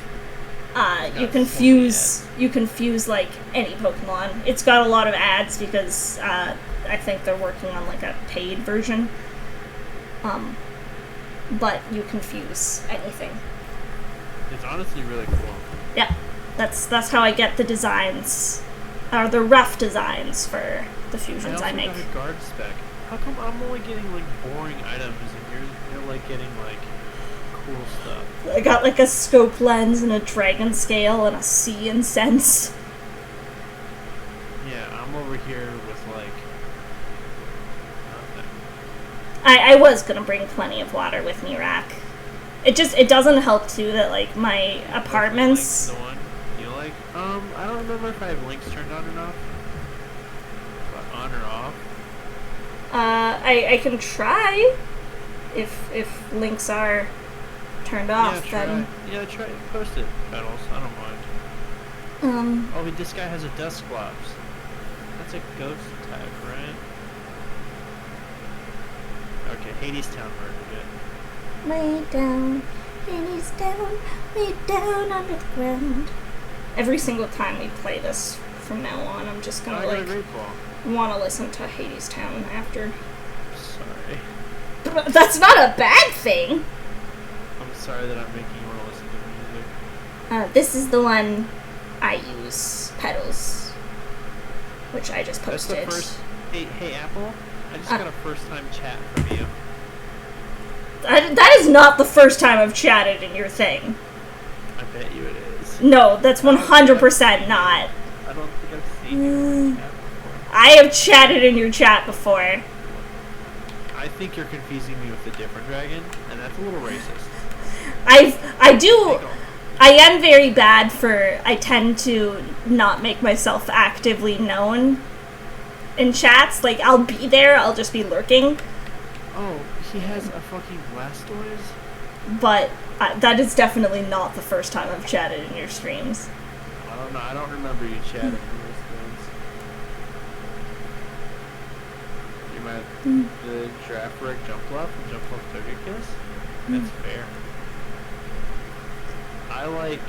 you can fuse like any Pokemon. It's got a lot of ads because I think they're working on like a paid version. But you can fuse anything. It's honestly really cool. Yeah, that's how I get the designs, or the rough designs for the fusions I make. I also got a guard spec. How come I'm only getting like boring items and you're like getting like cool stuff? I got like a scope lens and a dragon scale and a sea and sense. Yeah, I'm over here with like nothing. I was gonna bring plenty of water with me, Rack. It doesn't help too that like my apartments. The one you like? I don't remember if I have links turned on or not. But on or off? I can try. If links are turned off, then try post it, Petals. I don't mind. Oh, this guy has a Dusclops. That's a ghost type, right? Okay, Hades Town murdered it. Way down, Hades down, way down under the ground. Every single time we play this from now on, I'm just gonna want to listen to Hades Town after. Sorry. But that's not a bad thing. I'm sorry that I'm making you want to listen to music. This is the one I use, Petals, which I just posted. That's the first. Hey Apple, I just got a first time chat from you. That is not the first time I've chatted in your thing. I bet you it is. No, that's 100% not. I don't think I've seen you chat before. I have chatted in your chat before. I think you're confusing me with a different dragon, and that's a little racist. I am very bad for, I tend to not make myself actively known in chats. Like, I'll be there, I'll just be lurking. Oh, he has a fucking Blastoise? But that is definitely not the first time I've chatted in your streams. I don't know, I don't remember you chatting in those things. You might the Giraffe Jumpluff and Jumpluff Togekiss? That's fair. I like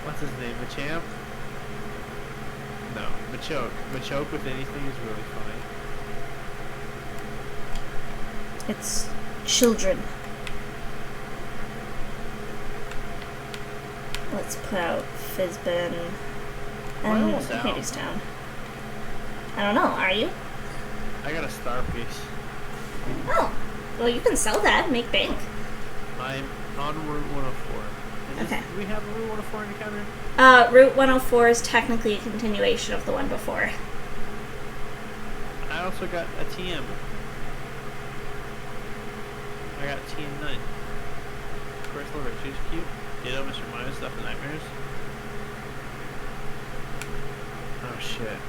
what's his name, Machamp? No, Machoke. Machoke with anything is really funny. It's children. Let's put out Fizzbin and Hades Town. I don't know, are you? I got a star piece. Oh, well you can sell that and make bank. I'm on Route 104. Okay. Do we have a Route 104 encounter? Route 104 is technically a continuation of the one before. I also got a TM. I got TM9. Of course, look, she's cute. Ditto, Mr. Mime, Stuff and Nightmares. Oh, shit.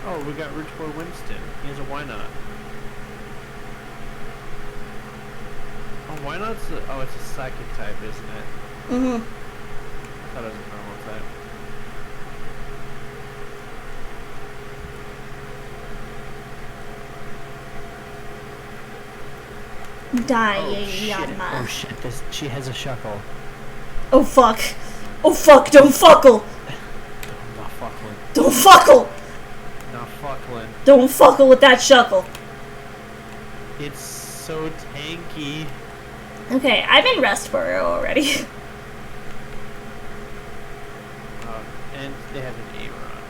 Oh, we got Rich Boy Winston. He has a Why Not. Oh, Why Not's it's a psychic type, isn't it? Mm-hmm. I thought it was a normal type. Diana. Oh shit, she has a shuckle. Oh fuck. Oh fuck, don't fuckle. Not fuckling. Don't fuckle. Not fuckling. Don't fuckle with that shuckle. It's so tanky. Okay, I'm in Restboro already. And they have an A-Ron.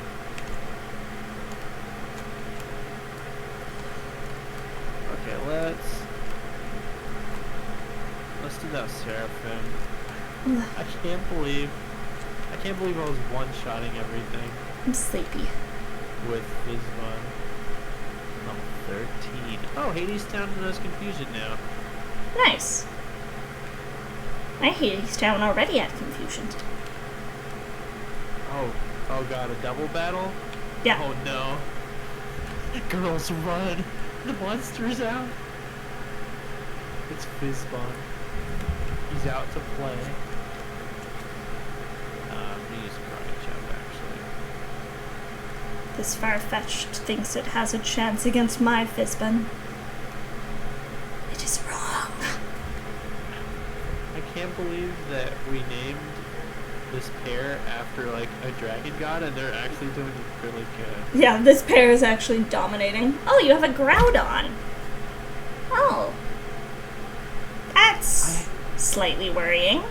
Okay, let's do that Seraphim. I can't believe I was one-shotting everything I'm sleepy. with Fizbun. I'm 13. Oh, Hades Town has confusion now. Nice. My Hades Town already had confusion. Oh god, a double battle? Yeah. Oh no. Girls, run! The monster's out! It's Fizbun. He's out to play. We use Karate Chop, actually. This Farfetch'd thinks it has a chance against my Fizbun. It is wrong. I can't believe that we named this pair after, like, a dragon god, and they're actually doing really good. Yeah, this pair is actually dominating. Oh, you have a Groudon. Oh. That's slightly worrying.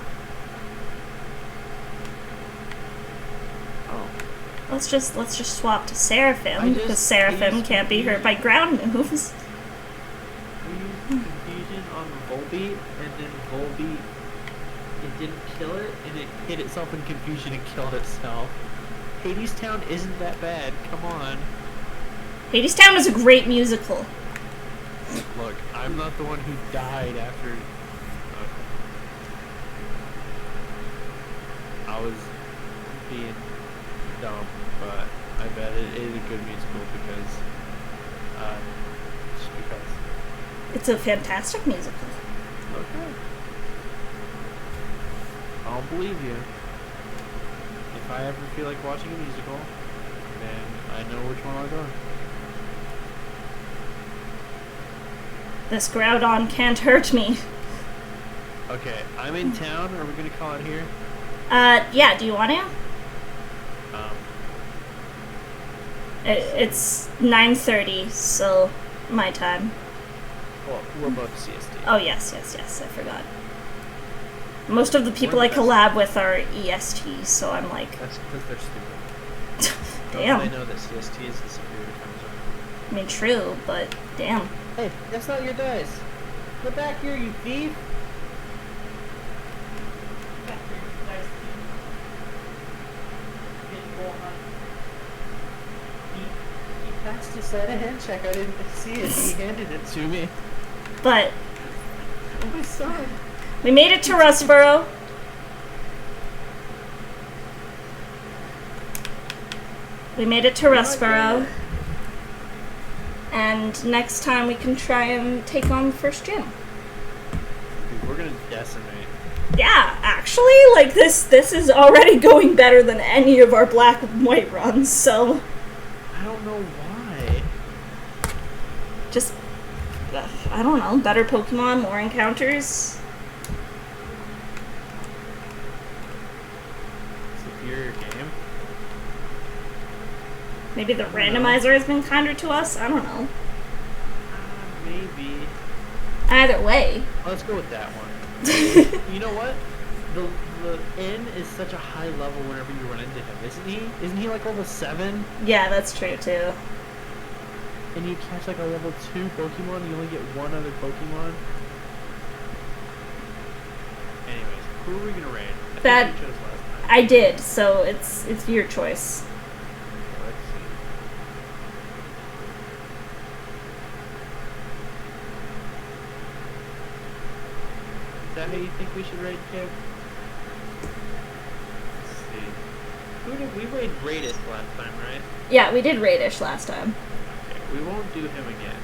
Oh. Let's just swap to Seraphim, because Seraphim can't be hurt by ground moves. We used confusion on Volbeat, and then Volbeat, it didn't kill it, and it hit itself in confusion and killed itself. Hades Town isn't that bad, come on. Hades Town is a great musical. Look, I'm not the one who died after... Okay. I was being dumb, but I bet it is a good musical because... just because. It's a fantastic musical. Okay. I'll believe you. If I ever feel like watching a musical, then I know which one I'll go. This Groudon can't hurt me. Okay, I'm in town. Are we gonna call it here? Yeah, do you want to? Um, It's 9:30, so my time. well, we're both CST. Oh, yes, I forgot. Most of the people I collab with are EST, so I'm like... That's because they're stupid. Damn. They know that CST is the superior time zone. I mean, true, but damn. Hey, that's not your dice. Get back here, you thief! Back here, you dice thief. He passed his side of hand check. I didn't see it. He handed it to me. But Oh, my son. we made it to Rustboro. We made it to Rustboro. And next time we can try and take on the first gym. Dude, we're gonna decimate. Yeah, actually, like this is already going better than any of our black and white runs, so I don't know why. just I don't know, better Pokemon, more encounters. Superior game. Maybe the randomizer has been kinder to us. I don't know. Maybe. Either way. Let's go with that one. You know what? The N is such a high level whenever you run into him, isn't he? Isn't he like level 7? Yeah, that's true too. And you catch like a level 2 Pokemon, you only get one other Pokemon. Anyways, who are we gonna raid? I think you chose last time. I did, so it's your choice. Okay, let's see. Is that how you think we should raid, Kev? Let's see. Who did we raid Raidus last time, right? Yeah, we did Radish last time. Okay, we won't do him again,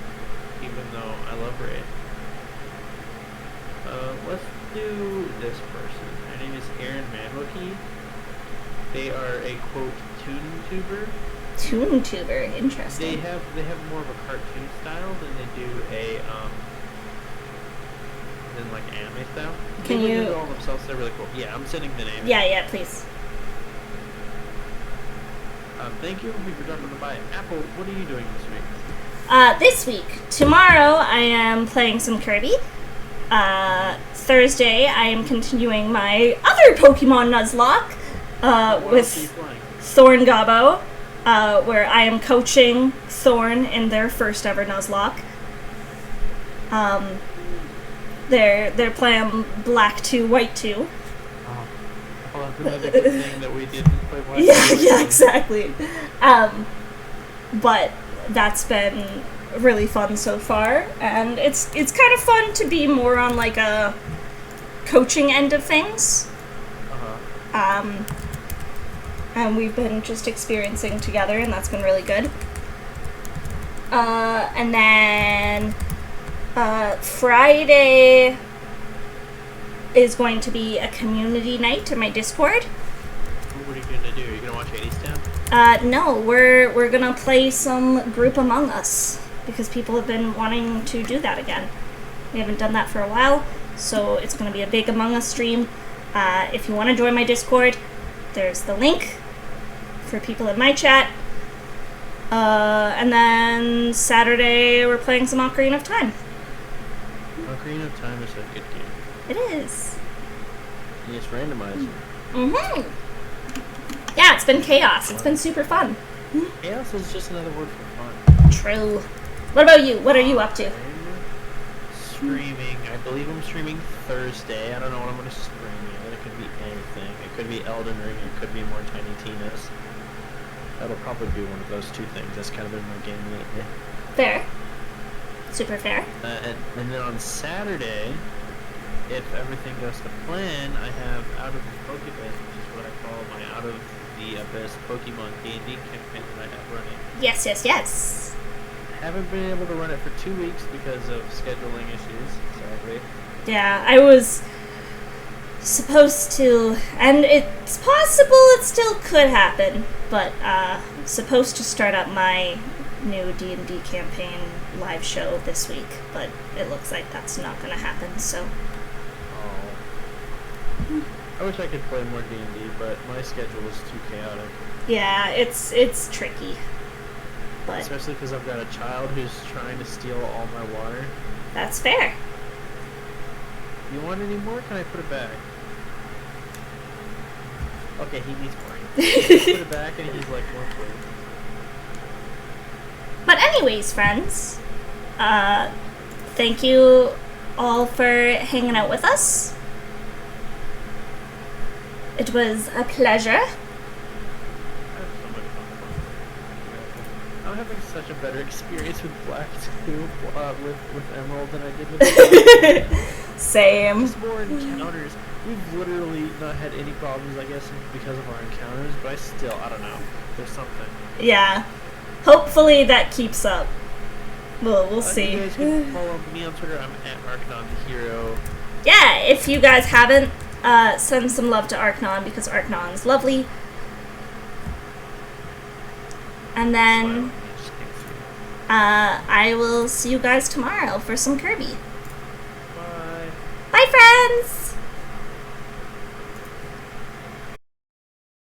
even though I love Raid. Let's do this person. Her name is Aaron Manwookie. They are a quote TuneTuber. TuneTuber, interesting. They have more of a cartoon style than they do a than like anime style. Can They you- do it all themselves? They're really cool. Yeah, I'm sending the name. Yeah, please. Thank you for dropping by. Apple, what are you doing this week? This week, tomorrow, I am playing some Kirby. Thursday, I am continuing my other Pokemon Nuzlocke with Thorn Gabo, where I am coaching Thorn in their first ever Nuzlocke. They're playing Black 2, White 2. Oh, another good thing that we didn't play Black 2. Yeah, exactly. But that's been really fun so far, and it's kind of fun to be more on like a coaching end of things. And we've been just experiencing together, and that's been really good. And then Friday is going to be a community night in my Discord. What are you gonna do? Are you gonna watch 80s Town? No, we're gonna play some Group Among Us, because people have been wanting to do that again. We haven't done that for a while, so it's gonna be a big Among Us stream. If you want to join my Discord, there's the link for people in my chat. And then Saturday, we're playing some Ocarina of Time. Ocarina of Time is a good game. It is. And it's randomized. Mm-hmm. Yeah, it's been chaos. It's been super fun. Chaos is just another word for fun. True. What about you? What are you up to? Streaming. I believe I'm streaming Thursday. I don't know what I'm going to stream yet. It could be anything. It could be Elden Ring. It could be more Tiny Tina's. That'll probably be one of those two things. That's kind of been my game lately. Fair. Super fair. And then on Saturday, if everything goes to plan, I have Out of the Pokeabyss, which is what I call my Out of the Abyss Pokemon D&D campaign that I have running. Yes. Haven't been able to run it for 2 weeks because of scheduling issues, sadly. Yeah, I was supposed to, and it's possible it still could happen, but supposed to start up my new D&D campaign live show this week, but it looks like that's not going to happen, so. Oh. I wish I could play more D&D, but my schedule is too chaotic. Yeah, it's tricky. But especially because I've got a child who's trying to steal all my water. That's fair. You want any more? Can I put it back? Okay, he needs more. Put it back and he's like, more please. But anyways, friends, thank you all for hanging out with us. It was a pleasure. I'm having such a better experience with Black 2 with Emerald than I did with Same. Just more encounters. We've literally not had any problems, I guess, because of our encounters, but I don't know. There's something. Yeah. Hopefully that keeps up. We'll see. You guys can follow me on Twitter. I'm at Arknon the Hero. Yeah, if you guys haven't, send some love to Arknon, because Arknon's lovely. And then I will see you guys tomorrow for some Kirby. Bye. Bye, friends!